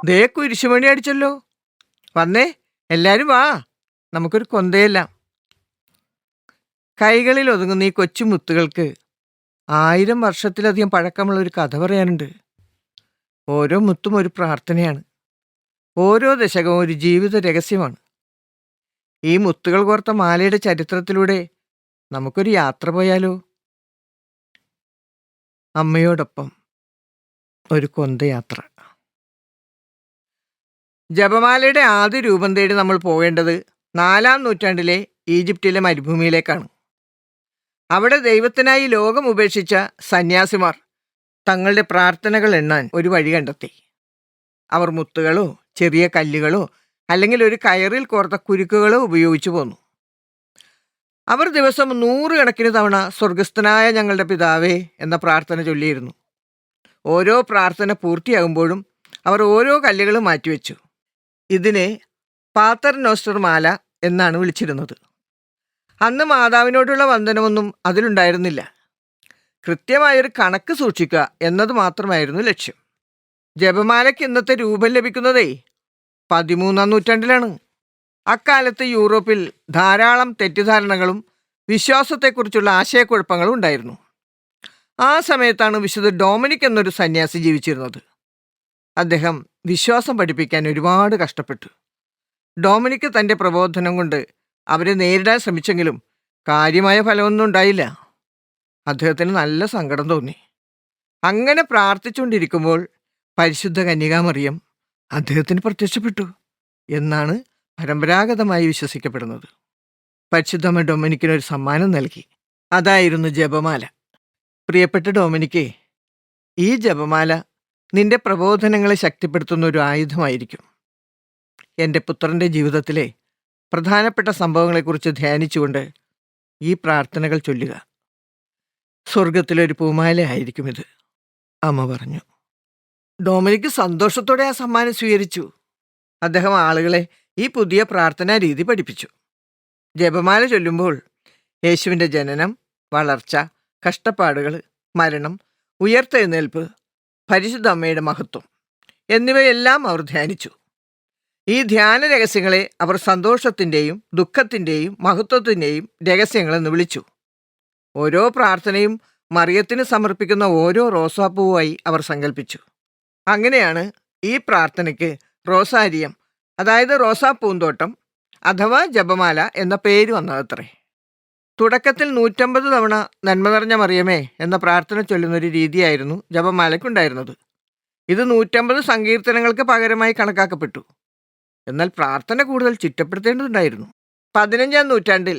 ദേ കുരിശുമണി അടിച്ചല്ലോ. വന്നേ, എല്ലാരും വാ, നമുക്കൊരു കൊന്തയെല്ലാം. കൈകളിൽ ഒതുങ്ങുന്ന ഈ കൊച്ചു മുത്തുകൾക്ക് 1000 വർഷത്തിലധികം പഴക്കമുള്ള ഒരു കഥ പറയാനുണ്ട്. ഓരോ മുത്തും ഒരു പ്രാർത്ഥനയാണ്. ഓരോ ദശകവും ഒരു ജീവിത രഹസ്യമാണ്. ഈ മുത്തുകൾ കോർത്ത മാലയുടെ ചരിത്രത്തിലൂടെ നമുക്കൊരു യാത്ര പോയാലോ? അമ്മയോടൊപ്പം ഒരു കൊന്തയാത്ര. ജപമാലയുടെ ആദ്യ രൂപം തേടി നമ്മൾ പോകേണ്ടത് 4-ാം നൂറ്റാണ്ടിലെ ഈജിപ്തിലെ മരുഭൂമിയിലേക്കാണ്. അവിടെ ദൈവത്തിനായി ലോകം ഉപേക്ഷിച്ച സന്യാസിമാർ തങ്ങളുടെ പ്രാർത്ഥനകൾ എണ്ണാൻ ഒരു വഴി കണ്ടെത്തി. അവർ മുത്തുകളോ ചെറിയ കല്ലുകളോ അല്ലെങ്കിൽ ഒരു കയറിൽ കോർത്ത കുരുക്കുകളോ ഉപയോഗിച്ചു പോന്നു. അവർ ദിവസം 100 കണക്കിന് തവണ സ്വർഗസ്ഥനായ ഞങ്ങളുടെ പിതാവേ എന്ന പ്രാർത്ഥന ചൊല്ലിയിരുന്നു. ഓരോ പ്രാർത്ഥന പൂർത്തിയാകുമ്പോഴും അവർ ഓരോ കല്ലുകളും മാറ്റിവെച്ചു. ഇതിനെ പാത്തർ നോസ്റ്റർ മാല എന്നാണ് വിളിച്ചിരുന്നത്. അന്ന് മാതാവിനോടുള്ള വന്ദനമൊന്നും അതിലുണ്ടായിരുന്നില്ല. കൃത്യമായൊരു കണക്ക് സൂക്ഷിക്കുക എന്നത് മാത്രമായിരുന്നു ലക്ഷ്യം. ജപമാലയ്ക്ക് ഇന്നത്തെ രൂപം ലഭിക്കുന്നതേ 13-ാം നൂറ്റാണ്ടിലാണ്. അക്കാലത്ത് യൂറോപ്പിൽ ധാരാളം തെറ്റിദ്ധാരണകളും വിശ്വാസത്തെക്കുറിച്ചുള്ള ആശയക്കുഴപ്പങ്ങളും ഉണ്ടായിരുന്നു. ആ സമയത്താണ് വിശുദ്ധ ഡൊമിനിക് എന്നൊരു സന്യാസി ജീവിച്ചിരുന്നത്. അദ്ദേഹം വിശ്വാസം പഠിപ്പിക്കാൻ ഒരുപാട് കഷ്ടപ്പെട്ടു. ഡൊമിനിക് തൻ്റെ പ്രബോധനം കൊണ്ട് അവരെ നേരിടാൻ ശ്രമിച്ചെങ്കിലും കാര്യമായ ഫലമൊന്നും ഉണ്ടായില്ല. അദ്ദേഹത്തിന് നല്ല സങ്കടം തോന്നി. അങ്ങനെ പ്രാർത്ഥിച്ചുകൊണ്ടിരിക്കുമ്പോൾ പരിശുദ്ധ കന്യകാമറിയം അദ്ദേഹത്തിന് പ്രത്യക്ഷപ്പെട്ടു എന്നാണ് പരമ്പരാഗതമായി വിശ്വസിക്കപ്പെടുന്നത്. പരിശുദ്ധമ്മ ഡൊമിനിക്കിനൊരു സമ്മാനം നൽകി. അതായിരുന്നു ജപമാല. പ്രിയപ്പെട്ട ഡൊമിനിക്കേ, ഈ ജപമാല നിന്റെ പ്രബോധനങ്ങളെ ശക്തിപ്പെടുത്തുന്ന ഒരു ആയുധമായിരിക്കും. എൻ്റെ പുത്രൻ്റെ ജീവിതത്തിലെ പ്രധാനപ്പെട്ട സംഭവങ്ങളെക്കുറിച്ച് ധ്യാനിച്ചുകൊണ്ട് ഈ പ്രാർത്ഥനകൾ ചൊല്ലുക. സ്വർഗത്തിലൊരു പൂമാല ആയിരിക്കും ഇത്, അമ്മ പറഞ്ഞു. ഡൊമിനിക്ക് സന്തോഷത്തോടെ ആ സമ്മാനം സ്വീകരിച്ചു. അദ്ദേഹം ആളുകളെ ഈ പുതിയ പ്രാർത്ഥനാ രീതി പഠിപ്പിച്ചു. ജപമാല ചൊല്ലുമ്പോൾ യേശുവിൻ്റെ ജനനം, വളർച്ച, കഷ്ടപ്പാടുകൾ, മരണം, ഉയർത്തെഴുന്നേൽപ്പ്, പരിശുദ്ധ അമ്മയുടെ മഹത്വം എന്നിവയെല്ലാം അവർ ധ്യാനിച്ചു. ഈ ധ്യാന രഹസ്യങ്ങളെ അവർ സന്തോഷത്തിൻ്റെയും ദുഃഖത്തിൻ്റെയും മഹത്വത്തിൻ്റെയും രഹസ്യങ്ങളെന്ന് വിളിച്ചു. ഓരോ പ്രാർത്ഥനയും മറിയത്തിന് സമർപ്പിക്കുന്ന ഓരോ റോസാപ്പൂവായി അവർ സങ്കല്പിച്ചു. അങ്ങനെയാണ് ഈ പ്രാർത്ഥനയ്ക്ക് റോസാരിയം, അതായത് റോസാപ്പൂന്തോട്ടം അഥവാ ജപമാല എന്ന പേര് വന്നതത്രേ. തുടക്കത്തിൽ 150 തവണ നന്മ നിറഞ്ഞ മറിയമേ എന്ന പ്രാർത്ഥന ചൊല്ലുന്നൊരു രീതിയായിരുന്നു ജപമാലയ്ക്കുണ്ടായിരുന്നത്. ഇത് 150 സങ്കീർത്തനങ്ങൾക്ക് പകരമായി കണക്കാക്കപ്പെട്ടു. എന്നാൽ പ്രാർത്ഥന കൂടുതൽ ചിട്ടപ്പെടുത്തേണ്ടതുണ്ടായിരുന്നു. 15-ാം നൂറ്റാണ്ടിൽ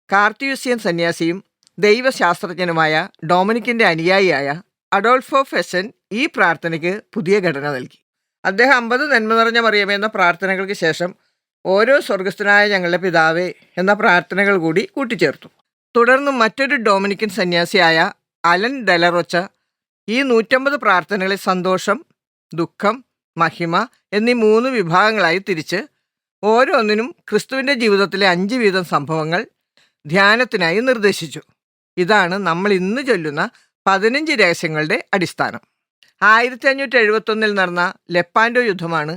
കാർത്തിയൂസ്യൻ സന്യാസിയും ദൈവശാസ്ത്രജ്ഞനുമായ ഡൊമിനിക്കിൻ്റെ അനുയായിയായ അഡോൾഫോ ഫെസൻ ഈ പ്രാർത്ഥനയ്ക്ക് പുതിയ ഘടന നൽകി. അദ്ദേഹം 50 നന്മ നിറഞ്ഞ മറിയമേ എന്ന പ്രാർത്ഥനകൾക്ക് ശേഷം ഓരോ സ്വർഗസ്ഥനായ ഞങ്ങളുടെ പിതാവേ എന്ന പ്രാർത്ഥനകൾ കൂടി കൂട്ടിച്ചേർത്തു. തുടർന്ന് മറ്റൊരു ഡൊമിനിക്കൻ സന്യാസിയായ അലൻ ഡെലറോച്ച ഈ 150 പ്രാർത്ഥനകളെ സന്തോഷം, ദുഃഖം, മഹിമ എന്നീ 3 വിഭാഗങ്ങളായി തിരിച്ച് ഓരോന്നിനും ക്രിസ്തുവിൻ്റെ ജീവിതത്തിലെ 5 വീതം സംഭവങ്ങൾ ധ്യാനത്തിനായി നിർദ്ദേശിച്ചു. ഇതാണ് നമ്മൾ ഇന്ന് ചൊല്ലുന്ന 15 രഹസ്യങ്ങളുടെ അടിസ്ഥാനം. 1571 നടന്ന ലെപ്പാൻഡോ യുദ്ധമാണ്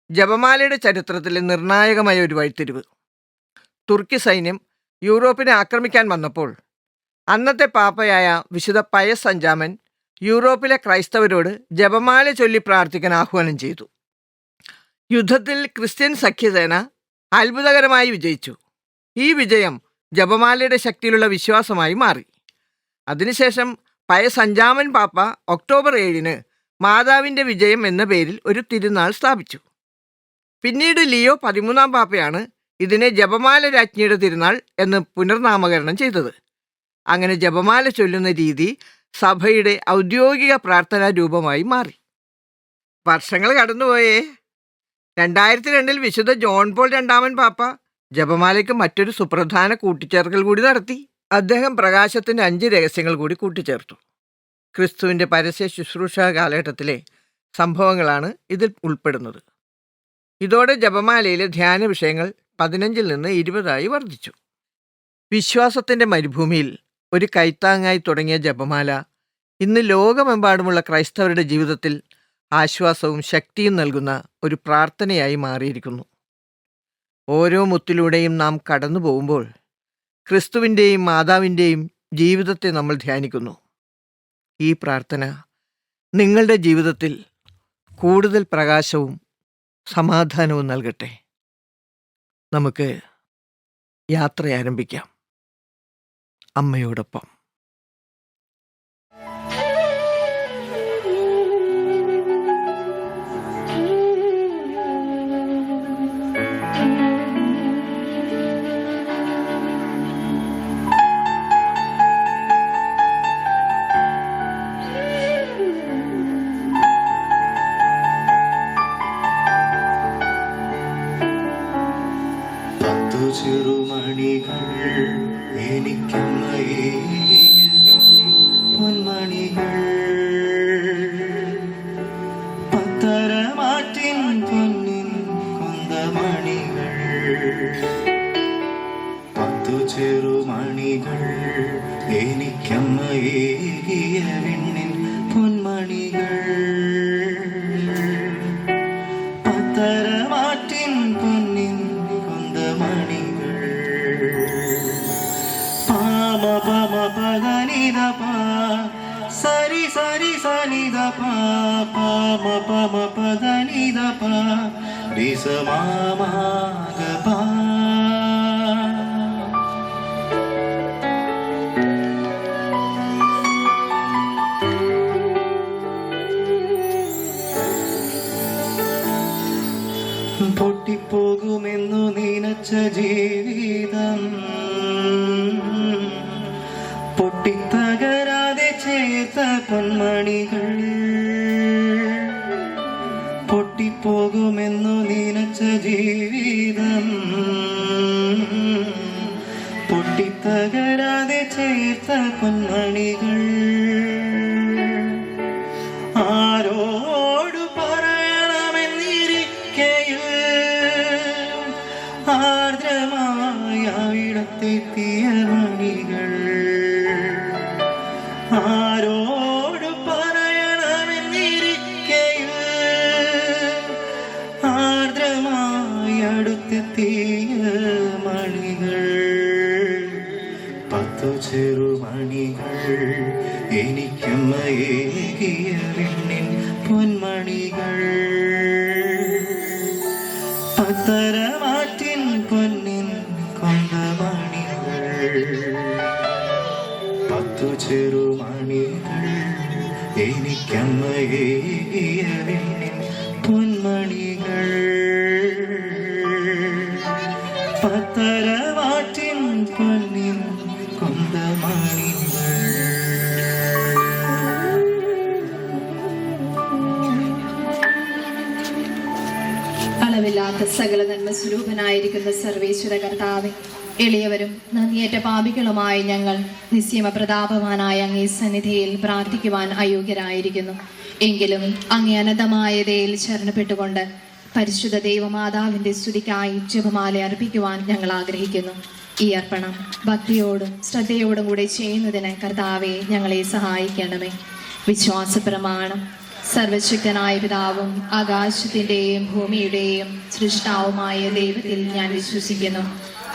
ജപമാലയുടെ ചരിത്രത്തിലെ നിർണായകമായ ഒരു വഴിത്തിരിവ്. തുർക്കി സൈന്യം യൂറോപ്പിനെ ആക്രമിക്കാൻ വന്നപ്പോൾ അന്നത്തെ പാപ്പയായ വിശുദ്ധ പയസ് അഞ്ചാമൻ യൂറോപ്പിലെ ക്രൈസ്തവരോട് ജപമാല ചൊല്ലി പ്രാർത്ഥിക്കാൻ ആഹ്വാനം ചെയ്തു. യുദ്ധത്തിൽ ക്രിസ്ത്യൻ സഖ്യസേന അത്ഭുതകരമായി വിജയിച്ചു. ഈ വിജയം ജപമാലയുടെ ശക്തിയിലുള്ള വിശ്വാസമായി മാറി. അതിനുശേഷം പയസ് അഞ്ചാമൻ പാപ്പ ഒക്ടോബർ 7-ന് മാതാവിൻ്റെ വിജയം എന്ന പേരിൽ ഒരു തിരുനാൾ സ്ഥാപിച്ചു. പിന്നീട് ലിയോ 13-ാം പാപ്പയാണ് ഇതിനെ ജപമാല രാജ്ഞിയുടെ തിരുനാൾ എന്ന് പുനർനാമകരണം ചെയ്തത്. അങ്ങനെ ജപമാല ചൊല്ലുന്ന രീതി സഭയുടെ ഔദ്യോഗിക പ്രാർത്ഥനാ രൂപമായി മാറി. വർഷങ്ങൾ കടന്നുപോയേ. 2002-ൽ വിശുദ്ധ ജോൺ പോൾ 2-ാമൻ പാപ്പ ജപമാലയ്ക്ക് മറ്റൊരു സുപ്രധാന കൂട്ടിച്ചേർക്കൽ കൂടി നടത്തി. അദ്ദേഹം പ്രകാശത്തിൻ്റെ 5 രഹസ്യങ്ങൾ കൂടി കൂട്ടിച്ചേർത്തു. ക്രിസ്തുവിൻ്റെ പരസ്യ ശുശ്രൂഷ കാലഘട്ടത്തിലെ സംഭവങ്ങളാണ് ഇതിൽ ഉൾപ്പെടുന്നത്. ഇതോടെ ജപമാലയിലെ ധ്യാന വിഷയങ്ങൾ 15-ൽ നിന്ന് 20-ആയി വർദ്ധിച്ചു. വിശ്വാസത്തിൻ്റെ മരുഭൂമിയിൽ ഒരു കൈത്താങ്ങായി തുടങ്ങിയ ജപമാല ഇന്ന് ലോകമെമ്പാടുമുള്ള ക്രൈസ്തവരുടെ ജീവിതത്തിൽ ആശ്വാസവും ശക്തിയും നൽകുന്ന ഒരു പ്രാർത്ഥനയായി മാറിയിരിക്കുന്നു. ഓരോ മുത്തിലൂടെയും നാം കടന്നു പോകുമ്പോൾ ക്രിസ്തുവിൻ്റെയും മാതാവിൻ്റെയും ജീവിതത്തെ നമ്മൾ ധ്യാനിക്കുന്നു. ഈ പ്രാർത്ഥന നിങ്ങളുടെ ജീവിതത്തിൽ കൂടുതൽ പ്രകാശവും സമാധാനവും നൽകട്ടെ. നമുക്ക് യാത്ര ആരംഭിക്കാം അമ്മയോടൊപ്പം. ചെറുമണികൾ എനിക്കമ്മയേ പൊന്മണികൾ പത്തരമാറ്റിൻ പൊന്നിൻ കൊന്തമണികൾ 10 ചെറുമണികൾ എനിക്കമ്മയേകിയ വിണ്ണിൻ പൊന്മണികൾ പത്തരമാറ്റിൻ പൊന്നിൻ കൊന്തമണികൾ പാമ പമ പദനിദ പാ സരി സരി സനിദ പാ പാമ പമ പദനിദ പാ രിസമാമഗ പാ പൊട്ടിപ്പോകുമെന്നു നനച്ച ജീവിതം പൊട്ടിത്തകരാതെ ചേർത്ത പൊന്മണികൾ പൊട്ടിപ്പോകുമെന്നു നനച്ച ജീവിതം പൊട്ടിത്തകരാതെ ചേർത്ത പൊന്മണികൾ ആരോടു പറയണമെന്നിരിക്കയിൽ ആർദ്രമായ അവിടത്തെത്തിയ മണികൾ ആരോടു പറയണമെന്നിരിക്കയിൽ ആർദ്രമായ അടുത്തെത്തിയ മണികൾ 10 ചെറുമണികൾ എനിക്കമ്മയേകിയ വിണ്ണിൻ പൊന്മണികൾ പത്തരമാറ്റിൻ പൊന്നിൻ കൊന്തമണികൾ 10 ചെറുമണികൾ എനിക്കമ്മയേകിയ വിണ്ണിൻ പൊന്മണികൾ പത്തരമാറ്റിൻ പൊന്നിൻ കൊന്തമണികൾ. അളവില്ലാത്ത സകല നന്മ സ്വരൂപനായിരിക്കുന്ന സർവേശ്വര കർത്താവെ, എളിയവരും നന്ദിയേറ്റ പാപികളുമായി ഞങ്ങൾ നിസ്യമ പ്രതാപവാനായ അങ്ങേ സന്നിധിയിൽ പ്രാർത്ഥിക്കുവാൻ അയോഗ്യരായിരിക്കുന്നു. എങ്കിലും അങ്ങേ അനന്തമായ ദയയിൽ ശരണപ്പെട്ടുകൊണ്ട് പരിശുദ്ധ ദൈവമാതാവിന്റെ സ്തുതിക്കായി ജപമാല അർപ്പിക്കുവാൻ ഞങ്ങൾ ആഗ്രഹിക്കുന്നു. ഈ അർപ്പണം ഭക്തിയോടും ശ്രദ്ധയോടും കൂടെ ചെയ്യുന്നതിന് കർത്താവെ ഞങ്ങളെ സഹായിക്കണമേ. വിശ്വാസ പ്രമാണം. സർവശക്തനായ പിതാവും ആകാശത്തിന്റെയും ഭൂമിയുടെയും സൃഷ്ടാവുമായ ദൈവത്തിൽ ഞാൻ വിശ്വസിക്കുന്നു.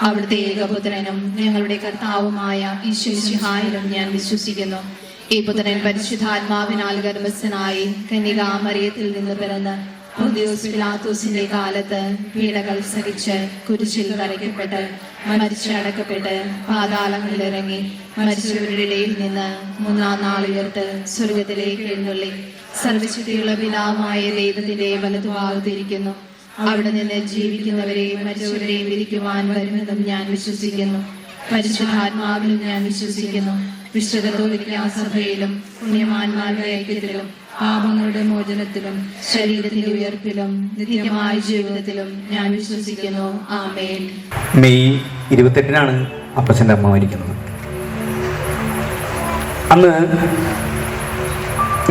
അവിടുത്തെ ഏകപുത്രനും ഞങ്ങളുടെ കർത്താവുമായ ഈശ്വരസിഹായിലും ഞാൻ വിശ്വസിക്കുന്നു. ഈ പുത്രൻ പരിശുദ്ധാത്മാവിനാൽ ഗർഭസ്ഥനായി കന്യകാമറിയത്തിൽ നിന്ന് പിറന്ന് പൊന്തിയോസ് പിലാത്തോസിന്റെ കാലത്ത് പീഡകൾ സഹിച്ച് കുരിശിൽ തറയ്ക്കപ്പെട്ട് മരിച്ചടക്കപ്പെട്ട് പാതാളങ്ങളിലിറങ്ങി മരിച്ചവരുടെ ഇടയിൽ നിന്ന് 3-ാം നാൾ ഉയർത്ത് സ്വർഗത്തിലേക്ക് എഴുന്നള്ളി സർവശക്തിയുള്ള പിതാവായ ദൈവത്തിന്റെ വലതുഭാഗത്തിരിക്കുന്നു. അവിടെ നിന്ന് ജീവിക്കുന്നവരെയും മരിച്ചവരെയും വിധിക്കുവാൻ വരുമെന്നും ഞാൻ വിശ്വസിക്കുന്നു. പരിശുദ്ധാത്മാവിലും ഞാൻ വിശ്വസിക്കുന്നു. വിശുദ്ധ കത്തോലിക്കാ സഭയിലും പുണ്യവാന്മാരുടെ ഐക്യത്തിലും പാപങ്ങളുടെ മോചനത്തിലും ശരീരത്തിന്റെ ഉയർപ്പിലും നിത്യമായ ജീവിതത്തിലും ഞാൻ വിശ്വസിക്കുന്നു. ആമേൻ. മെയ് 28-നാണ് അപ്പച്ചൻ്റെ അമ്മ മരിക്കുന്നത്. അന്ന്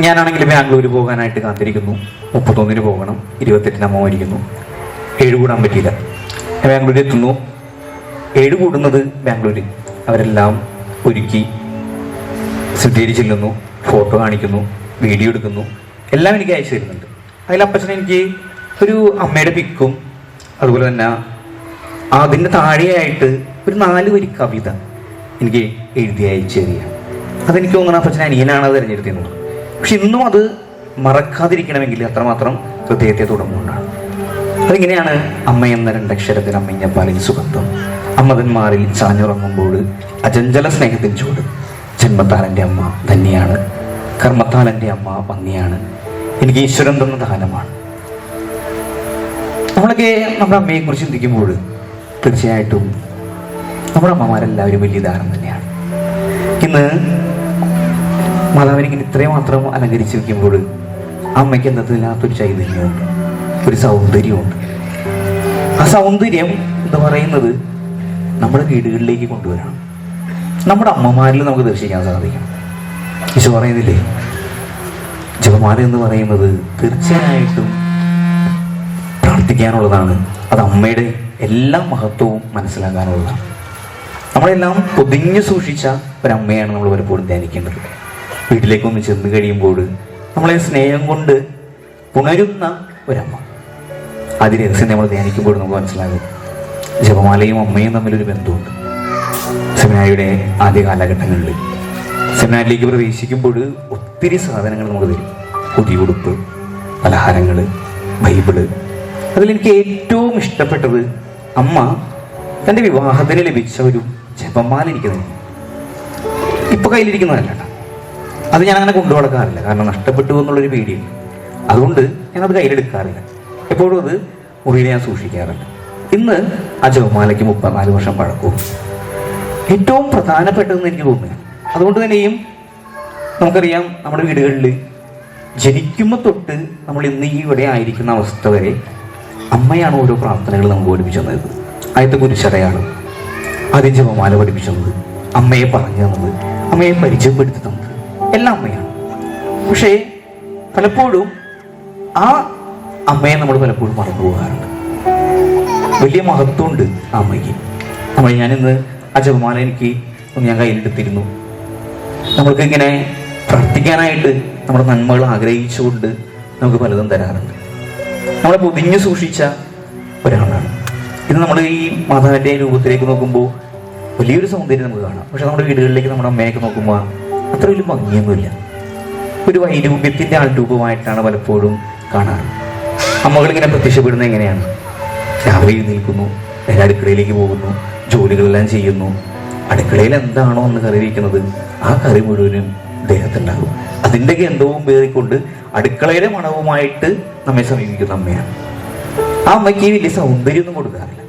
ഞാനാണെങ്കിൽ ബാംഗ്ലൂർ പോകാനായിട്ട് കാത്തിരിക്കുന്നു. 31-ന് പോകണം, 28-ന് അമ്മ മരിക്കുന്നു. 7 കൂടാൻ പറ്റിയില്ല. ബാംഗ്ലൂരിൽ എത്തുന്നു. 7 കൂടുന്നത് ബാംഗ്ലൂരിൽ. അവരെല്ലാം ഒരുക്കി സിറ്റിയിൽ ചെല്ലുന്നു, ഫോട്ടോ കാണിക്കുന്നു, വീഡിയോ എടുക്കുന്നു, എല്ലാം എനിക്ക് അയച്ചു തരുന്നുണ്ട്. അതിലപ്പച്ചൻ എനിക്ക് ഒരു അമ്മയുടെ പിക്കും അതുപോലെ തന്നെ അതിൻ്റെ താഴെയായിട്ട് ഒരു 4 വരി കവിത എനിക്ക് എഴുതി അയച്ചു തരികയാണ്. അതെനിക്ക് തോന്നുന്നു അപ്പച്ചൻ അനിയനാണ് അത് തിരഞ്ഞെടുത്തിരുന്നത്. പക്ഷെ ഇന്നും അത് മറക്കാതിരിക്കണമെങ്കിൽ അത്രമാത്രം ഹൃദയത്തെ തുടങ്ങുകൊണ്ടാണ്. അതിങ്ങനെയാണ്: അമ്മ എന്ന 2 അക്ഷരത്തിൽ അമ്മഞ്ഞപ്പാലിൽ സുഗന്ധം, അമ്മതന്മാരിൽ ചാഞ്ഞുറങ്ങുമ്പോൾ അചഞ്ചല സ്നേഹത്തിൽ ചൂട്, ജന്മത്താൽ എൻ്റെ അമ്മ ധന്യാണ്, കർമ്മത്താൽ എൻ്റെ അമ്മ ഭംഗിയാണ്, എനിക്ക് ഈശ്വരൻ തന്ന ദാനമാണ്. നമ്മളൊക്കെ നമ്മുടെ അമ്മയെക്കുറിച്ച് ചിന്തിക്കുമ്പോൾ തീർച്ചയായിട്ടും നമ്മുടെ അമ്മമാരെല്ലാവരും വലിയ ദാനം തന്നെയാണ്. ഇന്ന് മാതാവിനെ ഇത്രയും മാത്രം അലങ്കരിച്ച് വയ്ക്കുമ്പോൾ അമ്മയ്ക്ക് എന്നതിനകത്തൊരു ചൈതന്യമുണ്ട്, ഒരു സൗന്ദര്യമുണ്ട്. ആ സൗന്ദര്യം എന്ന് പറയുന്നത് നമ്മുടെ വീടുകളിലേക്ക് കൊണ്ടുവരണം. നമ്മുടെ അമ്മമാരിൽ നമുക്ക് ദർശിക്കാൻ സാധിക്കും. ഈശോ പറയുന്നില്ലേ, ജപമാല എന്ന് പറയുന്നത് തീർച്ചയായിട്ടും പ്രാർത്ഥിക്കാനുള്ളതാണ്. അത് അമ്മയുടെ എല്ലാ മഹത്വവും മനസ്സിലാക്കാനുള്ളതാണ്. നമ്മളെല്ലാം പൊതിഞ്ഞു സൂക്ഷിച്ച ഒരമ്മയാണ് നമ്മൾ പലപ്പോഴും ധ്യാനിക്കേണ്ടത്. വീട്ടിലേക്കൊന്ന് ചെന്ന് കഴിയുമ്പോൾ നമ്മളെ സ്നേഹം കൊണ്ട് ഉണരുന്ന ഒരമ്മ. ആദ്യ രഹസ്യം നമ്മൾ ധ്യാനിക്കുമ്പോൾ നമുക്ക് മനസ്സിലാകും, ജപമാലയും അമ്മയും തമ്മിലൊരു ബന്ധമുണ്ട്. സെമിനാരിയുടെ ആദ്യ കാലഘട്ടങ്ങളിൽ സെമിനാരിലേക്ക് പ്രവേശിക്കുമ്പോൾ ഒത്തിരി സാധനങ്ങൾ നമുക്ക് തരും. പുതിയ ഉടുപ്പ്, പലഹാരങ്ങൾ, ബൈബിള്. അതിലെനിക്ക് ഏറ്റവും ഇഷ്ടപ്പെട്ടത് അമ്മ തൻ്റെ വിവാഹത്തിന് ലഭിച്ച ഒരു ജപമാല എനിക്ക് തന്നു. ഇപ്പൊ കയ്യിലിരിക്കുന്നതല്ല കേട്ടോ, അത് ഞാൻ അങ്ങനെ കൊണ്ടു നടക്കാറില്ല. കാരണം നഷ്ടപ്പെട്ടു എന്നുള്ളൊരു പേടിയുണ്ട്. അതുകൊണ്ട് ഞാനത് കയ്യിലെടുക്കാറില്ല. എപ്പോഴും അത് മുറിയിൽ ഞാൻ സൂക്ഷിക്കാറുണ്ട്. ഇന്ന് ആ ജപമാലയ്ക്ക് 34 വർഷം പഴക്കവും. ഏറ്റവും പ്രധാനപ്പെട്ടതെന്ന് എനിക്ക് തോന്നുന്നു. അതുകൊണ്ട് തന്നെയും നമുക്കറിയാം, നമ്മുടെ വീടുകളിൽ ജനിക്കുമ്പോൾ തൊട്ട് നമ്മൾ ഇന്ന് ഈ ഇവിടെ ആയിരിക്കുന്ന അവസ്ഥ വരെ അമ്മയാണ് ഓരോ പ്രാർത്ഥനകൾ നമുക്ക് പഠിപ്പിച്ചു തന്നത്. ആദ്യത്തെ കുരിശടയാളം, ആദ്യം ജപമാല പഠിപ്പിച്ചു തന്നത്, അമ്മയെ പറഞ്ഞു തന്നത്, അമ്മയെ പരിചയപ്പെടുത്തി തന്നത് എല്ലാം അമ്മയാണ്. പക്ഷേ പലപ്പോഴും ആ അമ്മയെ നമ്മൾ പലപ്പോഴും മറന്നു പോകാറുണ്ട്. വലിയ മഹത്വമുണ്ട് ആ അമ്മയ്ക്ക്. ഞാനിന്ന് ആ ജപമാല ഞാൻ കയ്യിലെടുത്തിരുന്നു. നമ്മൾക്ക് ഇങ്ങനെ പ്രാർത്ഥിക്കാനായിട്ട് നമ്മുടെ നന്മകൾ ആഗ്രഹിച്ചുകൊണ്ട് നമുക്ക് പലതും തരാറുണ്ട്. നമ്മളെ പൊതിഞ്ഞു സൂക്ഷിച്ച ഒരാളാണ്. ഇത് നമ്മൾ ഈ മാതാവിൻ്റെ രൂപത്തിലേക്ക് നോക്കുമ്പോൾ വലിയൊരു സൗന്ദര്യം നമുക്ക് കാണാം. പക്ഷെ നമ്മുടെ വീടുകളിലേക്ക് നമ്മുടെ അമ്മയൊക്കെ നോക്കുമ്പോൾ അത്ര വലിയ ഭംഗിയൊന്നുമില്ല. ഒരു വൈരൂപ്യത്തിൻ്റെ ആൾരൂപമായിട്ടാണ് പലപ്പോഴും കാണാറ്. അമ്മകളിങ്ങനെ പ്രത്യക്ഷപ്പെടുന്നത് എങ്ങനെയാണ്? രാവിലെ എഴുന്നേൽക്കുന്നു, നേരെ അടുക്കളയിലേക്ക് പോകുന്നു, ജോലികളെല്ലാം ചെയ്യുന്നു. അടുക്കളയിൽ എന്താണോ എന്ന് കറി വയ്ക്കുന്നത് ആ കറി മുഴുവനും ദേഹത്തുണ്ടാകും. അതിൻ്റെ ഗന്ധവും പേറിക്കൊണ്ട് അടുക്കളയുടെ മണവുമായിട്ട് നമ്മെ സമീപിക്കുന്ന അമ്മയാണ്. ആ അമ്മയ്ക്ക് വലിയ സൗന്ദര്യമൊന്നും കൊടുക്കാറില്ല.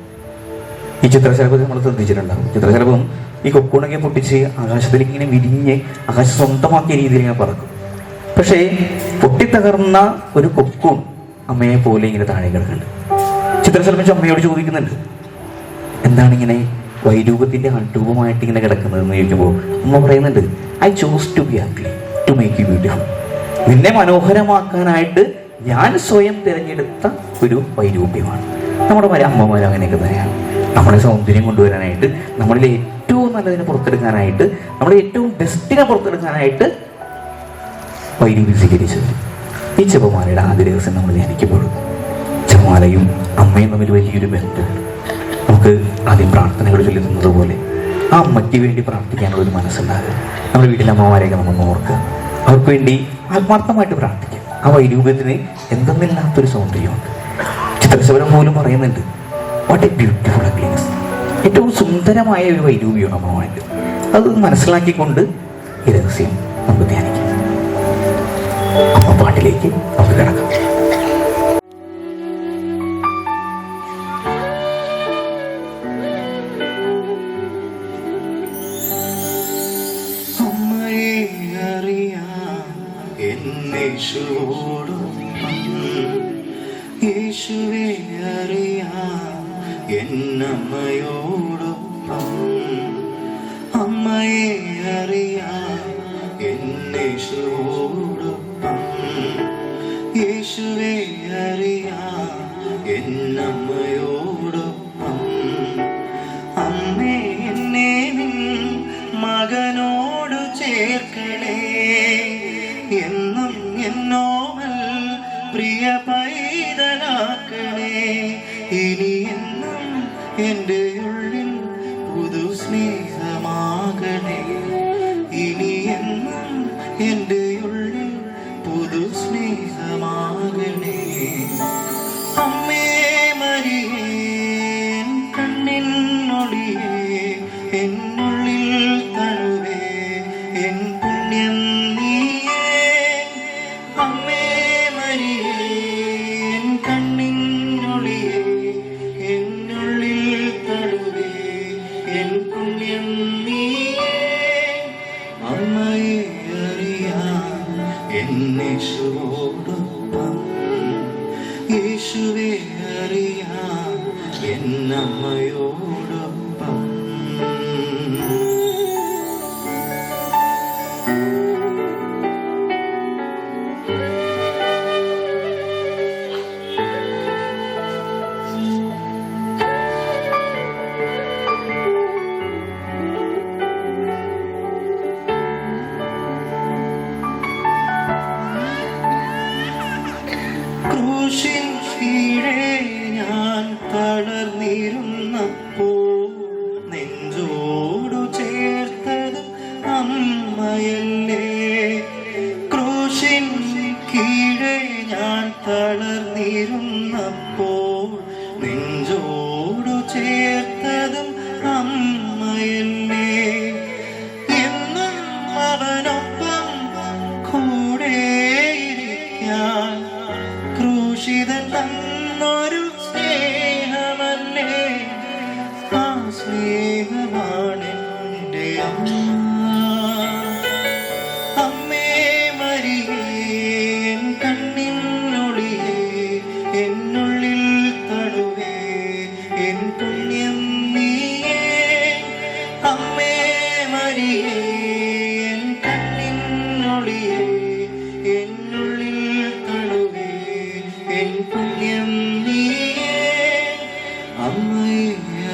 ഈ ചിത്രശലഭം നമ്മൾ ശ്രദ്ധിച്ചിട്ടുണ്ടാകും. ചിത്രശലഭം ഈ കൊക്കൂണൊക്കെ പൊട്ടിച്ച് ആകാശത്തിലേക്ക് ഇങ്ങനെ വിരിഞ്ഞ് ആകാശം സ്വന്തമാക്കിയ രീതിയിൽ ഇങ്ങനെ പറക്കും. പക്ഷേ പൊട്ടിത്തകർന്ന ഒരു കൊക്കൂൺ അമ്മയെ പോലെ ഇങ്ങനെ താഴെ കിടക്കുന്നുണ്ട്. ചിത്രശലഭം അമ്മയോട് ചോദിക്കുന്നുണ്ട്, എന്താണ് ഇങ്ങനെ വൈരൂപത്തിന്റെ ആൾരൂപമായിട്ട് ഇങ്ങനെ കിടക്കുന്നതെന്ന് ചോദിക്കുമ്പോൾ അമ്മ പറയുന്നുണ്ട്, I choose to be ugly to make you beautiful. നിന്നെ മനോഹരമാക്കാനായിട്ട് ഞാൻ സ്വയം തിരഞ്ഞെടുത്ത ഒരു വൈരൂപ്യമാണ്. നമ്മുടെ അമ്മമാരും അങ്ങനെയൊക്കെ തന്നെയാണ്. നമ്മുടെ സൗന്ദര്യം കൊണ്ടുവരാനായിട്ട്, നമ്മളിലെ ഏറ്റവും നല്ലതിനെ പുറത്തെടുക്കാനായിട്ട്, നമ്മുടെ ഏറ്റവും ബെസ്റ്റിനെ പുറത്തെടുക്കാനായിട്ട് വൈരൂപ്യം സ്വീകരിച്ചത്. ഈ ജപമാലയുടെ ആദ്യ ദിവസം നമ്മൾ ധ്യാനിക്കുമ്പോഴും ജപമാലയും അമ്മയും തമ്മിൽ വലിയൊരു ബന്ധമുണ്ട്. നമുക്ക് ആദ്യം പ്രാർത്ഥനകൾ ചൊല്ലുന്നത് പോലെ ആ അമ്മയ്ക്ക് വേണ്ടി പ്രാർത്ഥിക്കാനുള്ള ഒരു മനസ്സുണ്ടാകുക. നമ്മുടെ വീട്ടിലെ അമ്മമാരെയൊക്കെ നമ്മൾ ഓർക്കുക, അവർക്ക് വേണ്ടി ആത്മാർത്ഥമായിട്ട് പ്രാർത്ഥിക്കുക. ആ വൈരൂപ്യത്തിന് എന്തെന്നില്ലാത്തൊരു സൗന്ദര്യമുണ്ട്. ചിത്രശലഭം പോലും പറയുന്നുണ്ട്, വാട്ട് എ ബ്യൂട്ടിഫുൾ അഗ്ലിനെസ്. ഏറ്റവും സുന്ദരമായ ഒരു വൈരൂപ്യമാണ് അമ്മമായിട്ട്. അത് മനസ്സിലാക്കിക്കൊണ്ട് ഈ രഹസ്യം നമുക്ക് ധ്യാനിക്കാം. അമ്മ പാട്ടിലേക്ക് നമുക്ക് കിടക്കാം. യേശുവേ അറിയാം എന്നമ്മയോടൊപ്പം, അമ്മയെ അറിയാം എന്നേശുവോടൊപ്പം, യേശുവേ അറിയാം എന്നമ്മയോടൊപ്പം. അമ്മേ എന്നെ നിൻ മകനോട് ചേർക്കണേ, എന്നും എന്നോമൽ പ്രിയ എൻ്റെ ഉള്ളിൽ പുതു സ്നേഹമാകണേ. ഇനി എന്നും എൻ്റെ ഉള്ളിൽ പുതു സ്നേഹമാകണേ. അമ്മേ മരിയേ എൻ കണ്ണിനൊളിയേ, എന്നുള്ളിൽ തഴുവേ എൻ പുണ്യം നീയേ. അമ്മേ മരിയേ എൻ കണ്ണിനൊളിയേ, എന്നുള്ളിൽ തഴുവേ എൻ പുണ്യം നീയേ. അമ്മയെ അറിയാൻ എന്നേശുവോടൊപ്പം, യേശുവെ അറിയാൻ എന്നമ്മയോടൊപ്പം. ക്രൂശിൻ കീഴെ ഞാൻ തളർന്നിരുന്നപ്പോൾ നെഞ്ചോടു ചേർത്തതും അമ്മയല്ലേ. ക്രൂശിൻ കീഴെ ഞാൻ തളർന്നിരുന്നപ്പോൾ നെഞ്ചോടു ചേർത്തതും അമ്മയല്ലേ. എന്നും അവനൊപ്പം കൂടെയിരിക്കാൻ ക്രൂശിതൻ തന്നൊരു സ്നേഹമല്ലേ. ആ സ്നേഹമാണെൻ്റെ അമ്മ. അമ്മേ മരിയേ എൻ കണ്ണിനൊളിയേ, എന്നുള്ളിൽ തഴുവേ എൻ പുണ്യം നീയേ. അമ്മേ മരിയേ എൻ കണ്ണിനൊളിയേ, എന്നുള്ളിൽ തഴുവേ എൻ പുണ്യം നീയേ. അമ്മയെ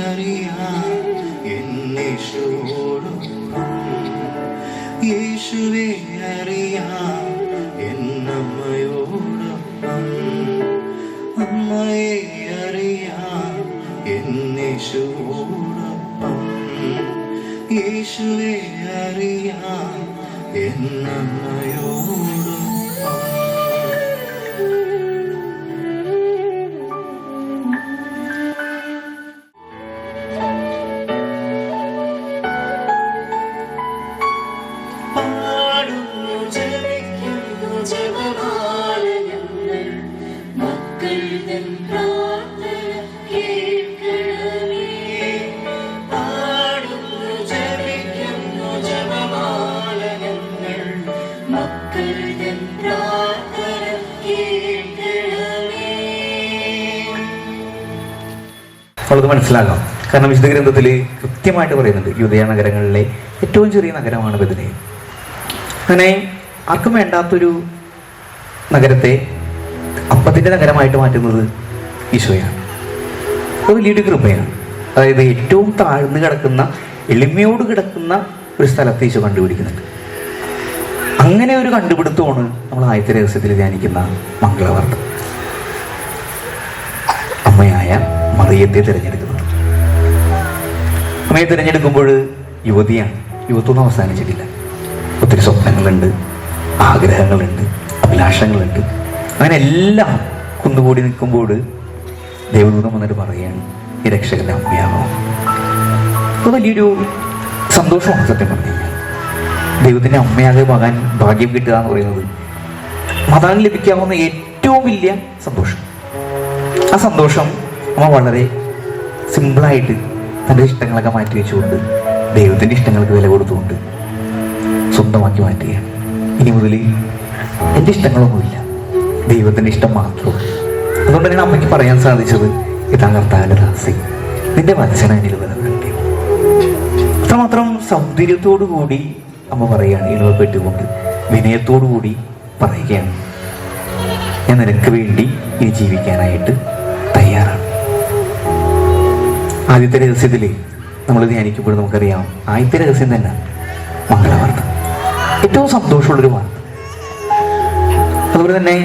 അറിയാൻ എന്നേശുവോടൊപ്പം, യേശുവെ അറിയാൻ എന്നമ്മയോടൊപ്പം. അമ്മയെ അറിയാൻ എന്നേശുവോടൊപ്പം, യേശുവെ അറിയാൻ എന്നമ്മയോടൊപ്പം. പാടുന്നു ജപിക്കുന്നു ജപമാല ഞങ്ങൾ, മക്കൾ തൻ പ്രാർത്ഥന കേൾക്കണമേ. പാടുന്നു ജപിക്കുന്നു ജപമാല ഞങ്ങൾ, മക്കൾ തൻ പ്രാർത്ഥന കേൾക്കണമേ. അവൾക്ക് മനസ്സിലാകാം. കാരണം വിശുദ്ധ ഗ്രന്ഥത്തിൽ കൃത്യമായിട്ട് പറയുന്നുണ്ട് യൂദയ നഗരങ്ങളിലെ ഏറ്റവും ചെറിയ നഗരമാണ് ബെത്ലഹേം. അങ്ങനെ ആർക്കും വേണ്ടാത്തൊരു നഗരത്തെ അപ്പത്തിൻ്റെ നഗരമായിട്ട് മാറ്റുന്നത് ഈശോയാണ്. അത് വലിയൊരു കൃപയാണ്. അതായത് ഏറ്റവും താഴ്ന്നു കിടക്കുന്ന, എളിമയോട് കിടക്കുന്ന ഒരു സ്ഥലത്ത് ഈശോ കണ്ടുപിടിക്കുന്നുണ്ട്. അങ്ങനെ ഒരു കണ്ടുപിടുത്തമാണ് നമ്മൾ ആദ്യത്തെ രഹസ്യത്തിൽ ധ്യാനിക്കുന്ന മംഗളവാർത്ത. അമ്മയായ മറിയത്തെ തിരഞ്ഞെടുക്കുന്നത്. അമ്മയെ തിരഞ്ഞെടുക്കുമ്പോൾ യുവതിയാണ്. യുവത്വമൊന്നും അവസാനിച്ചിട്ടില്ല. ഒത്തിരി സ്വപ്നങ്ങളുണ്ട്, ആഗ്രഹങ്ങളുണ്ട്, അഭിലാഷങ്ങളുണ്ട്. അങ്ങനെ എല്ലാം കുന്നുകൂടി നിൽക്കുമ്പോൾ ദൈവദൂതൻ വന്നിട്ട് പറയുകയാണ്, ഈ രക്ഷകന്റെ അമ്മയാണോ. അത് വലിയൊരു സന്തോഷമാണ് സത്യം പറഞ്ഞു കഴിഞ്ഞാൽ. ദൈവത്തിൻ്റെ അമ്മയാകെ മകാൻ ഭാഗ്യം കിട്ടുക എന്ന് പറയുന്നത് മാതാവിന് ലഭിക്കാവുന്ന ഏറ്റവും വലിയ സന്തോഷം. ആ സന്തോഷം അമ്മ വളരെ സിമ്പിളായിട്ട് തൻ്റെ ഇഷ്ടങ്ങളൊക്കെ മാറ്റി വെച്ചുകൊണ്ട് ദൈവത്തിൻ്റെ ഇഷ്ടങ്ങൾക്ക് വില കൊടുത്തുകൊണ്ട് സ്വന്തമാക്കി മാറ്റുകയാണ്. ഇനി മുതൽ എൻ്റെ ഇഷ്ടങ്ങളൊന്നുമില്ല, ദൈവത്തിൻ്റെ ഇഷ്ടം മാത്രമേ. അതുകൊണ്ട് തന്നെ അമ്മയ്ക്ക് പറയാൻ സാധിച്ചത്, ഇതാ കർത്താവിൻ്റെ ദാസി, നിന്റെ വചനം എന്നിൽ നിലനിൽക്കട്ടെ. അത്രമാത്രം സൗന്ദര്യത്തോടു കൂടി അമ്മ പറയുകയാണ്, ഇളവപ്പെട്ടുകൊണ്ട് വിനയത്തോടു കൂടി പറയുകയാണ്, ഞാൻ നിനക്ക് വേണ്ടി ഇനി ജീവിക്കാനായിട്ട് തയ്യാറാണ്. ആദ്യത്തെ രഹസ്യത്തിൽ നമ്മൾ ധ്യാനിക്കുമ്പോൾ നമുക്കറിയാം, ആദ്യത്തെ രഹസ്യം തന്നെ മംഗളവാർത്ത, ഏറ്റവും സന്തോഷമുള്ളൊരു വാർത്ത. അതുപോലെ തന്നെ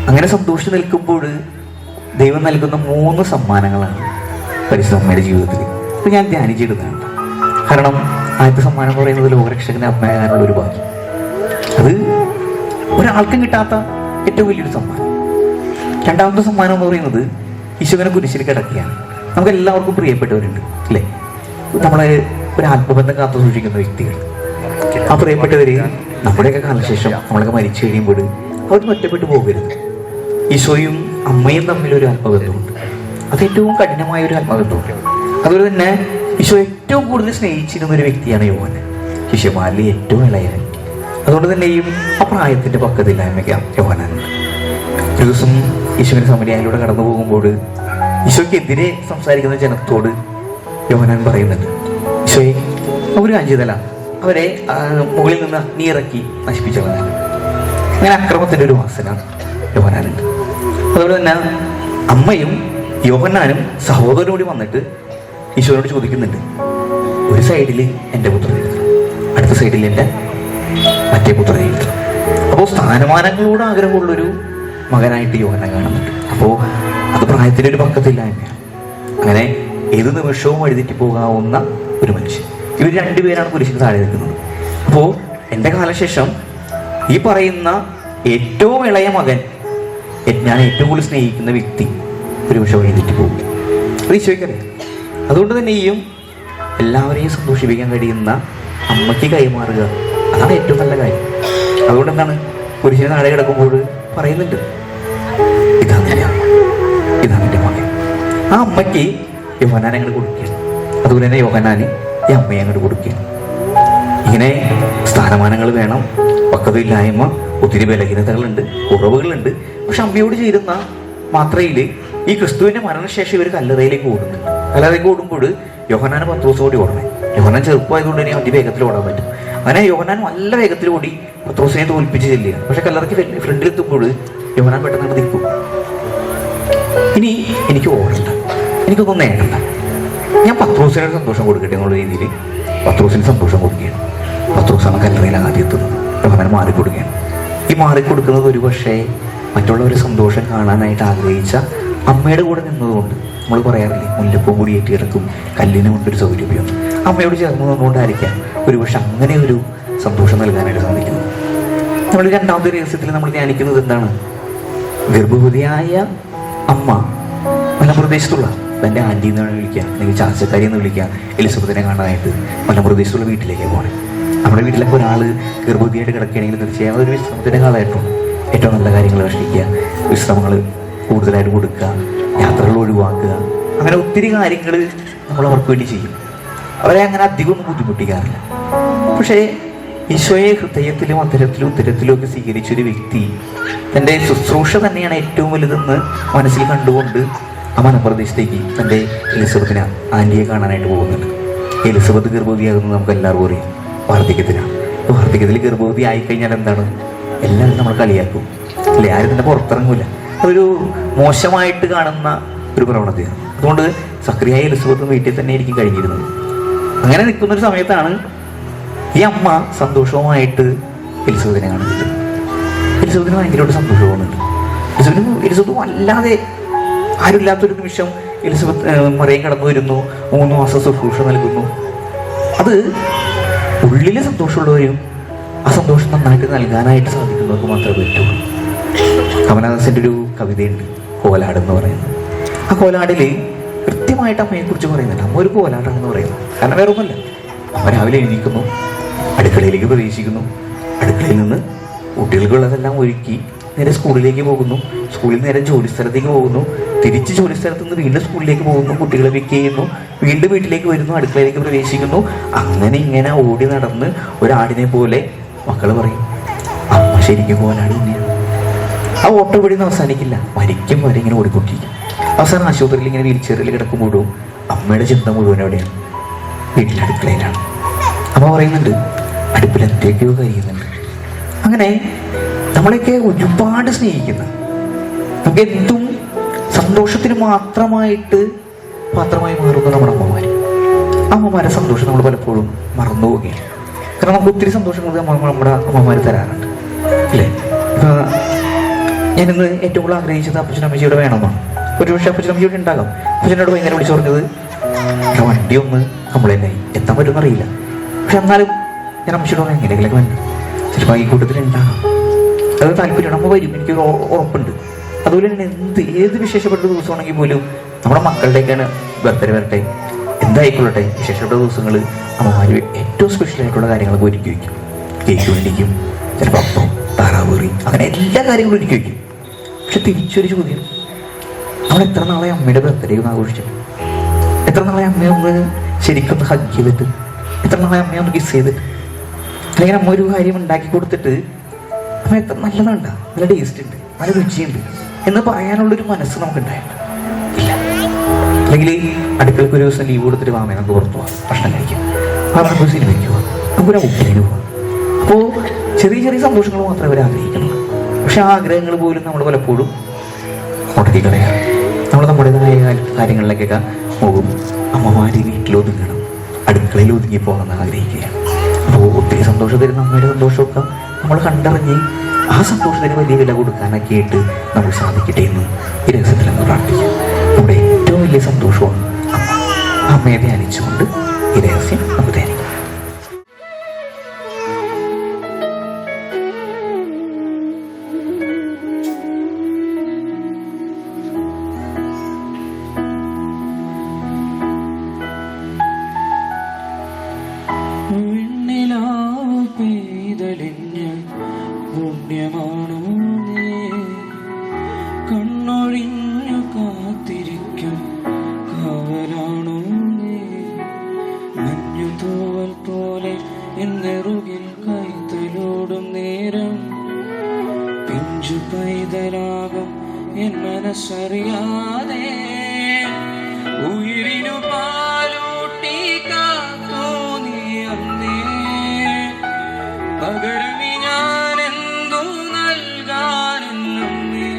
അങ്ങനെ സന്തോഷിച്ച് നിൽക്കുമ്പോൾ ദൈവം നൽകുന്ന 3 സമ്മാനങ്ങളാണ്. പരിശുദ്ധ അമ്മയുടെ ജീവിതത്തിൽ ഇപ്പം ഞാൻ ധ്യാനിച്ചിടുന്നതാണ്. കാരണം ആദ്യത്തെ സമ്മാനം എന്ന് പറയുന്നത് ലോകരക്ഷകന്റെ അമ്മയാകാനുള്ള ഒരു ഭാഗ്യം. അത് ഒരാൾക്കും കിട്ടാത്ത ഏറ്റവും വലിയൊരു സമ്മാനം. രണ്ടാമത്തെ സമ്മാനം എന്ന് പറയുന്നത് ഈശോനെ കുരിശിൽ കിടക്കുകയാണ്. നമുക്ക് എല്ലാവർക്കും പ്രിയപ്പെട്ടവരുണ്ട് അല്ലേ? നമ്മളെ ഒരു ആത്മബന്ധം കാത്തു സൂക്ഷിക്കുന്ന വ്യക്തികൾ. ആ പ്രിയപ്പെട്ടവര് നമ്മുടെയൊക്കെ കാലശേഷം നമ്മളൊക്കെ മരിച്ചു കഴിയുമ്പോൾ അവർ ഒറ്റപ്പെട്ടു പോകരുത്. ഈശോയും അമ്മയും തമ്മിലൊരു ആത്മബന്ധമുണ്ട്. അത് ഏറ്റവും കഠിനമായ ഒരു ആത്മബന്ധമുണ്ട്. അതുപോലെ തന്നെ ഈശോ ഏറ്റവും കൂടുതൽ സ്നേഹിച്ചിരുന്ന ഒരു വ്യക്തിയാണ് യോഹന്നാൻ, ശിഷ്യന്മാരിൽ ഏറ്റവും ഇളയവൻ. അതുകൊണ്ട് തന്നെയും ആ പ്രായത്തിന്റെ പക്വതയില്ലായ്മയ്ക്ക് യോഹന്നാനുണ്ട്. ഒരു ദിവസം ഈശോയുടെ സമരിയായിലൂടെ കടന്നു പോകുമ്പോൾ ഈശോയ്ക്കെതിരെ സംസാരിക്കുന്ന ജനത്തോട് യോഹന്നാൻ പറയുന്നുണ്ട്, ഈശോയെ ഒരു അഞ്ചുതല അവരെ മുകളിൽ നിന്ന് നീ ഇറക്കി നശിപ്പിച്ചു കളഞ്ഞാൽ. അങ്ങനെ അക്രമത്തിന്റെ ഒരു വാസന യോഹന്നാനുണ്ട്. അതുപോലെ തന്നെ അമ്മയും യോഹന്നാനും സഹോദരനും കൂടി വന്നിട്ട് ഈശോയോട് ചോദിക്കുന്നുണ്ട്, ഒരു സൈഡിൽ എൻ്റെ പുത്രനെ എഴുതണം, അടുത്ത സൈഡിൽ എൻ്റെ മറ്റേ പുത്രനെ എഴുതണം. അപ്പോൾ സ്ഥാനമാനങ്ങളോട് ആഗ്രഹമുള്ളൊരു മകനായിട്ട് യോഹന്നാൻ കാണുന്നുണ്ട്. അപ്പോൾ അത് പ്രായത്തിൻ്റെ ഒരു പക്കത്തില്ലായ്മയാണ്. അങ്ങനെ ഏത് നിമിഷവും വഴിതെറ്റി പോകാവുന്ന ഒരു മനുഷ്യൻ. ഇവർ രണ്ടുപേരാണ് കുരിശിന് താഴെ നിൽക്കുന്നത്. അപ്പോൾ എൻ്റെ കാലശേഷം ഈ പറയുന്ന ഏറ്റവും ഇളയ മകൻ, ഞാൻ ഏറ്റവും കൂടുതൽ സ്നേഹിക്കുന്ന വ്യക്തി ഒരു പക്ഷെ വഴിതെറ്റി പോകും. അത് ഈശോയ്ക്കറിയാം. അതുകൊണ്ട് തന്നെയും എല്ലാവരെയും സന്തോഷിപ്പിക്കാൻ കഴിയുന്ന അമ്മയ്ക്ക് കൈമാറുക, അതാണ് ഏറ്റവും നല്ല കാര്യം. അതുകൊണ്ട് എന്താണ് കുരിശിന് താഴെ കിടക്കുമ്പോൾ പറയുന്നുണ്ട്, ഇതാണ് എൻ്റെ അമ്മ, ഇതാണ് എൻ്റെ മകൻ. ആ അമ്മയ്ക്ക് യോഹന്നാൻ അങ്ങോട്ട് കൊടുക്കുകയാണ്. അതുപോലെ തന്നെ യോഹന്നാന് ഈ അമ്മയെ അങ്ങോട്ട് കൊടുക്കുകയാണ്. ഇങ്ങനെ സ്ഥാനമാനങ്ങൾ വേണം, പക്വതയില്ലായ്മ, ഒത്തിരി ബലഹീനതകളുണ്ട്, കുറവുകളുണ്ട്. പക്ഷെ അമ്മയോട് ചേരുന്ന മാത്രയിൽ ഈ ക്രിസ്തുവിന്റെ മരണശേഷം ഇവർ കല്ലറയിലേക്ക് ഓടുന്നുണ്ട്. കല്ലറയിലേക്ക് ഓടുമ്പോൾ യോഹന്നാൻ പത്രോസ് ഓടി ഓടണേ. യോഹന്നാൻ ചെറുപ്പമായതുകൊണ്ട് തന്നെ അതിവേഗത്തിൽ ഓടാൻ പറ്റും. അങ്ങനെ യോഹന്നാൻ നല്ല വേഗത്തിൽ ഓടി പത്രോസിനെ തോൽപ്പിച്ച് ചെല്ലുകയാണ്. പക്ഷെ കല്ലറയ്ക്ക് ഫ്രണ്ടിലെത്തുമ്പോൾ യോഹന്നാൻ പെട്ടെന്ന് നിൽക്കും. ഇനി എനിക്ക് ഓടണ്ട, എനിക്കൊന്നും നേടണ്ട, ഞാൻ പത്രോസിന് സന്തോഷം കൊടുക്കട്ടെ എന്നുള്ള രീതിയിൽ പത്രോസിന് സന്തോഷം കൊടുക്കുകയാണ്. പത്രോസാണ് കല്ലറയിൽ ആദ്യം എത്തുന്നത്. യോഹന്നാൻ മാറിക്കൊടുക്കുകയാണ്. ഈ മാറിക്കൊടുക്കുന്നത് ഒരു പക്ഷേ മറ്റുള്ളവർ സന്തോഷം കാണാനായിട്ട് ആഗ്രഹിച്ച അമ്മയുടെ കൂടെ നിന്നതുകൊണ്ട്. നമ്മൾ പറയാറില്ലേ, മുല്ലപ്പൂ കൂടി ഏറ്റി കിടക്കും കല്ലിന് കൊണ്ടൊരു സൗകര്യം. അമ്മയോട് ചേർന്ന് നിന്നുകൊണ്ടായിരിക്കാം ഒരു പക്ഷെ അങ്ങനെ ഒരു സന്തോഷം നൽകാനായിട്ട് സാധിക്കുന്നത്. നമ്മൾ രണ്ടാമത്തെ രഹസ്യത്തിൽ നമ്മൾ ധ്യാനിക്കുന്നത് എന്താണ്? ഗർഭവതിയായ അമ്മ മലമ്പ്രദേശത്തുള്ള തൻ്റെ ആൻറ്റി എന്ന് വിളിക്കുക, അല്ലെങ്കിൽ ചാച്ചക്കാരി എന്ന് വിളിക്കുക, എലിസബത്തിനെ കാണാനായിട്ട് മലമ്പ്രദേശത്തുള്ള വീട്ടിലേക്ക് പോകണം. നമ്മുടെ വീട്ടിലൊക്കെ ഒരാൾ ഗർഭവതിയായിട്ട് കിടക്കുകയാണെങ്കിൽ തീർച്ചയായും ഒരു വിശ്രമത്തിൻ്റെ കാലമായിട്ടുണ്ട്. ഏറ്റവും നല്ല കാര്യങ്ങൾ ഭക്ഷിക്കുക, വിശ്രമങ്ങൾ കൂടുതലായിട്ട് കൊടുക്കുക, യാത്രകൾ ഒഴിവാക്കുക, അങ്ങനെ ഒത്തിരി കാര്യങ്ങൾ നമ്മൾ അവർക്ക് വേണ്ടി ചെയ്യും. അവരെ അങ്ങനെ അധികമൊന്നും ബുദ്ധിമുട്ടിക്കാറില്ല. പക്ഷേ ഈശോയെ ഹൃദയത്തിലും അധരത്തിലും ഉത്തരത്തിലും ഒക്കെ സ്വീകരിച്ചൊരു വ്യക്തി തൻ്റെ ശുശ്രൂഷ തന്നെയാണ് ഏറ്റവും വലുതെന്ന് മനസ്സിൽ കണ്ടുകൊണ്ട് ആ മലമ്പ്രദേശത്തേക്ക് തൻ്റെ എലിസബത്തിനെ ആൻറ്റിയെ കാണാനായിട്ട് പോകുന്നുണ്ട്. എലിസബത്ത് ഗർഭവതിയാകുന്നത് നമുക്ക് എല്ലാവർക്കും അറിയാം, വാർദ്ധക്യത്തിനാണ്. വാർദ്ധക്യത്തിൽ ഗർഭവതി ആയിക്കഴിഞ്ഞാൽ എന്താണ്, എല്ലാവരും നമ്മൾ കളിയാക്കും അല്ലേ? ആരും തന്നെ പുറത്തിറങ്ങൂല. അതൊരു മോശമായിട്ട് കാണുന്ന ഒരു പ്രവണതയാണ്. അതുകൊണ്ട് സക്രിയായ എലിസബത്ത് വീട്ടിൽ തന്നെ ആയിരിക്കും കഴിഞ്ഞിരുന്നത്. അങ്ങനെ നിൽക്കുന്നൊരു സമയത്താണ് ഈ അമ്മ സന്തോഷവുമായിട്ട് എലിസബത്തിനെ കാണുന്നത്. എലിസബത്തിന് ഭയങ്കരമായിട്ട് സന്തോഷം തോന്നുന്നുണ്ട്. എലിസബത്ത് വല്ലാതെ ആരുമില്ലാത്തൊരു നിമിഷം എലിസബത്ത് മറിയം കടന്നു വരുന്നു, 3 മാസം ശുശ്രൂഷ നൽകുന്നു. അത് ഉള്ളിലെ സന്തോഷമുള്ളവരും ആ സന്തോഷം നന്നായിട്ട് നൽകാനായിട്ട് സാധിക്കുന്നവർക്ക് മാത്രമേ പറ്റുള്ളൂ. കമലഹാസന്റെ ഒരു കവിതയുണ്ട്, കോലാട് എന്ന് പറയുന്നത്. ആ കോലാടിൽ കൃത്യമായിട്ട് അമ്മയെക്കുറിച്ച് പറയുന്നുണ്ട്. അമ്മ ഒരു കോലാടാണെന്ന് പറയുന്നത്. കാരണം വേറെ ഒന്നുമല്ല, അമ്മ രാവിലെ എഴുന്നേൽക്കുന്നു, അടുക്കളയിലേക്ക് പ്രവേശിക്കുന്നു, അടുക്കളയിൽ നിന്ന് കുട്ടികൾക്കുള്ളതെല്ലാം ഒരുക്കി നേരെ സ്കൂളിലേക്ക് പോകുന്നു, സ്കൂളിൽ നേരെ ജോലി സ്ഥലത്തേക്ക് പോകുന്നു, തിരിച്ച് ജോലി സ്ഥലത്ത് നിന്ന് വീണ്ടും സ്കൂളിലേക്ക് പോകുന്നു, കുട്ടികളെ പിക്ക് ചെയ്യുന്നു, വീണ്ടും വീട്ടിലേക്ക് വരുന്നു, അടുക്കളയിലേക്ക് പ്രവേശിക്കുന്നു. അങ്ങനെ ഇങ്ങനെ ഓടി നടന്ന് ഒരാടിനെ പോലെ മക്കൾ പറയും, അമ്മ ശരിക്കും കോലാട് തന്നെയാണ്. ആ ഓട്ടം ഇവിടെ നിന്ന് അവസാനിക്കില്ല, മരിക്കും വരെ ഇങ്ങനെ ഓടിക്കൊണ്ടിരിക്കും. അവസാനം ആശുപത്രിയിൽ ഇങ്ങനെ വീൽചെയറിൽ കിടക്കുമ്പോഴും അമ്മയുടെ ചിന്ത മുഴുവൻ എവിടെയാണ്? വീട്ടിലെ അടുക്കളയിലാണ്. അമ്മ പറയുന്നുണ്ട്, അടുപ്പിൽ എന്തൊക്കെയോ കഴിയുന്നുണ്ട്. അങ്ങനെ നമ്മളെയൊക്കെ ഒരുപാട് സ്നേഹിക്കുന്ന, നമുക്ക് എന്തും സന്തോഷത്തിന് മാത്രമായിട്ട് പാത്രമായി മാറുന്ന നമ്മുടെ അമ്മമാരെ സന്തോഷം നമ്മൾ പലപ്പോഴും മറന്നു പോവുകയാണ്. കാരണം നമുക്ക് ഒത്തിരി സന്തോഷങ്ങൾ നമ്മുടെ അമ്മമാർ തരാറുണ്ട് അല്ലേ? ഞാനിന്ന് ഏറ്റവും കൂടുതൽ ആഗ്രഹിച്ചത് അപ്പച്ചനും അമ്മച്ചിയുടെ വേണമെന്നാണ്. ഒരു പക്ഷേ അപ്പച്ചനമ്മ ഇവിടെ ഉണ്ടാകാം. അപ്പച്ചനോട് ഭയങ്കര വിളിച്ചു പറഞ്ഞത് എൻ്റെ വണ്ടി ഒന്ന് കംപ്ലൈൻ്റ് ആയി, എത്താൻ പറ്റുമെന്ന് അറിയില്ല. പക്ഷെ എന്നാലും ഞാൻ അമ്മച്ചോട് പറഞ്ഞു എങ്ങനെയെങ്കിലൊക്കെ വേണ്ട, ചിലപ്പോൾ ഈ കൂട്ടത്തിൽ ഉണ്ടാകാം. അത് താല്പര്യമാണ്, അമ്മ വരും, എനിക്കൊരു ഉറപ്പുണ്ട്. അതുപോലെ തന്നെ ഏത് വിശേഷപ്പെട്ട ദിവസമാണെങ്കിൽ പോലും നമ്മുടെ മക്കളുടെയൊക്കെയാണ് ബർത്ത്ഡേ വരട്ടെ, എന്തായിക്കൊള്ളട്ടെ, വിശേഷപ്പെട്ട ദിവസങ്ങൾ അമ്മമാർ ഏറ്റവും സ്പെഷ്യലായിട്ടുള്ള കാര്യങ്ങളൊക്കെ ഒരുക്കി വയ്ക്കും. കേക്ക് വേണ്ടിക്കും, ചിലപ്പോൾ അപ്പം, താറാവറി, അങ്ങനെ എല്ലാ കാര്യങ്ങളും ഒരുക്കി വയ്ക്കും. പക്ഷെ തിരിച്ചൊരു ചോദ്യം, നമ്മൾ എത്ര നാളെ അമ്മയുടെ ബർത്ത്ഡേ ഒന്ന് ആഘോഷിച്ചു? എത്ര നാളെ അമ്മയെ ഒന്ന് ശരിക്കൊന്ന് ഹഗ് ചെയ്തിട്ട്, എത്ര നാളെ അമ്മയെ ഒന്ന് കിസ് ചെയ്തിട്ട്, അല്ലെങ്കിൽ അമ്മ ഒരു കാര്യം ഉണ്ടാക്കി കൊടുത്തിട്ട് അമ്മ എത്ര നല്ലതുണ്ട, നല്ല ടേസ്റ്റ് ഉണ്ട്, നല്ല രുചിയുണ്ട് എന്ന് പറയാനുള്ളൊരു മനസ്സ് നമുക്കുണ്ടായിട്ടുണ്ട് ഇല്ല. അല്ലെങ്കിൽ അടുക്കളക്ക് ഒരു ദിവസം ലീവ് കൊടുത്തിട്ട് മാമയെ നമുക്ക് പുറത്തു പോകാം, ഭക്ഷണം കഴിക്കാം, നമുക്ക് സിനിമയ്ക്ക് പോകാം, നമുക്കൊരു ഔട്ടിങ്ങിന് പോകാം. അപ്പോൾ ചെറിയ ചെറിയ സന്തോഷങ്ങൾ മാത്രമേ അവർ ആഗ്രഹിക്കുന്നുള്ളൂ. പക്ഷെ ആ ആഗ്രഹങ്ങൾ പോലും നമ്മൾ പലപ്പോഴും മുടക്കി കളയാം. നമ്മൾ നമ്മുടേതായ കാര്യങ്ങളിലേക്കൊക്കെ പോകും. അമ്മമാർ വീട്ടിലൊതുങ്ങണം, അടുക്കളയിൽ ഒതുങ്ങി പോകണമെന്ന് ആഗ്രഹിക്കുകയാണ്. അപ്പോൾ ഒത്തിരി സന്തോഷം തരുന്ന അമ്മയുടെ സന്തോഷമൊക്കെ നമ്മൾ കണ്ടറിഞ്ഞ് ആ സന്തോഷത്തിന് വലിയ വില കൊടുക്കാനൊക്കെ ആയിട്ട് നമുക്ക് സാധിക്കട്ടെ എന്ന് ഈ രഹസ്യത്തിൽ നമ്മൾ പ്രാർത്ഥിക്കാം. നമ്മുടെ ഏറ്റവും വലിയ സന്തോഷമാണ് അമ്മ. അമ്മയെ ധ്യാനിച്ചുകൊണ്ട് ഈ രഹസ്യം നമുക്ക് ധ്യാനിക്കാം. വെണ്ണിലാവ് പെയ്തലിഞ്ഞ് പുണ്യമാണോ നീ, കണ്ണൊഴിഞ്ഞു കാത്തിരിക്കും കാവലാണോ നീ, മഞ്ഞു തൂവൽ പോലെ എന്നെറുകിൽ കൈതലോടും നേരം, പിഞ്ചു പൈതലാകും എൻ മനസ്സറിയാതെ ഉയിരിനു പാലൂട്ടി കാത്തോ നീ അന്നേ, പകരമി ഞാനെന്തു നൽകാനെന്നേ,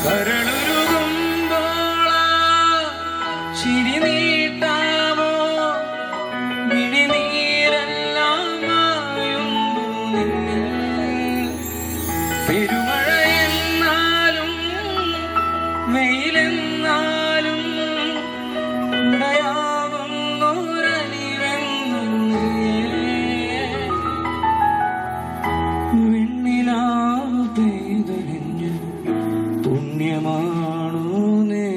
കരളുരുകുമ്പോളാ ചിരി നീട്ടാമോ, മിഴിനീരെല്ലാം മായുന്നു നിന്നിൽ, പെരുമഴ എന്നാലും വെയിലെന്നാലും വെണ്ണിലാവ് പെയ്തലിഞ്ഞ് പുണ്യമാണോ നീ,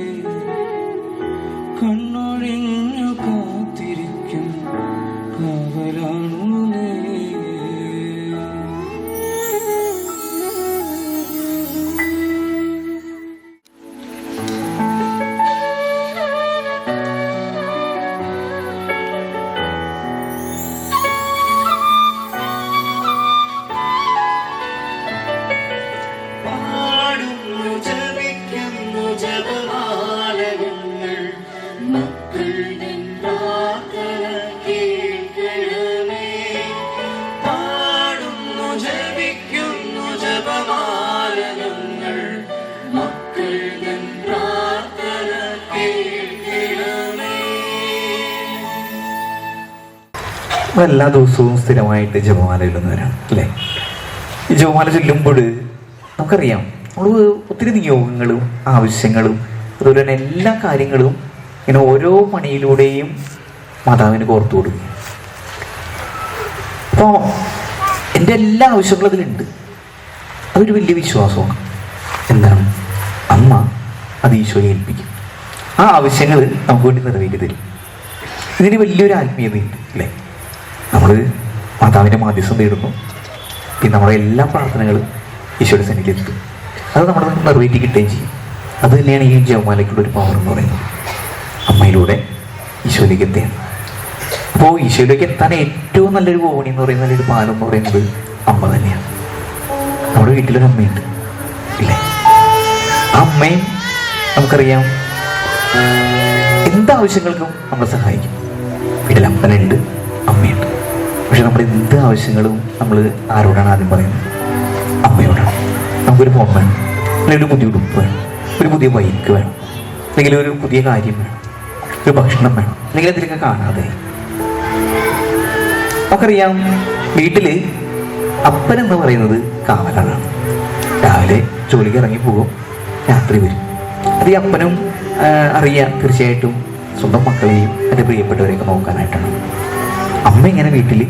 കണ്ണൊഴിഞ്ഞു കാത്തിരിക്കും കാവലാണോ നീ. പാടുന്നു ജപിക്കുന്നു ജപമാലകൾ, മക്കൾ നിൻ പ്രാർത്ഥന കേൾക്കണമേ. പാടുന്നു ജപിക്കുന്നു ജപമാലകൾ, മക്കൾ നിൻ പ്രാർത്ഥന കേൾക്കണമേ. എല്ലാ ദിവസവും സ്ഥിരമായിട്ട് ജപമാല ചൊല്ലുന്നവരാണ് അല്ലേ? ഈ ജപമാല ചൊല്ലുമ്പോൾ നമുക്കറിയാം നമ്മൾ ഒത്തിരി നിയോഗങ്ങളും ആവശ്യങ്ങളും അതുപോലെ തന്നെ എല്ലാ കാര്യങ്ങളും ഇങ്ങനെ ഓരോ മണിയിലൂടെയും മാതാവിന് കോർത്തു കൊടുക്കും. അപ്പോൾ എൻ്റെ എല്ലാ ആവശ്യങ്ങളും അതിലുണ്ട്. അതൊരു വലിയ വിശ്വാസമാണ്. എന്താണ്? അമ്മ അത് ഈശോയെ ഏൽപ്പിക്കും. ആ ആവശ്യങ്ങൾ നമുക്ക് വേണ്ടി നിറവേറ്റി തരും. ഇതിന് വലിയൊരു ആത്മീയതയുണ്ട് അല്ലേ? നമ്മൾ മാതാവിൻ്റെ മാധ്യസ്ഥം തേടുന്നു, പിന്നെ നമ്മുടെ എല്ലാ പ്രാർത്ഥനകളും ഈശോയുടെ സന്നിധിയിൽ എത്തും. അത് നമ്മൾ നിറവേറ്റി കിട്ടുകയും ചെയ്യും. അത് തന്നെയാണ് ഈ ജപമാലയ്ക്കുള്ളൊരു പവർ എന്ന് പറയുന്നത്. അമ്മയിലൂടെ ഈശോയിലേക്ക് എത്തുകയാണ്. അപ്പോൾ ഈശോയിലേക്ക് എത്താൻ ഏറ്റവും നല്ലൊരു കോവണി എന്ന് പറയുന്ന നല്ലൊരു പാലം എന്ന് പറയുന്നത് അമ്മ തന്നെയാണ്. നമ്മുടെ വീട്ടിലൊരു അമ്മയുണ്ട് ഇല്ലേ? ആ അമ്മയും നമുക്കറിയാം എന്താവശ്യങ്ങൾക്കും നമ്മളെ സഹായിക്കും. വീട്ടിൽ അപ്പനുണ്ട്, അമ്മയുണ്ട്. പക്ഷെ നമ്മുടെ എന്ത് ആവശ്യങ്ങളും നമ്മൾ ആരോടാണ് ആദ്യം പറയുന്നത്? അമ്മയോടാണ്. നമുക്കൊരു ഫോൺ വേണം, അല്ലെങ്കിൽ ഒരു പുതിയ ഉടുപ്പ് വേണം, ഒരു പുതിയ ബൈക്ക് വേണം, അല്ലെങ്കിൽ ഒരു പുതിയ കാര്യം വേണം, ഒരു ഭക്ഷണം വേണം, അല്ലെങ്കിൽ എന്തെങ്കിലുമൊക്കെ കാണാതെ. നമുക്കറിയാം വീട്ടിൽ അപ്പൻ എന്ന് പറയുന്നത് കാവലാളാണ്. രാവിലെ ജോലിക്ക് ഇറങ്ങി പോകും, രാത്രി വരും. അത് ഈ അപ്പനും അറിയാം തീർച്ചയായിട്ടും സ്വന്തം മക്കളെയും എൻ്റെ പ്രിയപ്പെട്ടവരെയൊക്കെ നോക്കാനായിട്ടാണ്. അമ്മ ഇങ്ങനെ വീട്ടിൽ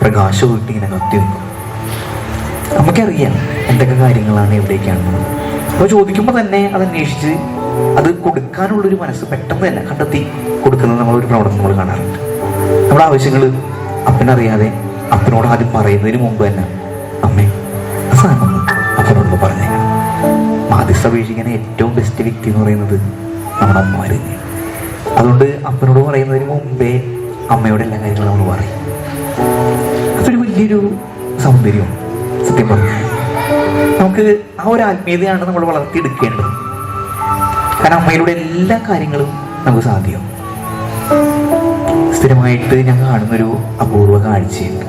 പ്രകാശം ഇട്ട് ഇങ്ങനെ കത്തി നിൽക്കും. നമുക്കറിയാം എന്തൊക്കെ കാര്യങ്ങളാണ് എവിടേക്കാണെന്ന്. അപ്പോൾ ചോദിക്കുമ്പോൾ തന്നെ അത് അന്വേഷിച്ച് അത് കൊടുക്കാനുള്ളൊരു മനസ്സ് പെട്ടെന്ന് തന്നെ കണ്ടെത്തി കൊടുക്കുന്നത് നമ്മളൊരു പ്രവണത നമ്മൾ കാണാറുണ്ട്. നമ്മുടെ ആവശ്യങ്ങൾ അപ്പനറിയാതെ അപ്പനോട് ആദ്യം പറയുന്നതിന് മുമ്പ് തന്നെ അമ്മേ സാധനം അപ്പനോടൊന്ന് പറഞ്ഞേക്കണം. മാധ്യസ്ഥ അപേക്ഷിക്കാൻ ഏറ്റവും ബെസ്റ്റ് വ്യക്തി എന്ന് പറയുന്നത് നമ്മുടെ അമ്മമാർ തന്നെയാണ്. അതുകൊണ്ട് അപ്പനോട് പറയുന്നതിന് മുമ്പേ അമ്മയോട് എല്ലാ കാര്യങ്ങളും നമ്മൾ പറയും. അതൊരു വലിയൊരു സൗന്ദര്യമാണ് സത്യം പറഞ്ഞാൽ. നമുക്ക് ആ ഒരു ആത്മീയതയാണ് നമ്മൾ വളർത്തിയെടുക്കേണ്ടത്. കാരണം അമ്മയിലൂടെ എല്ലാ കാര്യങ്ങളും നമുക്ക് സാധ്യമാവും. സ്ഥിരമായിട്ട് ഞാൻ കാണുന്നൊരു അപൂർവ കാഴ്ചയുണ്ട്.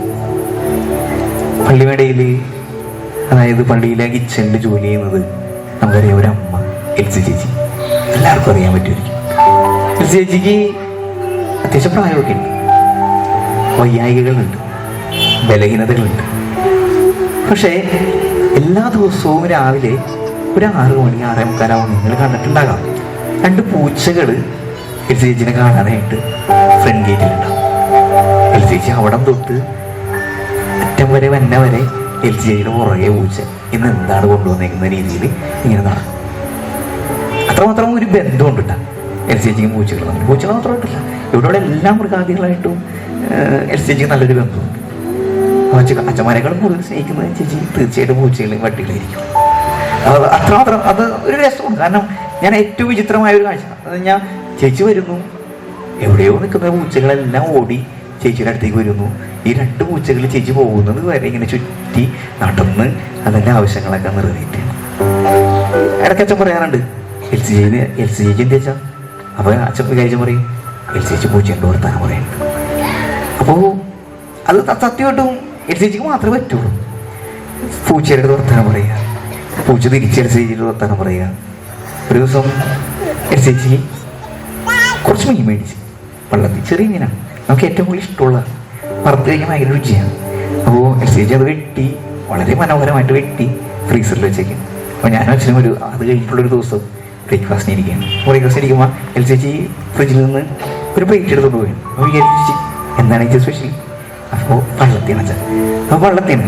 പള്ളിമേടയിൽ, അതായത് പള്ളിയിലെ കിച്ചണിൽ ജോലി ചെയ്യുന്നത് നമുക്കറിയാം ഒരമ്മ, എൽസി ചേച്ചി. എല്ലാവർക്കും അറിയാൻ പറ്റുമായിരിക്കും. എൽസി ചേച്ചിക്ക് അത്യാവശ്യം പ്രായമൊക്കെ ഉണ്ട്, വൈയായികകളുണ്ട്, ബലഹീനതകളുണ്ട്. പക്ഷേ എല്ലാ ദിവസവും രാവിലെ ഒരു 6 മണി 6:45 നിങ്ങൾ കണ്ടിട്ടുണ്ടാകാം, 2 പൂച്ചകൾ എൽസി ചേച്ചിനെ കാണാനായിട്ട് ഫ്രണ്ട് ഗേറ്റിലുണ്ടാവും. എൽസി ചേച്ചി അവിടം തൊട്ട് അറ്റം വരെ വന്ന വരെ എൽസി ചേച്ചിയുടെ പുറകെ പൂച്ച ഇന്ന് എന്താണ് കൊണ്ടുവന്നേക്കുന്ന രീതിയിൽ ഇങ്ങനെ നടക്കും. അത്രമാത്രം ഒരു ബന്ധമുണ്ട് കേട്ടോ എൽസി ചേച്ചിക്കും പൂച്ചകൾ തമ്മിൽ. പൂച്ചകൾ മാത്രമായിട്ടില്ല, ഇവിടെ എല്ലാ മൃഗാദികളായിട്ടും എൽസി ചേച്ചിക്ക് നല്ലൊരു ബന്ധമുണ്ട്. അച്ഛന്മാരെക്കാളും കൂടുതൽ സ്നേഹിക്കുന്നത് ചേച്ചി തീർച്ചയായിട്ടും പൂച്ചകളെയും പട്ടികളായിരിക്കും. അത്രമാത്രം അത് ഒരു രസമുണ്ട്. കാരണം ഞാൻ ഏറ്റവും വിചിത്രമായ ഒരു കാഴ്ച അത് ഞാൻ ചേച്ചി വരുന്നു, എവിടെയോ നിൽക്കുന്ന പൂച്ചകളെല്ലാം ഓടി ചേച്ചിയുടെ അടുത്തേക്ക് വരുന്നു. ഈ 2 പൂച്ചകൾ ചേച്ചി പോകുന്നത് വരെ ഇങ്ങനെ ചുറ്റി നടന്ന് അതിൻ്റെ ആവശ്യങ്ങളൊക്കെ നിറവേറ്റുകയാണ്. ഇടയ്ക്ക് അച്ഛൻ പറയാറുണ്ട് എൽ സി ചേച്ചി എന്താ വെച്ചാൽ, അപ്പോൾ അച്ഛൻ വിചാരിച്ചു പറയും എൽ സി ചേച്ചി പൂച്ചേൻ്റെ വർത്താനം പറയുന്നുണ്ട്. അപ്പോൾ അത് സത്യമായിട്ടും എൽ സി ചേച്ചിക്ക് മാത്രമേ പറ്റുള്ളൂ. പൂച്ചയുടെ വർത്താനം പറയുക, പൂച്ച തിരിച്ച് എൽ സി ചേച്ചിയുടെ വർത്താനം പറയുക. ഒരു ദിവസം എൽ സി ചേച്ചി കുറച്ച് മീൻ മേടിച്ച് വെള്ളത്തിൽ, ചെറിയ മീനാണ്, നമുക്ക് ഏറ്റവും കൂടുതൽ ഇഷ്ടമുള്ള, വറുത്ത് കഴിക്കാൻ ഭയങ്കര രുചിയാണ്. അപ്പോൾ എൽ സി ചേച്ചി അത് വെട്ടി വളരെ മനോഹരമായിട്ട് വെട്ടി ഫ്രീസറിൽ വെച്ചേക്കും. അപ്പോൾ ഞാനും അച്ഛനും അത് കഴിഞ്ഞിട്ടുള്ളൊരു ദിവസം ബ്രേക്ക്ഫാസ്റ്റിന് ഇരിക്കുകയാണ്. ബ്രേക്ക്ഫാസ്റ്റ് ഇരിക്കുമ്പോൾ എൽ സി ചേച്ചി ഫ്രിഡ്ജിൽ നിന്ന് ഒരു പ്ലേറ്റ് എടുത്തോണ്ട് പോയി. അപ്പോൾ വിചാരിച്ചു എന്താണ് ചേച്ചി സ്പെഷ്യൽ? അപ്പോൾ വെള്ളത്തിയാണ് അച്ഛൻ. അപ്പോൾ വെള്ളത്തിയാണ്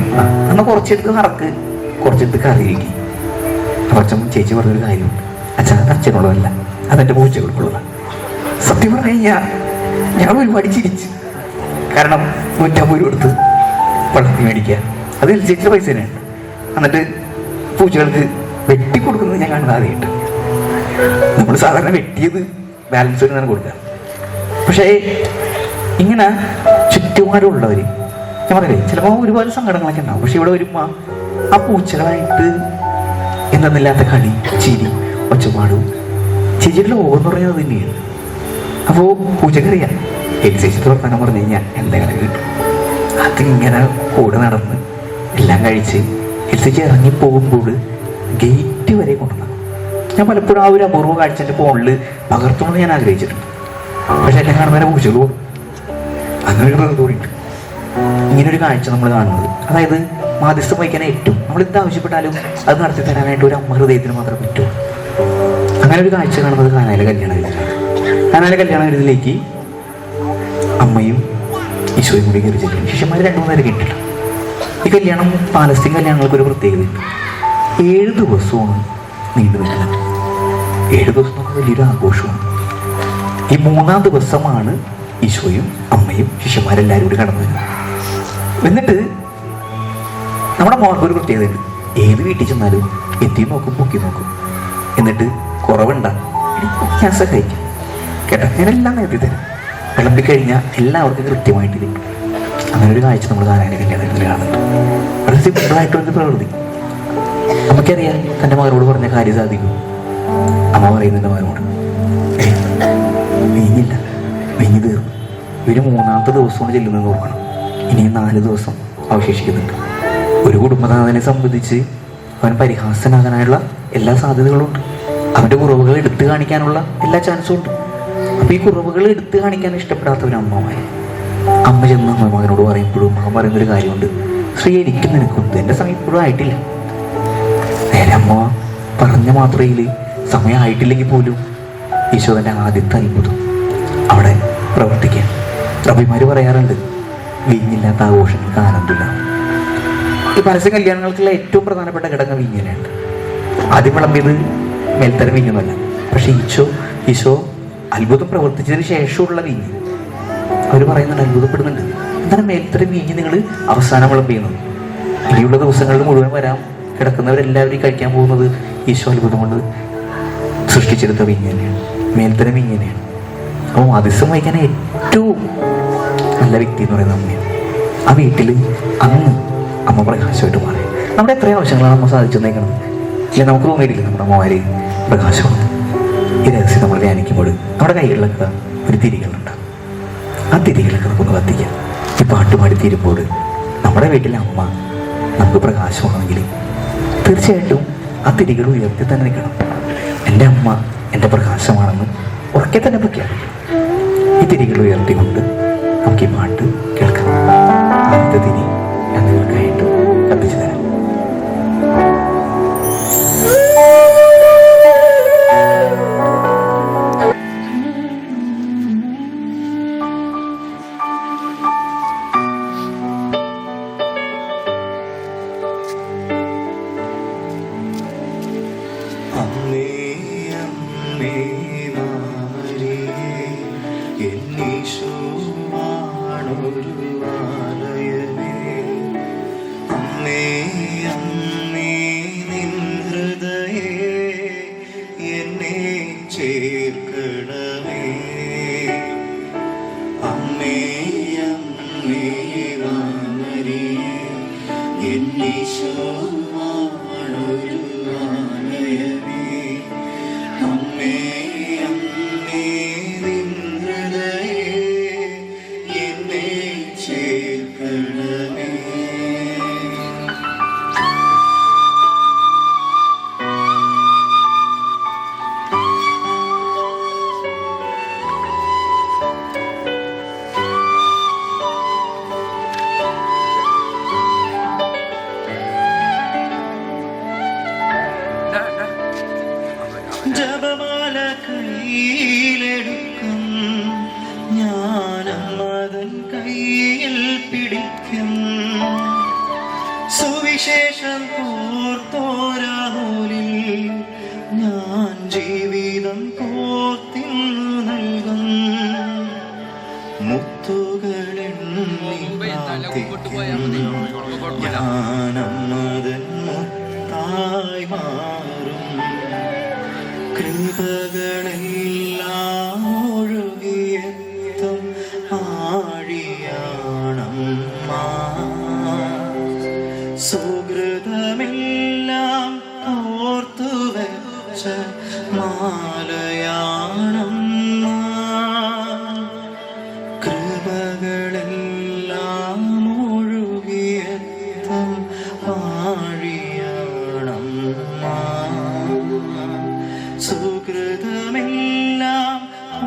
എന്നാൽ കുറച്ചെടുത്ത് കറക്ക്, കുറച്ചെടുത്ത് കറി വയ്ക്കി. അപ്പോൾ അച്ഛൻ ചേച്ചി പറഞ്ഞൊരു കാര്യമുണ്ട്, അച്ഛൻ അത് അച്ഛനുള്ളതല്ല, അതെൻ്റെ പൂച്ചകൾക്കുള്ളതാണ്. സത്യം പറഞ്ഞു കഴിഞ്ഞാൽ ഞാൻ ഒരുപാട് ചിരിച്ചു. കാരണം 150 രൂപ കൊടുത്ത് വെള്ളത്തിൽ മേടിക്കുക, അത് എൽ സി ചേച്ചിയുടെ പൈസ തന്നെയാണ്. എന്നിട്ട് പൂച്ചകൾക്ക് വെട്ടിക്കൊടുക്കുന്നത് ഞാൻ കാണുന്നത് ആദ്യമായിട്ട്. നമ്മൾ സാധാരണ വെട്ടിയത് ബാലൻസ് വരുന്നതാണ് കൊടുക്കുക. പക്ഷേ ഇങ്ങനെ ചുറ്റുപാടുള്ളവർ, ഞാൻ പറഞ്ഞില്ലേ ചിലപ്പോൾ ഒരുപാട് സങ്കടങ്ങളൊക്കെ ഉണ്ടാവും. പക്ഷെ ഇവിടെ വരുമ്പോൾ ആ പൂച്ചകളായിട്ട് എന്തെന്നില്ലാത്ത കളി, ചിരി, ഒച്ചപ്പാടും ചേച്ചിയുടെ ലോകം എന്ന് പറയുന്നത് തന്നെയാണ്. അപ്പോൾ പൂച്ചക്കറിയാം എൽ സി ചേച്ചിയുടെ വർത്താനം പറഞ്ഞു കഴിഞ്ഞാൽ എന്തെങ്കിലും കിട്ടും. അതിങ്ങനെ കൂടെ നടന്ന് എല്ലാം കഴിച്ച് എൽ സി ചേച്ചി ഇറങ്ങി പോകുമ്പോൾ ഗേറ്റ് വരെ കൊണ്ടുവന്നു. ഞാൻ പലപ്പോഴും ആ ഒരു അപൂർവ കാഴ്ച എൻ്റെ ഫോണിൽ പകർത്തണമെന്ന് ഞാൻ ആഗ്രഹിച്ചിട്ടുണ്ട്. പക്ഷെ എന്നെ കാണുന്നതിനെ പൂച്ചകൾ പോകും. അങ്ങനെ ഒരു പ്രകൃതിയുണ്ട്. ഇങ്ങനൊരു കാഴ്ച നമ്മൾ കാണുന്നത്, അതായത് മാധ്യസ്ഥം വഹിക്കാൻ ഏറ്റവും നമ്മൾ എന്ത് ആവശ്യപ്പെട്ടാലും അത് നടത്തി തരാനായിട്ട് ഒരു അമ്മ ഹൃദയത്തിന് മാത്രമേ പറ്റൂ. അങ്ങനെ ഒരു കാഴ്ച കാണുന്നത് കാനായിലെ കല്യാണ വീട്ടിലാണ്. കാനായിലെ കല്യാണ വീട്ടിലേക്ക് അമ്മയും ഈശോയും കൂടി കയറി ചെല്ലും. ശിഷ്യന്മാർ 2-3 നേരം കേട്ടില്ല. ഈ കല്യാണം പാലസ്തീൻ കല്യാണങ്ങൾക്ക് ഒരു പ്രത്യേകതയുണ്ട്. 7 ദിവസമാണ് നീണ്ടു നിൽക്കുന്നത്. 7 ദിവസം നമുക്ക് വലിയൊരു ആഘോഷമാണ്. ഈ 3-ാം ദിവസമാണ് ഈശോയും അമ്മയും ശിഷ്യന്മാരെല്ലാവരും കൂടി കടന്നു വരുന്നത്. എന്നിട്ട് നമ്മുടെ മോർക്ക് ഒരു പ്രത്യേകതയുണ്ട്. ഏത് വീട്ടിൽ ചെന്നാലും എത്തി നോക്കും, പൊക്കി നോക്കും. എന്നിട്ട് കുറവുണ്ടാ ഞാൻ സഹായിക്കാം കേട്ടോ, ഞാനെല്ലാം നേരത്തെ തരാം. വിളമ്പി കഴിഞ്ഞാൽ എല്ലാവർക്കും കൃത്യമായിട്ട് കിട്ടും. അങ്ങനെ ഒരു കാഴ്ച നമ്മൾ കാനായിലെ കല്യാണത്തിൽ കാണുന്നുണ്ട്. വളരെ സിമ്പിളായിട്ടൊരു പ്രകൃതി. നമുക്കറിയാം തൻ്റെ മകനോട് പറഞ്ഞ കാര്യം സാധിക്കും. അമ്മ പറയുന്നുണ്ട് മകനോട് വീഞ്ഞില്ല, വീഞ്ഞ് തീർന്നു. ഇവർ 3-ാമത്തെ ദിവസമാണ് ചെല്ലുന്നതെന്ന് ഓർക്കണം. ഇനിയും 4 ദിവസം അവശേഷിക്കുന്നുണ്ട്. ഒരു കുടുംബനാഥനെ സംബന്ധിച്ച് അവൻ പരിഹാസനാകാനുള്ള എല്ലാ സാധ്യതകളുണ്ട്. അവൻ്റെ കുറവുകൾ എടുത്തു കാണിക്കാനുള്ള എല്ലാ ചാൻസും ഉണ്ട്. അപ്പോൾ ഈ കുറവുകൾ എടുത്തു കാണിക്കാൻ ഇഷ്ടപ്പെടാത്തവന് അമ്മമാരെ അമ്മ ചെന്ന് മകനോട് പറയുമ്പോഴും മകൻ പറയുന്നൊരു കാര്യമുണ്ട്, ശ്രീ എനിക്കും നിനക്കും എൻ്റെ സമയം ഇപ്പോഴും ആയിട്ടില്ല. നേരെ അമ്മ പറഞ്ഞ മാത്രയിൽ സമയമായിട്ടില്ലെങ്കിൽ പോലും ഈശോൻ്റെ ആദ്യത്തെ അത്ഭുതം അവിടെ പ്രവർത്തിക്കുക. റബിമാർ പറയാറുണ്ട്, വീഞ്ഞില്ലാത്ത ആഘോഷങ്ങൾക്ക് ആനന്ദമില്ല. ഈ പരസ്യ കല്യാണങ്ങൾക്കുള്ള ഏറ്റവും പ്രധാനപ്പെട്ട ഘടകം വീഞ്ഞിലാണ്. ആദ്യം വിളമ്പിയത് മേൽത്തരം വീഞ്ഞൊന്നുമല്ല, പക്ഷെ ഈശോ അത്ഭുതം പ്രവർത്തിച്ചതിന് ശേഷമുള്ള വീഞ്ഞ് അവർ പറയുന്നുണ്ട്, അത്ഭുതപ്പെടുന്നുണ്ട്. എന്താണ് മേൽത്തരം വീഞ്ഞ് നിങ്ങൾ അവസാനം വിളമ്പിയുന്നത്? ഇനിയുള്ള ദിവസങ്ങളിൽ മുഴുവൻ വരാൻ കിടക്കുന്നവരെല്ലാവരും കഴിക്കാൻ പോകുന്നത് ഈശോ അത്ഭുതം കൊണ്ട് സൃഷ്ടിച്ചെടുത്ത വീഞ്ഞ് തന്നെയാണ്, മേൽത്തരം വീഞ്ഞ് തന്നെയാണ്. അപ്പോൾ അതിസം വഹിക്കാൻ ഏറ്റവും നല്ല വ്യക്തി എന്ന് പറയുന്നത് അമ്മയാണ്. ആ വീട്ടിൽ അന്ന് അമ്മ പ്രകാശമായിട്ട് മാറി. നമ്മുടെ എത്ര ആവശ്യങ്ങളാണ് നമ്മൾ സാധിച്ചെന്നേക്കണം. ഇല്ല, നമുക്ക് തോന്നിയിട്ടില്ല നമ്മുടെ അമ്മമാര് പ്രകാശമാണ്. ഈ രഹസ്യം നമ്മൾ ധ്യാനിക്കുമ്പോൾ നമ്മുടെ കൈകളിലൊക്കെ ഒരു തിരികളുണ്ട്. ആ തിരികളൊക്കെ നമുക്കൊന്ന് കത്തിക്കാം. ഈ പാട്ടുപാടി തീരുമ്പോൾ നമ്മുടെ വീട്ടിലെ അമ്മ നമുക്ക് പ്രകാശമാണെങ്കിൽ തീർച്ചയായിട്ടും ആ തിരികൾ ഉയർത്തി തന്നെ നിൽക്കണം. എൻ്റെ അമ്മ എൻ്റെ പ്രകാശമാണെന്ന് ഉറക്കെ തന്നെ പ്രഖ്യാപിക്കും. ഈ തിരികൾ ഉയർത്തിക്കൊണ്ട് നമുക്ക് ഈ പാട്ട് കേൾക്കാം. ആദ്യത്തെ തിരി ഞാൻ നിങ്ങൾക്കായിട്ട് കത്തിച്ചു തരാം. ജപമാല കയ്യിലെടുക്കും, ഞാനമ്മതൻ കയ്യിൽ പിടിക്കും. സുവിശേഷം കോർത്തോരാനൂലിൽ ഞാൻ ജീവിതം കോർത്തിന്നു നൽകും. മുത്തുകളെണ്ണി ഞാനമ്മതൻ മുത്തായി മാറും. കൃപകളെല്ലാം ഒഴുകിയെത്തും ആഴിയാണമ്മ. സുഹൃതമെല്ലാം ഓർത്തുവെച്ച മാലയാണമ്മ. കൃപകളെല്ലാം ഒഴുകിയെത്തും ആഴിയാണമ്മ. സുകൃതമെല്ലാം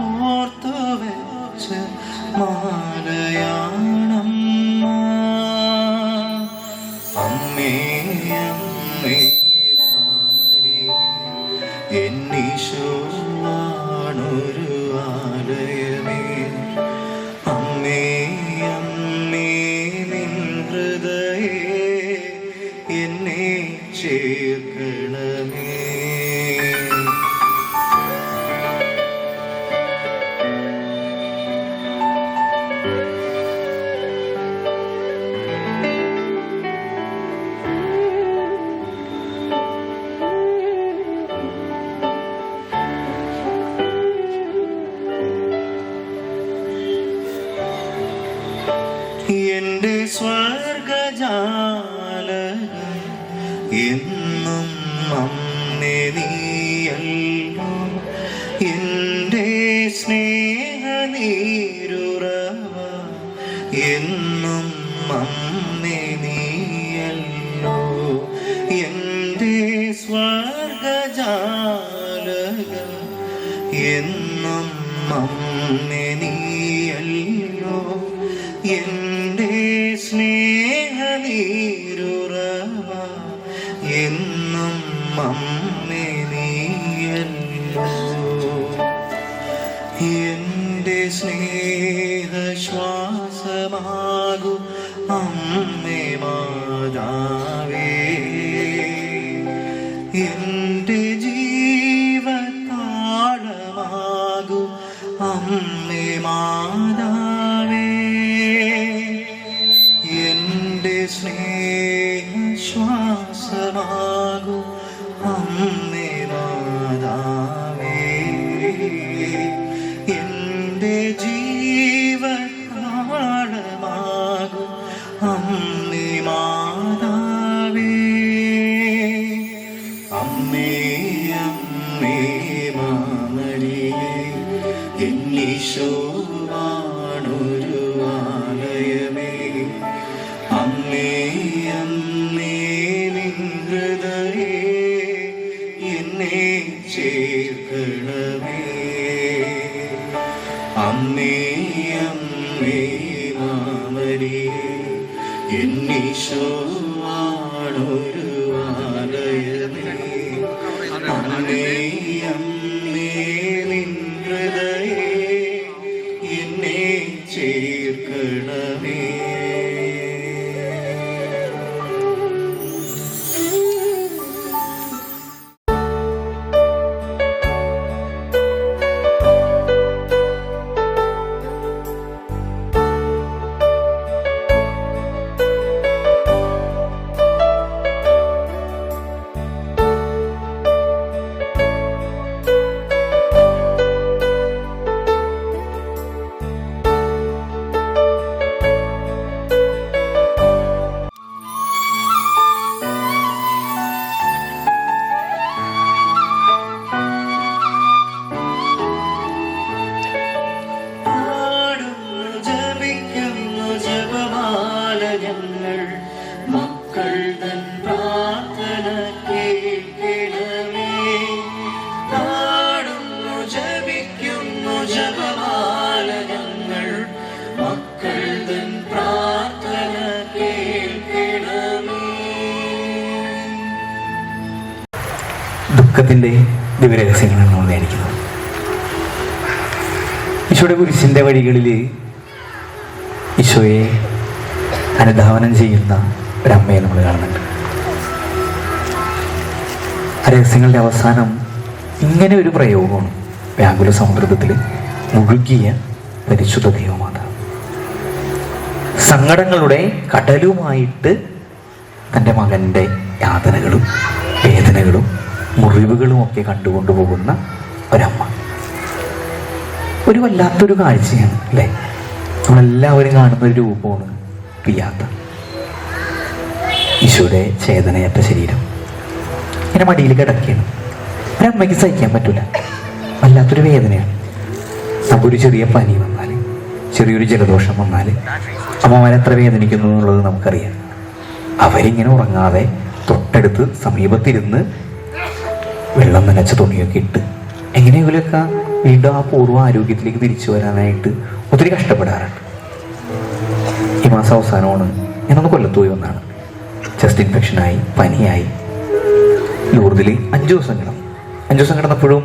ഓർത്തുവെച്ച മാലയാണമ്മ. അമ്മേ അമ്മേ എന്നീശോവാണൊരു ആലയമേ. അമ്മേ അമ്മേ നിൻ ഹൃദയേ എന്നെ ചേർക്കണമേ. എന്റെ സ്വർഗജാലകം എന്നും അമ്മേ നീയല്ലോ. എന്റെ സ്നേഹനീരുറവ എന്നും അമ്മേ നീയല്ലോ. എന്റെ സ്വർഗജാലകം എന്നും അമ്മേ നീയല്ലോ. എന്റെ സ്നേഹനീരുറവ എന്നും അമ്മേ നീയല്ലോ. എൻ്റെ സ്നേഹശ്വാസമാകൂ അമ്മേ മാതാവേ, എൻ്റെ ജീവതാളമാകൂ അമ്മേ മാതാവേ, എൻ്റെ സ്നേഹശ്വാസമാകൂ അമ്മേ മാതാവേ, എൻ്റെ ജീവതാളമാകൂ അമ്മേ മാതാവേ. അമ്മേ അമ്മേ മാമരിയേ, എന്നീശോവാണൊരു ആലയമേ, അമ്മേ അമ്മേ നിൻ ഹൃദയേ എന്നെ ചേർക്കണമേ, അമ്മേ അമ്മേ മാമരിയേ, എന്നീശോവാണൊരു ആലയമേ, അമ്മേ അമ്മേ നിൻ ഹൃദയേ എന്നെ ചേർക്കണമേ. മക്കൾ തൻ പ്രാർത്ഥന കേൾക്കണമേ, പാടുന്നു ജപിക്കുന്നു ജപമാല ഞങ്ങൾ, മക്കൾ തൻ പ്രാർത്ഥന കേൾക്കണമേ. ദുഃഖത്തിൻ്റെ ദിവ്യരഹസ്യങ്ങളാണ് നമ്മൾ ധ്യാനിക്കുന്നത്. ഈശോയുടെ കുരിശിൻ്റെ വഴികളിൽ ഈശോയെ അനുധാവനം ചെയ്യുന്ന ഒരമ്മയെ നമ്മൾ കാണുന്നുണ്ട്. ആ രഹസ്യങ്ങളുടെ അവസാനം ഇങ്ങനെ ഒരു പ്രയോഗമാണ്: വ്യാകുല സമുദ്രത്തിൽ മുഴുകിയ പരിശുദ്ധ ദൈവമാതാവ്. സങ്കടങ്ങളുടെ കടലുമായിട്ട് തൻ്റെ മകൻ്റെ യാതനകളും വേദനകളും മുറിവുകളും ഒക്കെ കണ്ടുകൊണ്ടുപോകുന്ന ഒരമ്മ. ഒരു വല്ലാത്തൊരു കാഴ്ചയാണ് അല്ലേ? നമ്മളെല്ലാവരും കാണുന്ന ഒരു രൂപമാണ് പിയാത്ത. ഈശോയുടെ ചേതനയറ്റ ശരീരം ഇങ്ങനെ മടിയിൽ കിടക്കുകയാണ്. ഒരമ്മയ്ക്ക് സഹിക്കാൻ പറ്റില്ല, വല്ലാത്തൊരു വേദനയാണ്. നമുക്കൊരു ചെറിയ പനി വന്നാൽ, ചെറിയൊരു ജലദോഷം വന്നാൽ അമ്മമാരെത്ര വേദനിക്കുന്നു എന്നുള്ളത് നമുക്കറിയാം. അവരിങ്ങനെ ഉറങ്ങാതെ തൊട്ടടുത്ത് സമീപത്തിരുന്ന് വെള്ളം നനച്ച തുണിയൊക്കെ ഇട്ട് എങ്ങനെയെങ്കിലുമൊക്കെ വീണ്ടും ആ പൂർവ്വ ആരോഗ്യത്തിലേക്ക് തിരിച്ചു വരാനായിട്ട് ഒത്തിരി കഷ്ടപ്പെടാറുണ്ട്. ഈ മാസം അവസാനമാണ് ഞാനൊന്ന് കൊല്ലത്ത് പോയി വന്നാണ്. ചെസ്റ്റ് ഇൻഫെക്ഷനായി, പനിയായി. ലൂർദിൽ 5 ദിവസം കിടന്നു. 5 ദിവസം കിടന്നപ്പോഴും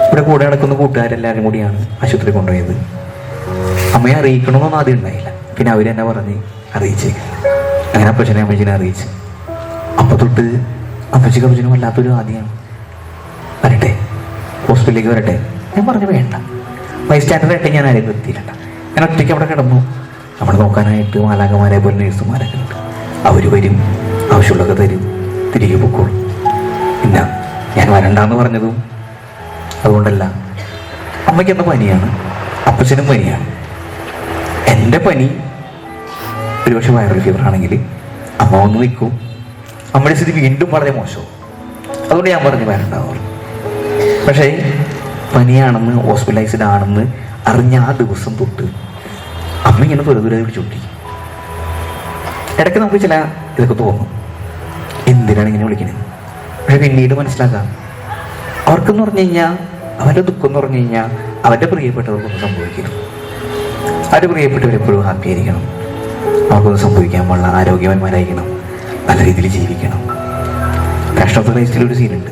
ഇവിടെ കൂടെ നടക്കുന്ന കൂട്ടുകാരെല്ലാവരും കൂടിയാണ് ആശുപത്രി കൊണ്ടുപോയത്. അമ്മയെ അറിയിക്കണമെന്നൊന്നും ആദ്യം ഉണ്ടായില്ല. പിന്നെ അവരെന്നെ പറഞ്ഞ് അറിയിച്ചേക്കും. അങ്ങനെ അപ്പച്ചനെ അമ്മച്ചിനെ അറിയിച്ച്. അപ്പം തൊട്ട് അപ്പച്ചനും വല്ലാത്തൊരു ആദ്യമാണ്. വരട്ടെ, ഹോസ്പിറ്റലിലേക്ക് വരട്ടെ. ഞാൻ പറഞ്ഞു വേണ്ട, ബൈസ്റ്റാൻഡറായിട്ട് ഞാൻ ആരെയും നിർത്തിയില്ല. ഞാൻ ഒറ്റയ്ക്ക് അവിടെ കിടന്നു. നമ്മൾ നോക്കാനായിട്ട് മാലാഖമാരെ പോലെ നേഴ്സുമാരൊക്കെ ഉണ്ട്. അവർ വരും, ആവശ്യമുള്ളതൊക്കെ തരും, തിരികെ പൊക്കോളും. പിന്നെ ഞാൻ വരണ്ടെന്ന് പറഞ്ഞതും അതുകൊണ്ടല്ല. അമ്മയ്ക്കെന്ന പനിയാണ്, അപ്പച്ചനും പനിയാണ്. എൻ്റെ പനി ഒരുപക്ഷെ വൈറൽ ഫീവർ ആണെങ്കിൽ അമ്മ വന്ന് നിൽക്കും. അമ്മയുടെ സ്ഥിതി വീണ്ടും വളരെ മോശവും. അതുകൊണ്ട് ഞാൻ പറഞ്ഞു വരണ്ടാവും. പക്ഷേ പനിയാണെന്ന്, ഹോസ്പിറ്റലൈസ്ഡ് ആണെന്ന് അറിഞ്ഞ ആ ദിവസം തൊട്ട് അമ്മ ഇങ്ങനെ തുരതുര ചുറ്റി. ഇടയ്ക്ക് നമുക്ക് ചില ഇതൊക്കെ തോന്നും, എന്തിനാണ് ഇങ്ങനെ വിളിക്കുന്നത്. പക്ഷെ പിന്നീട് മനസ്സിലാക്കാം, അവർക്കെന്ന് പറഞ്ഞു കഴിഞ്ഞാൽ, അവരുടെ ദുഃഖം എന്ന് പറഞ്ഞു കഴിഞ്ഞാൽ അവരുടെ പ്രിയപ്പെട്ടവർക്കൊന്നും സംഭവിക്കരുത്. അവരുടെ പ്രിയപ്പെട്ടവരെപ്പോഴും ഹാപ്പി ആയിരിക്കണം, അവർക്കൊന്നും സംഭവിക്കാൻ പാടില്ല, ആരോഗ്യവാന്മാരായിരിക്കണം, നല്ല രീതിയിൽ ജീവിക്കണം. ഫാഷൻ ഓഫ് ദ ക്രൈസ്റ്റിലൊരു സീനുണ്ട്.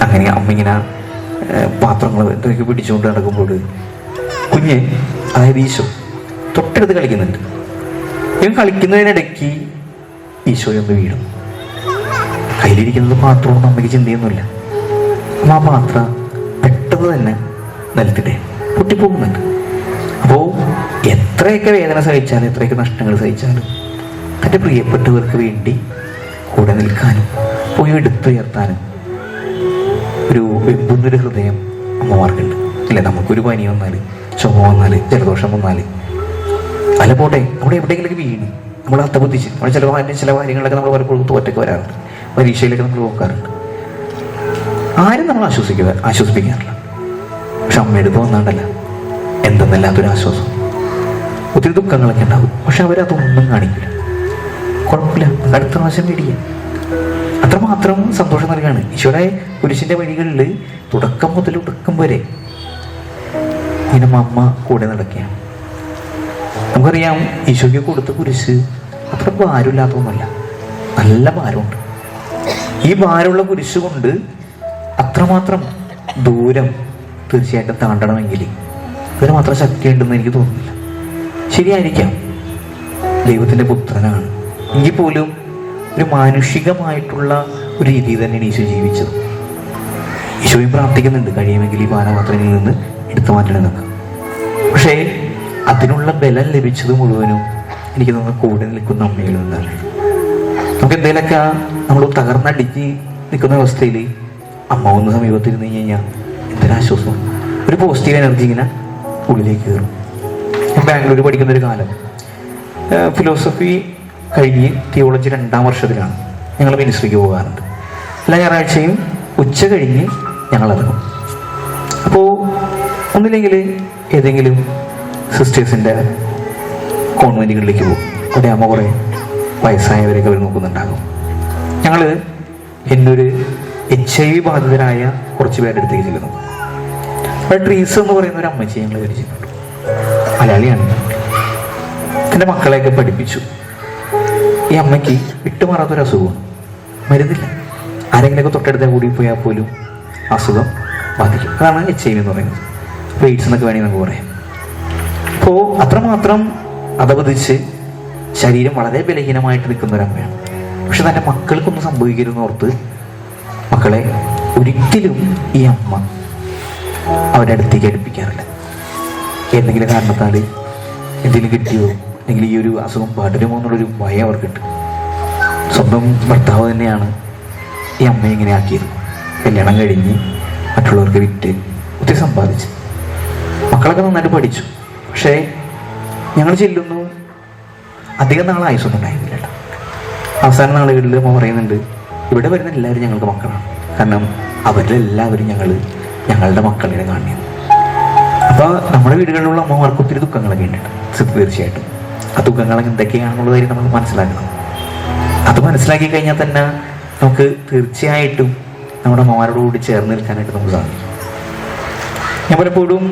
അങ്ങനെ അമ്മ ഇങ്ങനെ പാത്രങ്ങൾ ഇതൊക്കെ പിടിച്ചുകൊണ്ട് നടക്കുമ്പോൾ കുഞ്ഞ്, അതായത് ഈശോ തൊട്ടടുത്ത് കളിക്കുന്നുണ്ട്. ഇവൻ കളിക്കുന്നതിനിടയ്ക്ക് ഈശോയൊന്ന് വീഴും. കയ്യിലിരിക്കുന്നത് പാത്രമൊന്നും അമ്മയ്ക്ക് ചിന്തയൊന്നുമില്ല. അപ്പം ആ പാത്രം പെട്ടെന്ന് തന്നെ നിലത്തിടെ പൊട്ടിപ്പോകുന്നുണ്ട്. അപ്പോൾ എത്രയൊക്കെ വേദന സഹിച്ചാലും എത്രയൊക്കെ നഷ്ടങ്ങൾ സഹിച്ചാലും തൻ്റെ പ്രിയപ്പെട്ടവർക്ക് വേണ്ടി കൂടെ നിൽക്കാനും പോയി എടുത്തുയർത്താനും ഒരു വെമ്പുന്നൊരു ഹൃദയം അമ്മമാർക്കുണ്ട് അല്ലേ? നമുക്കൊരു പനി വന്നാൽ, ചുമ വന്നാൽ, ജലദോഷം വന്നാൽ, അല്ല പോട്ടെ, അവിടെ എവിടെയെങ്കിലൊക്കെ വീണ് നമ്മൾ അത്തബുദ്ധിച്ച് നമ്മൾ ചില കാര്യങ്ങളൊക്കെ നമ്മൾ പലപ്പോഴും തോറ്റൊക്കെ വരാറുണ്ട്. പരീക്ഷയിലൊക്കെ നമ്മൾ നോക്കാറുണ്ട്. ആരും നമ്മൾ ആശ്വസിപ്പിക്കാറില്ല. പക്ഷെ അമ്മയെടുത്ത് വന്നാണ്ടല്ല എന്തെന്നല്ലാത്തൊരു ആശ്വാസം. ഒത്തിരി ദുഃഖങ്ങളൊക്കെ ഉണ്ടാകും, പക്ഷെ അവരതൊന്നും കാണിക്കില്ല. കുഴപ്പമില്ല, അടുത്ത പ്രാവശ്യം മേടിക്കുക. അത്രമാത്രം സന്തോഷം നൽകുകയാണ് ഈശോയുടെ കുരിശിൻ്റെ വഴികളിൽ. തുടക്കം മുതൽ ഒടുക്കം വരെ ഇങ്ങനെ അമ്മ കൂടെ നടക്കുകയാണ്. നമുക്കറിയാം ഈശോയ്ക്ക് കൊടുത്ത കുരിശ് അത്ര ഭാരമില്ലാത്തതൊന്നുമല്ല, നല്ല ഭാരമുണ്ട്. ഈ ഭാരമുള്ള കുരിശ് കൊണ്ട് അത്രമാത്രം ദൂരം തീർച്ചയായിട്ടും താണ്ടണമെങ്കിൽ ഇതിന് മാത്രം ശക്തിയുണ്ടെന്ന് എനിക്ക് തോന്നുന്നില്ല. ശരിയായിരിക്കാം, ദൈവത്തിൻ്റെ പുത്രനാണ് എങ്കിൽ പോലും ഒരു മാനുഷികമായിട്ടുള്ള ഒരു രീതി തന്നെയാണ് ഈശോ ജീവിച്ചത്. ഈശോയും പ്രാർത്ഥിക്കുന്നുണ്ട്, കഴിയുമെങ്കിൽ ഈ പാനപാത്രങ്ങളിൽ നിന്ന് എടുത്തു മാറ്റണമെന്നൊക്കെ. പക്ഷേ അതിനുള്ള ബലം ലഭിച്ചത് മുഴുവനും എനിക്ക് തോന്നുന്നു കൂടെ നിൽക്കുന്ന അമ്മയിൽ നിന്നാണ്. നമുക്ക് എന്തെങ്കിലുമൊക്കെ നമ്മൾ തകർന്നടിച്ച് നിൽക്കുന്ന അവസ്ഥയിൽ അമ്മ ഒന്ന് സമീപത്തിരുന്ന് കഴിഞ്ഞാൽ എന്തൊരാശ്വാസം, ഒരു പോസിറ്റീവ് എനർജി ഇങ്ങനെ ഉള്ളിലേക്ക് കയറും. ഞാൻ ബാംഗ്ലൂർ പഠിക്കുന്നൊരു കാലം, ഫിലോസഫി കഴിഞ്ഞ് തിയോളജി 2ാം വർഷത്തിലാണ് ഞങ്ങൾ മിനിസ്ട്രിക്ക് പോകാറുണ്ട്. എല്ലാ ഞായറാഴ്ചയും ഉച്ച കഴിഞ്ഞ് ഞങ്ങൾ ഇറങ്ങും. അപ്പോൾ ഒന്നില്ലെങ്കിൽ ഏതെങ്കിലും സിസ്റ്റേഴ്സിൻ്റെ കോൺവെൻറ്റുകളിലേക്ക് പോകും. അവിടെ അമ്മ കുറേ വയസ്സായവരെയൊക്കെ അവർ നോക്കുന്നുണ്ടാകും. ഞങ്ങൾ എന്നൊരു HIV ബാധിതരായ കുറച്ച് പേരുടെ അടുത്തേക്ക് ചെല്ലുന്നു. അവിടെ ട്രീസ് എന്ന് പറയുന്ന ഒരു അമ്മച്ചി ഞങ്ങൾ പരിചയപ്പെട്ടു. മലയാളിയാണ്. എൻ്റെ മക്കളെയൊക്കെ പഠിപ്പിച്ചു. ഈ അമ്മയ്ക്ക് വിട്ടുമാറാത്തൊരു അസുഖമാണ്, മരുന്നില്ല. ആരെങ്കിലുമൊക്കെ തൊട്ടടുത്ത കൂടി പോയാൽ പോലും അസുഖം ബാധിക്കും. അതാണ് HIV എന്ന് പറയുന്നത്. എയ്ഡ്സ് എന്നൊക്കെ വേണമെങ്കിൽ നമുക്ക് പറയാം. അപ്പോൾ അത്രമാത്രം അതപതിച്ച് ശരീരം വളരെ ബലഹീനമായിട്ട് നിൽക്കുന്ന ഒരമ്മയാണ്. പക്ഷെ തൻ്റെ മക്കൾക്കൊന്നും സംഭവിക്കരുതെന്ന് ഓർത്ത് മക്കളെ ഒരിക്കലും ഈ അമ്മ അവരുടെ അടുത്തേക്ക് അടുപ്പിക്കാറില്ല. എന്തെങ്കിലും കാരണത്താൽ എന്തെങ്കിലും കിട്ടിയോ അല്ലെങ്കിൽ ഈ ഒരു അസുഖം പടരുമോ എന്നുള്ളൊരു ഭയം അവർക്കുണ്ട്. സ്വന്തം ഭർത്താവ് തന്നെയാണ് ഈ അമ്മയെ ഇങ്ങനെ ആക്കിയത്. കല്യാണം കഴിഞ്ഞ് മറ്റുള്ളവർക്ക് വിറ്റ് ഒത്തിരി സമ്പാദിച്ച് മക്കളൊക്കെ നന്നായിട്ട് പഠിച്ചു. പക്ഷേ ഞങ്ങൾ ചെല്ലുന്നു, അധികം നാൾ ആയുസൊന്നും ഉണ്ടായിരുന്നില്ല. അവസാന നാളുകളിൽ അമ്മ പറയുന്നുണ്ട്, ഇവിടെ വരുന്ന എല്ലാവരും ഞങ്ങൾക്ക് മക്കളാണ്, കാരണം അവരിലെല്ലാവരും ഞങ്ങളുടെ മക്കളെ കാണുന്നത്. അപ്പോൾ നമ്മുടെ വീടുകളിലുള്ള അമ്മമാർക്ക് ഒത്തിരി ദുഃഖങ്ങളൊക്കെ ഉണ്ട് തീർച്ചയായിട്ടും. ആ ദുഃഖങ്ങളൊക്കെ എന്തൊക്കെയാണെന്നുള്ള കാര്യം നമ്മൾ മനസ്സിലാക്കണം. അത് മനസ്സിലാക്കി കഴിഞ്ഞാൽ തന്നെ നമുക്ക് തീർച്ചയായിട്ടും നമ്മുടെ അമ്മമാരോട് കൂടി ചേർന്ന് നിൽക്കാനായിട്ട് നമുക്ക് സാധിക്കും. ഞാൻ പലപ്പോഴും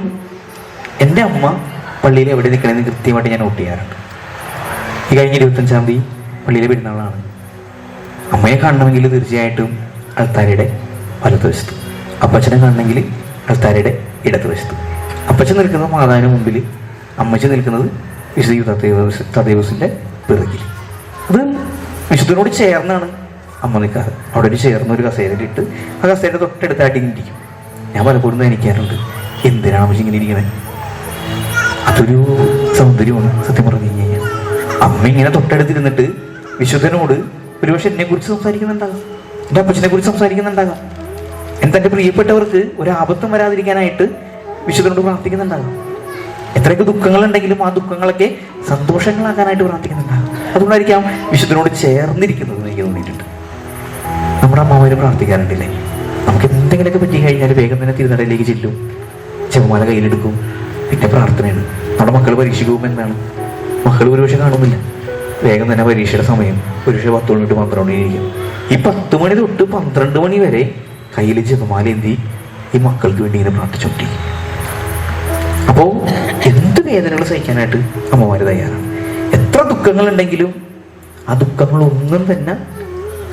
എൻ്റെ അമ്മ പള്ളിയിൽ എവിടെ നിൽക്കണമെന്ന് കൃത്യമായിട്ട് ഞാൻ നോട്ട് ചെയ്യാറുണ്ട്. ഈ കഴിഞ്ഞ 25-ാം തീയതി പള്ളിയിലെ പെരുന്നാളാണ്. അമ്മയെ കാണണമെങ്കിൽ തീർച്ചയായിട്ടും അൾത്താരയുടെ വലതുവശത്ത്, അപ്പച്ചനെ കാണണമെങ്കിൽ അൾത്താരയുടെ ഇടതുവശത്ത്. അപ്പച്ചൻ നിൽക്കുന്നത് മാതാവിന് മുമ്പിൽ, അമ്മച്ചൻ നിൽക്കുന്നത് വിശുദ്ധ തദേവസിൻ്റെ പിറകിൽ. അത് വിശുദ്ധനോട് ചേർന്നാണ് അമ്മ നിൽക്കാറ്. അവിടെ ഒരു ചേർന്നൊരു കസേരയിലിട്ട് ആ കസേരയുടെ തൊട്ടടുത്തായിട്ട് ഇങ്ങനെ ഇരിക്കും. ഞാൻ പലപ്പോഴും ധനിക്കാറുണ്ട്, എന്തിനാണ് അമ്മച്ചി ഇങ്ങനെ ഇരിക്കണേ? അതൊരു സൗന്ദര്യമാണ് സത്യം പറഞ്ഞു കഴിഞ്ഞാൽ. അമ്മ ഇങ്ങനെ തൊട്ടടുത്തിരുന്നിട്ട് വിശുദ്ധനോട് ഒരുപക്ഷെ എന്നെ കുറിച്ച് സംസാരിക്കുന്നുണ്ടാകാം, എൻ്റെ അപ്പച്ചനെ കുറിച്ച് സംസാരിക്കുന്നുണ്ടാകാം, എൻ്റെ പ്രിയപ്പെട്ടവർക്ക് ഒരു ആപത്തും വരാതിരിക്കാനായിട്ട് വിശുദ്ധനോട് പ്രാർത്ഥിക്കുന്നുണ്ടാകാം. എത്രയൊക്കെ ദുഃഖങ്ങളുണ്ടെങ്കിലും ആ ദുഃഖങ്ങളൊക്കെ സന്തോഷങ്ങളാക്കാനായിട്ട് പ്രാർത്ഥിക്കുന്നുണ്ടാകാം. അതുകൊണ്ടായിരിക്കാം വിശുദ്ധനോട് ചേർന്നിരിക്കുന്നത് എനിക്ക് തോന്നിയിട്ടുണ്ട്. നമ്മുടെ അമ്മമാര് പ്രാർത്ഥിക്കാറുണ്ടില്ലേ? നമുക്ക് എന്തെങ്കിലുമൊക്കെ പറ്റി കഴിഞ്ഞാൽ വേഗം തന്നെ തിരുനടയിലേക്ക് ചെല്ലും, ചെമ്മമാല കയ്യിലെടുക്കും, പിന്നെ പ്രാർത്ഥനയാണ്. നമ്മുടെ മക്കൾ പരീക്ഷയ്ക്ക് പോകുമ്പോൾ എന്താണ്? മക്കൾ ഒരുപക്ഷെ കാണുന്നില്ല, വേഗം തന്നെ പരീക്ഷയുടെ സമയം ഒരുപക്ഷെ 10 മണി തൊട്ട് 12 മണി ഇരിക്കും. ഈ 10 മണി തൊട്ട് 12 മണി വരെ കയ്യിൽ ജപമാല എന്തി ഈ മക്കൾക്ക് വേണ്ടി ഇങ്ങനെ പ്രാർത്ഥിച്ചുകൊണ്ടിരിക്കും. അപ്പോൾ എന്ത് വേദനകൾ സഹിക്കാനായിട്ട് അമ്മമാർ തയ്യാറാണ്. എത്ര ദുഃഖങ്ങളുണ്ടെങ്കിലും ആ ദുഃഖങ്ങളൊന്നും തന്നെ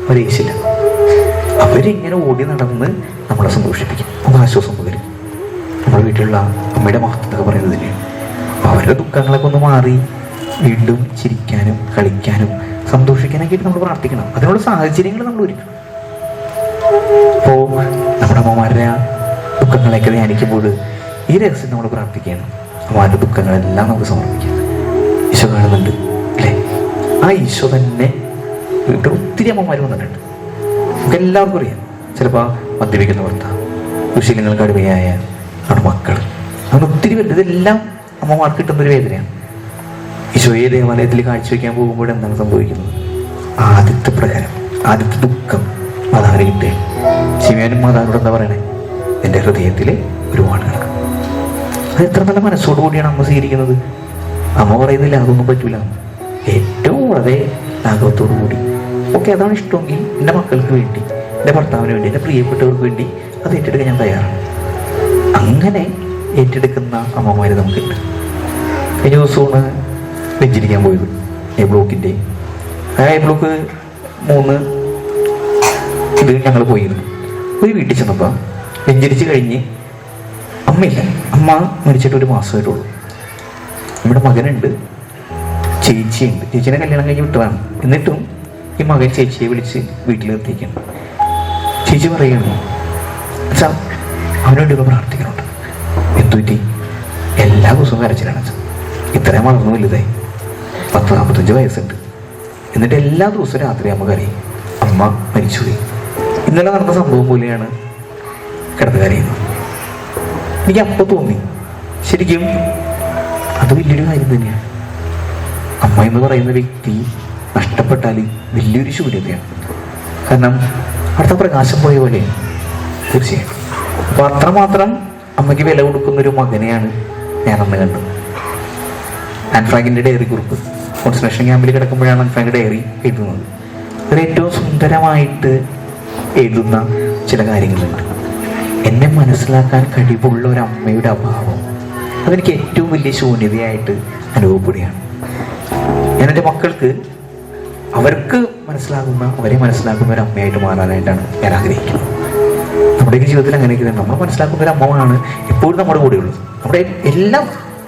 അവരേശില്ല. അവരിങ്ങനെ ഓടി നടന്ന് നമ്മളെ സന്തോഷിപ്പിക്കും. ഒന്ന് ആശ്വാസം പകരും. നമ്മുടെ വീട്ടിലുള്ള അമ്മയുടെ മഹത്വത്തൊക്കെ പറയുന്നത് തന്നെയാണ്. അപ്പോൾ അവരുടെ ദുഃഖങ്ങളൊക്കെ ഒന്ന് മാറി വീണ്ടും ചിരിക്കാനും കളിക്കാനും സന്തോഷിക്കാനൊക്കെ ആയിട്ട് നമ്മൾ പ്രാർത്ഥിക്കണം. അതിനുള്ള സാഹചര്യങ്ങൾ നമ്മൾ ഒരുക്കണം. അപ്പോൾ നമ്മുടെ അമ്മമാരുടെ ആ ദുഃഖങ്ങളെയൊക്കെ ധ്യാനിക്കുമ്പോൾ ഈ രഹസ്യം നമ്മൾ പ്രാർത്ഥിക്കുകയാണ്. അമ്മമാരുടെ ദുഃഖങ്ങളെല്ലാം നമുക്ക് സമർപ്പിക്കാം. ഈശോ കാണുന്നുണ്ട് അല്ലേ? ആ ഈശോ തന്നെ വീട്ടിൽ ഒത്തിരി അമ്മമാർ വന്നിട്ടുണ്ട്. നമുക്ക് എല്ലാവർക്കും അറിയാം. ചിലപ്പോൾ മദ്യപിക്കുന്ന ഭർത്താവ്, ദുശീലങ്ങൾക്ക് അടിമയായ നമ്മുടെ മക്കൾ, അങ്ങനെ ഒത്തിരി പേര്. ഇതെല്ലാം അമ്മമാർക്ക് കിട്ടുന്നൊരു വേദനയാണ്. ഈശോയെ ദേവാലയത്തിൽ കാഴ്ചവെക്കാൻ പോകുമ്പോൾ എന്താണ് സംഭവിക്കുന്നത്? ആദ്യത്തെ പ്രകാരം, ആദ്യത്തെ ദുഃഖം മാതാവിന് കിട്ടുക. ശിവനും മാതാവിനോട് എന്താ പറയണേ? എൻ്റെ ഹൃദയത്തിൽ ഒരുപാട് കിടക്കും. അത് എത്ര നല്ല മനസ്സോടുകൂടിയാണ് അമ്മ സ്വീകരിക്കുന്നത്. അമ്മ പറയുന്നില്ല അതൊന്നും പറ്റൂല, ഏറ്റവും വളരെ ലാഘവത്തോടു കൂടി ഓക്കെ അതാണ് ഇഷ്ടമെങ്കിൽ എൻ്റെ മക്കൾക്ക് വേണ്ടി, എൻ്റെ ഭർത്താവിന് വേണ്ടി, എൻ്റെ പ്രിയപ്പെട്ടവർക്ക് വേണ്ടി അത് ഏറ്റെടുക്കാൻ ഞാൻ തയ്യാറാണ്. അങ്ങനെ ഏറ്റെടുക്കുന്ന അമ്മമാർ നമുക്കുണ്ട്. കഴിഞ്ഞ ദിവസമാണ് വെഞ്ചരിക്കാൻ പോയത് എ ബ്ലോക്കിൻ്റെ. ആ എ ബ്ലോക്ക് 3 ഇത് ഞങ്ങൾ പോയിരുന്നു. ഒരു വീട്ടിൽ ചെന്നപ്പോൾ വെഞ്ചരിച്ച് കഴിഞ്ഞ് അമ്മയില്ല. അമ്മ മരിച്ചിട്ട് 1 മാസമായിട്ടുള്ളൂ. നമ്മുടെ മകനുണ്ട്, ചേച്ചിയുണ്ട്. ചേച്ചീനെ കല്യാണം കഴിഞ്ഞ് വിട്ടതാണ്. എന്നിട്ടും ഈ മകൻ ചേച്ചിയെ വിളിച്ച് വീട്ടിൽ നിർത്തിയിരിക്കുന്നു. ചേച്ചി പറയുന്നു, അച്ഛാ അവന് വേണ്ടി ഒന്ന് പ്രാർത്ഥിക്കുന്നുണ്ട്. എന്തുപറ്റി? എല്ലാ ദിവസവും കരച്ചിലാണ് അച്ഛൻ. ഇത്രയും വളർന്നു വലുതായി, 40-45 വയസ്സുണ്ട്. എന്നിട്ട് എല്ലാ ദിവസവും രാത്രി അമ്മ കരയും, അമ്മ മരിച്ചുപോയി. ഇന്നലെ നടന്ന സംഭവം പോലെയാണ് കിടന്ന് കരയുന്നത്. എനിക്ക് അപ്പോൾ തോന്നി ശരിക്കും അത് വലിയൊരു കാര്യം തന്നെയാണ്. അമ്മ എന്ന് പറയുന്ന വ്യക്തി നഷ്ടപ്പെട്ടാൽ വലിയൊരു ശൂന്യതയാണ്. കാരണം അടുത്ത പ്രകാശം പോയ പോലെ തീർച്ചയായും. അപ്പോൾ അത്രമാത്രം അമ്മയ്ക്ക് വില കൊടുക്കുന്നൊരു മകനെയാണ് ഞാൻ അന്ന് കണ്ടത്. ആൻ ഫ്രാങ്കിൻ്റെ ഡയറി കുറിപ്പ് കോൺസെൻട്രേഷൻ ക്യാമ്പിൽ കിടക്കുമ്പോഴാണ് ആൻ ഫ്രാങ്ക് ഡയറി എഴുതുന്നത്. അതിൽ ഏറ്റവും സുന്ദരമായിട്ട് എഴുതുന്ന ചില കാര്യങ്ങളുണ്ട്. എന്നെ മനസ്സിലാക്കാൻ കഴിവുള്ള ഒരു അമ്മയുടെ അഭാവം അതെനിക്ക് ഏറ്റവും വലിയ ശൂന്യതയായിട്ട് അനുഭവപ്പെടുകയാണ്. ഞാൻ എൻ്റെ മക്കൾക്ക് അവർക്ക് അവരെ മനസ്സിലാക്കുന്ന ഒരു അമ്മയായിട്ട് മാറാനായിട്ടാണ് ഞാൻ ആഗ്രഹിക്കുന്നത്. നമ്മുടെയൊക്കെ ജീവിതത്തിൽ അങ്ങനെയൊക്കെ തന്നെ. നമ്മൾ മനസ്സിലാക്കുന്ന ഒരു അമ്മമാണ് എപ്പോഴും നമ്മുടെ കൂടെയുള്ളത്. നമ്മുടെ എല്ലാം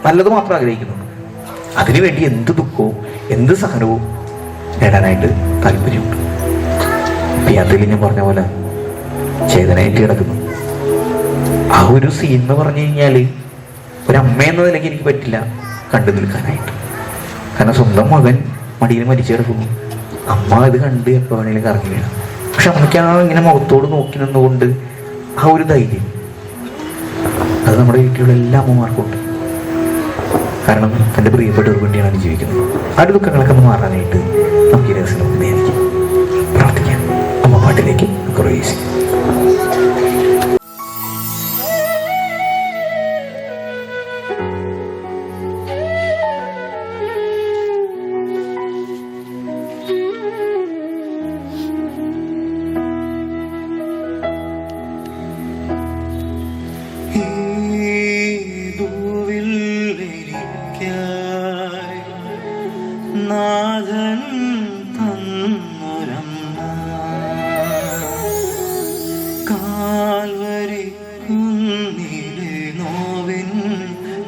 നല്ലത് മാത്രം ആഗ്രഹിക്കുന്നുള്ളൂ. അതിനുവേണ്ടി എന്ത് ദുഃഖവും എന്ത് സഹനവും നേടാനായിട്ട് താല്പര്യമുണ്ട്. അതിൽ ഞാൻ പറഞ്ഞ പോലെ ചേതനായിട്ട് കിടക്കുന്നു. ആ ഒരു സീൻ എന്ന് പറഞ്ഞു കഴിഞ്ഞാൽ ഒരമ്മ എന്ന നിലയ്ക്ക് എനിക്ക് പറ്റില്ല കണ്ടു നിൽക്കാനായിട്ട്. കാരണം സ്വന്തം മകൻ മടിയിൽ മരിച്ചു കിടക്കുന്നു. അമ്മ ഇത് കണ്ട് എപ്പോൾ വേണമെങ്കിലും കറങ്ങി വീഴാം. പക്ഷെ അമ്മയ്ക്ക് ആ ഇങ്ങനെ മുഖത്തോട് നോക്കി നിന്നുകൊണ്ട് ആ ഒരു ധൈര്യം അത് നമ്മുടെ വീട്ടിലുള്ള എല്ലാ അമ്മമാർക്കും ഉണ്ട്. കാരണം തൻ്റെ പ്രിയപ്പെട്ടവർക്ക് വേണ്ടിയാണ് ജീവിക്കുന്നത്. ആ ഒരു ദുഃഖങ്ങളൊക്കെ ഒന്ന് മാറാനായിട്ട് നമുക്ക് ഈ രഹസ്യം ധ്യാനിക്കാം, പ്രാർത്ഥിക്കാം. അമ്മ പാട്ടിലേക്ക് പ്രവേശിക്കാം. നാഥൻ തന്നൊരമ്മ കാൽവരി കുന്നിലെ നോവിൻ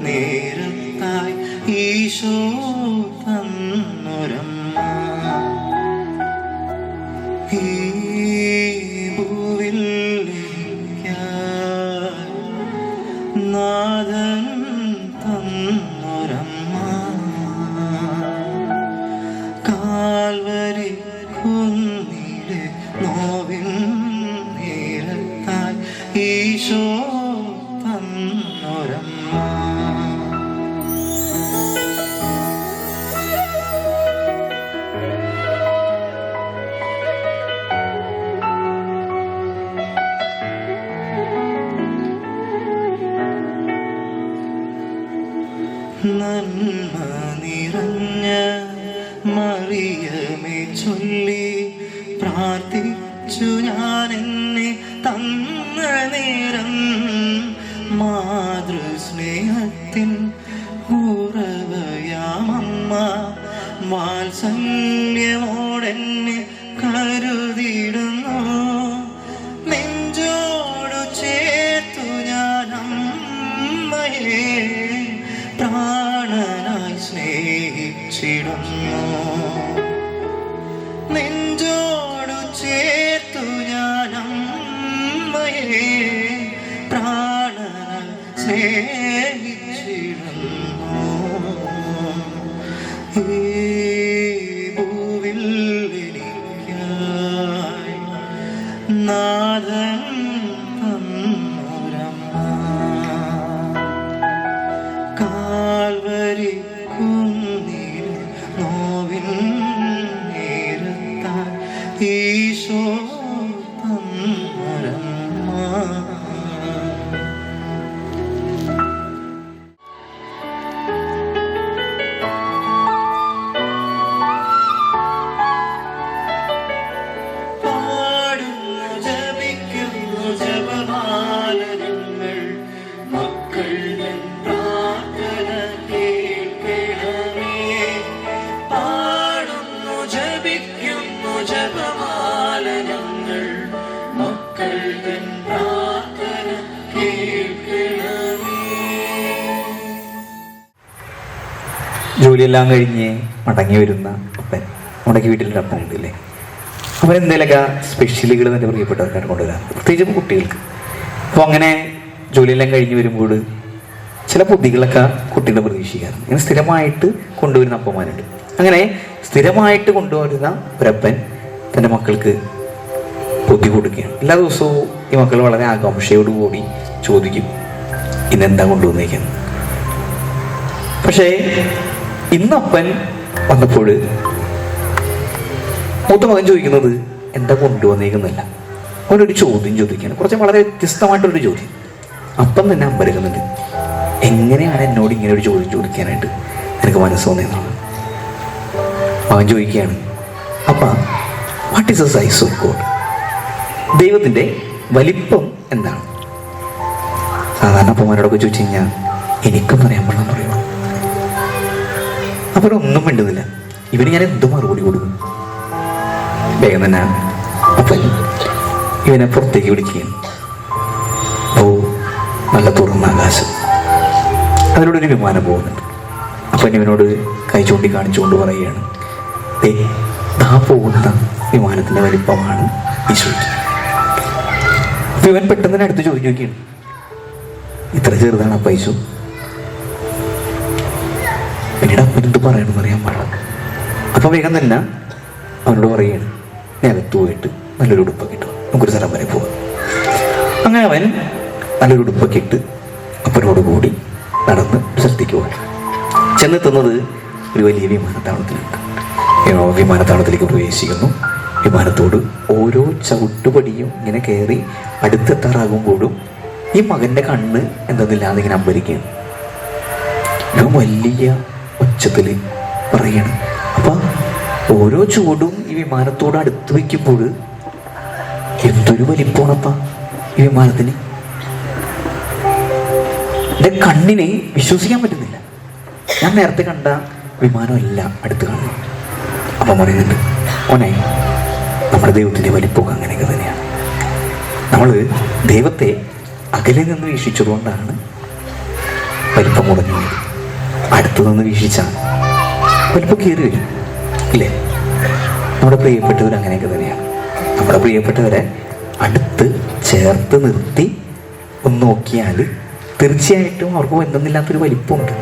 നേരത്തായി ഈശോ തന്നൊരമ്മ ഈ ഭൂവിൽ നാഥൻ തന്നൊരമ്മ കാൽവരി കുന്നിലെ നോവിൻ നേരത്തായി ഈശോ തന്നൊരമ്മ. നന്മ നിറഞ്ഞ മറിയമേ ചൊല്ലി പ്രാർത്ഥിച്ചു ഞാൻ എന്നെ തന്ന നേരം മാതൃസ്നേഹത്തിൻ ഉറവയാമമ്മ വാത്സല്യമോടെന്നെ കരുതിയിടുന്നു നെഞ്ചോടു ചേർത്തു സ്നേഹിച്ചിടുന്നു. നെഞ്ചോടു ചേർത്തു ഞാൻ അമ്മയെ പ്രാണന സ്നേഹിച്ചിടുന്നു. ഈ ഭൂവിൽ എനിക്കായി നാഥൻ തന്നൊരമ്മ. കാൽവരി കുന്നിൽ നോവിൻ നേരത്താൽ ഈശോ തന്നൊരമ്മ. ജോലിയെല്ലാം കഴിഞ്ഞ് മടങ്ങി വരുന്ന അപ്പൻ, നമ്മുടെ വീട്ടിലൊരു അപ്പനുണ്ട് അല്ലേ, അവൻ എന്തെങ്കിലുമൊക്കെ സ്പെഷ്യലുകൾ എൻ്റെ പ്രിയപ്പെട്ടവർക്കായിട്ട് കൊണ്ടുവരാം, പ്രത്യേകിച്ച് കുട്ടികൾക്ക്. അപ്പോൾ അങ്ങനെ ജോലിയെല്ലാം കഴിഞ്ഞ് വരുമ്പോൾ ചില പൊതികളൊക്കെ കുട്ടികളെ പ്രതീക്ഷിക്കാറുണ്ട്. ഇങ്ങനെ സ്ഥിരമായിട്ട് കൊണ്ടുവരുന്ന അപ്പന്മാരുണ്ട്. അങ്ങനെ സ്ഥിരമായിട്ട് കൊണ്ടുവരുന്ന ഒരപ്പൻ തൻ്റെ മക്കൾക്ക് പൊതി കൊടുക്കുകയാണ്. എല്ലാ ദിവസവും ഈ മക്കൾ വളരെ ആകാംക്ഷയോടുകൂടി ചോദിക്കും, ഇന്നെന്താ കൊണ്ടുവന്നേക്കുന്നത്. പക്ഷേ ഇന്ന് അപ്പൻ വന്നപ്പോൾ മൂത്ത മകൻ ചോദിക്കുന്നത് എന്താ കൊണ്ടുവന്നേക്കുന്നില്ല. അവനൊരു ചോദ്യം ചോദിക്കുകയാണ്, കുറച്ച് വളരെ വ്യത്യസ്തമായിട്ടൊരു ചോദ്യം. അപ്പം തന്നെ അമ്പരക്കുന്നുണ്ട്, എങ്ങനെയാണ് എന്നോട് ഇങ്ങനെ ഒരു ചോദ്യം ചോദിക്കാനായിട്ട് എനിക്ക് മനസ്സ് തോന്നിയെന്നാണ്. അവൻ ചോദിക്കുകയാണ്, അപ്പ what is the size of God? ദൈവത്തിൻ്റെ വലിപ്പം എന്താണ്? സാധാരണ അപ്പന്മാരോടൊക്കെ ചോദിച്ചു കഴിഞ്ഞാൽ എനിക്കൊന്നും അറിയാൻ പാടില്ലെന്ന് പറയുമോ. അവരൊന്നും മിണ്ടുന്നില്ല. ഇവന് ഞാൻ എന്ത് മറുപടി കൊടുക്കും? വേഗം തന്നെ അപ്പൻ ഇവനെ പുറത്തേക്ക് വിളിക്കുകയാണ്. ഓ, നല്ല തുറന്ന ആകാശം, അതിലൂടെ ഒരു വിമാനം പോകുന്നുണ്ട്. അപ്പൻ ഇവനോട് കൈ ചൂണ്ടി കാണിച്ചുകൊണ്ട് പറയുകയാണ്, ദാ പോകുന്ന വിമാനത്തിൻ്റെ വലിപ്പമാണ് ഈശോയ്ക്ക്. അപ്പൊ ഇവൻ പെട്ടെന്ന് തന്നെ അടുത്ത് ചോദിച്ചു നോക്കിയാണ്, ഇത്ര ചെറുതാണ് അപ്പ ഈശോ? പിന്നീട് അപ്പൻ എന്ത് പറയണമെന്ന് അറിയാൻ പാടില്ല. അപ്പം വേഗം തന്നെ അവനോട് പറയുകയാണ്, നിലത്ത് പോയിട്ട് നല്ലൊരു ഉടുപ്പൊക്കെ ഇട്ടു, നമുക്കൊരു സ്ഥലം വരെ പോകാം. അങ്ങനെ അവൻ നല്ലൊരു ഉടുപ്പൊക്കെ ഇട്ട് അപ്പനോട് കൂടി നടന്ന് ഒരു സ്ഥലത്തേക്ക് പോകാൻ ചെന്നെത്തുന്നത് ഒരു വലിയ വിമാനത്താവളത്തിലുണ്ട്. വിമാനത്താവളത്തിലേക്ക് പ്രവേശിക്കുന്നു. വിമാനത്തോട് ഓരോ ചവിട്ടുപടിയും ഇങ്ങനെ കയറി അടുത്തെത്താറാകുമ്പോഴും ഈ മകൻ്റെ കണ്ണ് എന്തെന്നില്ലാതെ ഇങ്ങനെ അമ്പരിക്കുകയാണ്. വലിയ ഒച്ചത്തിൽ പറയണം. അപ്പം ഓരോ ചൂടും ഈ വിമാനത്തോട് അടുത്ത് വയ്ക്കുമ്പോൾ എന്തൊരു വലിപ്പമാണപ്പ ഈ വിമാനത്തിന്. എൻ്റെ കണ്ണിനെ വിശ്വസിക്കാൻ പറ്റുന്നില്ല. ഞാൻ നേരത്തെ കണ്ട വിമാനമല്ല അടുത്ത് കാണുന്നു. അപ്പം പറയുന്നുണ്ട്, ഓനെ നമ്മുടെ ദൈവത്തിൻ്റെ വലിപ്പമൊക്കെ അങ്ങനെയൊക്കെ തന്നെയാണ്. നമ്മൾ ദൈവത്തെ അകലെ നിന്ന് വീക്ഷിച്ചതുകൊണ്ടാണ് വലിപ്പം കുറഞ്ഞു. അടുത്തു നിന്ന് വീക്ഷിച്ചാൽ വലിപ്പം കയറി വരും ഇല്ലേ? നമ്മുടെ പ്രിയപ്പെട്ടവർ അങ്ങനെയൊക്കെ തന്നെയാണ്. നമ്മുടെ പ്രിയപ്പെട്ടവരെ അടുത്ത് ചേർത്ത് നിർത്തി ഒന്ന് നോക്കിയാൽ തീർച്ചയായിട്ടും അവർക്ക് എന്തെന്നില്ലാത്തൊരു വലിപ്പമുണ്ട്.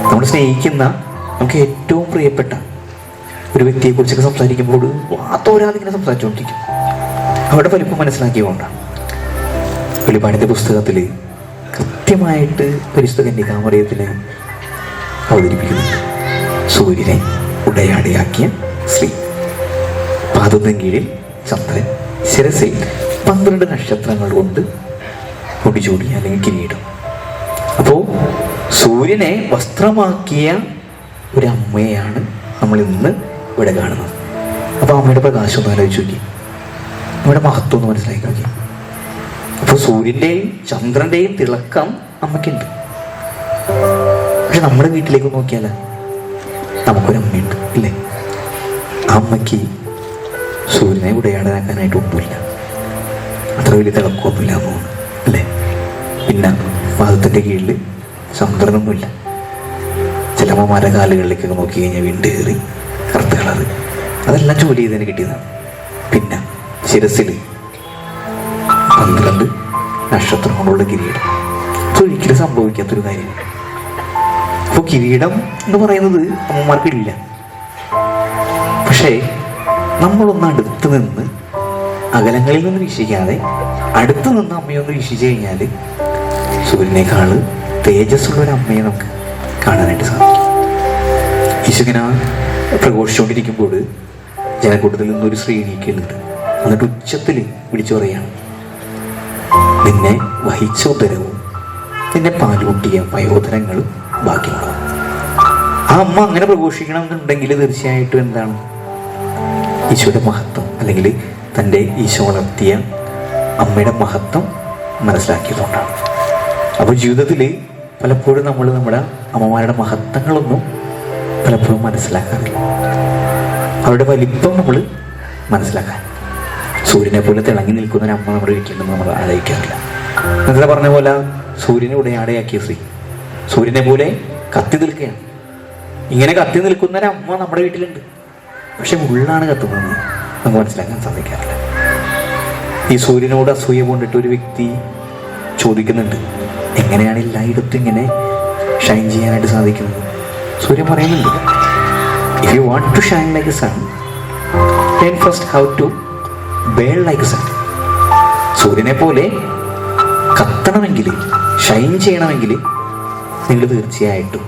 നമ്മൾ സ്നേഹിക്കുന്ന, നമുക്ക് ഏറ്റവും പ്രിയപ്പെട്ട ഒരു വ്യക്തിയെക്കുറിച്ചൊക്കെ സംസാരിക്കുമ്പോൾ വാത്തോരാതെ ഇങ്ങനെ സംസാരിച്ചുകൊണ്ടിരിക്കും. അവരുടെ വലിപ്പം മനസ്സിലാക്കിയതുകൊണ്ടാണ്. വെളിപ്പാടിൻ്റെ പുസ്തകത്തിൽ കൃത്യമായിട്ട് പരിശുദ്ധ കന്യകാമറിയത്തിനെ അവതരിപ്പിക്കുന്നുണ്ട്. സൂര്യനെ ഉടയാടയാക്കിയ സ്ത്രീ, പാദത്തിന് കീഴിൽ ചന്ദ്രൻ, ശിരസിൽ 12 നക്ഷത്രങ്ങൾ കൊണ്ട് ഒടിചൂടിയ അല്ലെങ്കിൽ കിരീടം. അപ്പോൾ സൂര്യനെ വസ്ത്രമാക്കിയ ഒരമ്മയെയാണ് നമ്മൾ ഇന്ന് ഇവിടെ കാണുന്നത്. അപ്പോൾ അമ്മയുടെ പ്രകാശം ഒന്ന് ആലോചിച്ച് നോക്കി, അമ്മയുടെ മഹത്വം ഒന്ന് മനസ്സിലാക്കി നോക്കി. അപ്പോൾ സൂര്യൻ്റെയും ചന്ദ്രൻ്റെയും തിളക്കം അമ്മയ്ക്കുണ്ട്. പക്ഷെ നമ്മുടെ വീട്ടിലേക്ക് നോക്കിയാൽ നമുക്കൊരമ്മയുണ്ട് ഇല്ലേ? അമ്മയ്ക്ക് സൂര്യനെ ഉടയാടാനാക്കാനായിട്ട് ഒന്നുമില്ല, അത്ര വലിയ തിളക്കമൊന്നുമില്ല എന്ന് തോന്നുന്നു അല്ലേ? പിന്നെ പാദത്തിൻ്റെ കീഴിൽ ചന്ദ്രനൊന്നുമില്ല. ചില ചില അമ്മമാരുടെ കാലുകളിലേക്കൊക്കെ നോക്കി കഴിഞ്ഞാൽ വീണ്ടും കയറി കറുത്ത കളറ്. അതെല്ലാം ജോലി ചെയ്തതിന് കിട്ടിയതാണ്. പിന്നെ ശിരസിൽ 12 നക്ഷത്രം കൊണ്ടുള്ള കിരീടം. അതൊരിക്കലും സംഭവിക്കാത്തൊരു കാര്യമാണ്. അപ്പോൾ കിരീടം എന്ന് പറയുന്നത് അമ്മമാർക്കില്ല. പക്ഷേ നമ്മളൊന്ന് അടുത്ത് നിന്ന്, അകലങ്ങളിൽ നിന്ന് വീക്ഷിക്കാതെ അടുത്ത് നിന്ന് അമ്മയൊന്ന് വീക്ഷിച്ചു കഴിഞ്ഞാൽ സൂര്യനേക്കാൾ തേജസ്സുള്ളൊരു അമ്മയെ നമുക്ക് കാണാനായിട്ട് സാധിക്കും. ഈശോങ്ങനെ പ്രഘോഷിച്ചുകൊണ്ടിരിക്കുമ്പോൾ ജനക്കൂട്ടത്തിൽ നിന്നൊരു സ്ത്രീ എണീക്കുന്നുണ്ട്. എന്നിട്ട് ഉച്ചത്തിൽ വിളിച്ചു പറയാണ്, നിന്നെ വഹിച്ച ഉദരവും നിന്നെ പാലൂട്ടിയ വയോധരങ്ങളും ബാക്കിയുള്ളതും. ആ അമ്മ അങ്ങനെ പ്രഘോഷിക്കണം എന്നുണ്ടെങ്കിൽ തീർച്ചയായിട്ടും എന്താണ്, ഈശോയുടെ മഹത്വം, അല്ലെങ്കിൽ തൻ്റെ ഈശോ വളർത്തിയ അമ്മയുടെ മഹത്വം മനസ്സിലാക്കിയതുകൊണ്ടാണ്. അപ്പോൾ ജീവിതത്തിൽ പലപ്പോഴും നമ്മൾ നമ്മുടെ അമ്മമാരുടെ മഹത്വങ്ങളൊന്നും പലപ്പോഴും മനസ്സിലാക്കാറില്ല. അവരുടെ വലിപ്പം നമ്മൾ മനസ്സിലാക്കാൻ, സൂര്യനെ പോലെ തിളങ്ങി നിൽക്കുന്ന ഒരു അമ്മ നമ്മുടെ വീട്ടിലുണ്ടെന്ന് നമ്മൾ ആലോചിക്കാറില്ല. നേരത്തെ പറഞ്ഞ പോലെ സൂര്യനെ ഉടയാടയാക്കിയ സ്ത്രീ സൂര്യനെ പോലെ കത്തി നിൽക്കുകയാണ്. ഇങ്ങനെ കത്തി നിൽക്കുന്ന ഒരു അമ്മ നമ്മുടെ വീട്ടിലുണ്ട്. പക്ഷെ ഉള്ളാണ് കത്തുന്നത് നമുക്ക് മനസ്സിലാക്കാൻ സാധിക്കാറില്ല. ഈ സൂര്യനോട് അസൂയ കൊണ്ടിട്ട് ഒരു വ്യക്തി ചോദിക്കുന്നുണ്ട്, എങ്ങനെയാണ് എല്ലായിടത്തും ഇങ്ങനെ ഷൈൻ ചെയ്യാനായിട്ട് സാധിക്കുന്നത്? സൂര്യൻ പറയുന്നുണ്ട്, if you want to shine like a sun, then first how to burn like a sun. സൂര്യനെ പോലെ കത്തണമെങ്കിൽ, ഷൈൻ ചെയ്യണമെങ്കിൽ നിങ്ങൾ തീർച്ചയായിട്ടും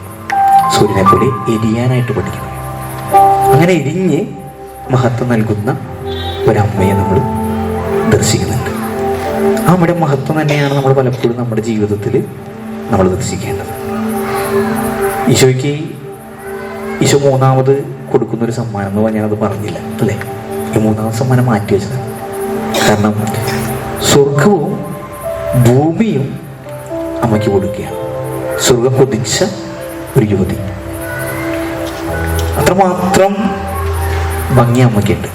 സൂര്യനെ പോലെ എരിയാനായിട്ട് പഠിക്കണം. അങ്ങനെ എരിഞ്ഞ് മഹത്വം നൽകുന്ന ഒരമ്മയെ നമ്മൾ ദർശിക്കുന്നുണ്ട്. ആ അമ്മയുടെ മഹത്വം തന്നെയാണ് നമ്മൾ പലപ്പോഴും നമ്മുടെ ജീവിതത്തിൽ നമ്മൾ ദർശിക്കേണ്ടത്. ഈശോയ്ക്ക് ഈശോ 3ാമത് കൊടുക്കുന്നൊരു സമ്മാനം എന്ന് ഞാനത് പറഞ്ഞില്ല അല്ലേ? ഈ 3ാമത് സമ്മാനം മാറ്റി വെച്ചതാണ്. കാരണം സ്വർഗവും ഭൂമിയും അമ്മയ്ക്ക് കൊടുക്കുകയാണ്. സ്വർഗം കൊതിച്ച ഒരു യുവതി, അത്രമാത്രം ഭംഗി അമ്മയ്ക്കുണ്ട്.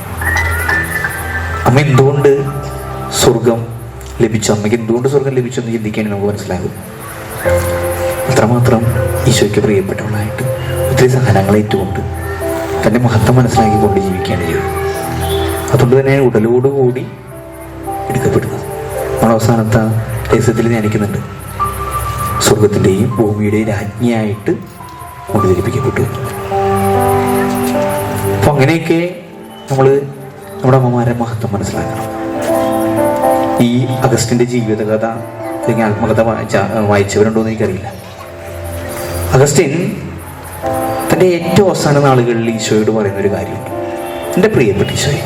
അമ്മ എന്തുകൊണ്ട് സ്വർഗം ലഭിച്ചു, അമ്മയ്ക്ക് എന്തുകൊണ്ട് സ്വർഗം ലഭിച്ചു എന്ന് ചിന്തിക്കാൻ നമുക്ക് മനസ്സിലാകും. അത്രമാത്രം ഈശോയ്ക്ക് പ്രിയപ്പെട്ടവളായിട്ട് ഒത്തിരി സഹനങ്ങൾ ഏറ്റുകൊണ്ട് തൻ്റെ മഹത്വം മനസ്സിലാക്കിക്കൊണ്ട് ജീവിക്കുകയാണ് ചെയ്തത്. അതുകൊണ്ട് തന്നെ ഉടലോടുകൂടി എടുക്കപ്പെടുന്നത്. നമ്മൾ അവസാനത്തെ രഹസ്യത്തിൽ ധ്യാനിക്കുന്നുണ്ട്, സ്വർഗത്തിൻ്റെയും ഭൂമിയുടെയും രാജ്ഞിയായിട്ട് കൊണ്ടുധരിപ്പിക്കപ്പെട്ടു. അപ്പം അങ്ങനെയൊക്കെ നമ്മൾ നമ്മുടെ അമ്മമാരെ മഹത്വം മനസ്സിലാക്കണം. ഈ അഗസ്റ്റിൻ്റെ ജീവിതകഥ അല്ലെങ്കിൽ ആത്മകഥ വായിച്ചവരുണ്ടോ എന്ന് എനിക്കറിയില്ല. അഗസ്റ്റിൻ തൻ്റെ ഏറ്റവും അവസാന നാളുകളിൽ ഈശോയോട് പറയുന്നൊരു കാര്യമുണ്ട്, എൻ്റെ പ്രിയപ്പെട്ട ഈശോയെ,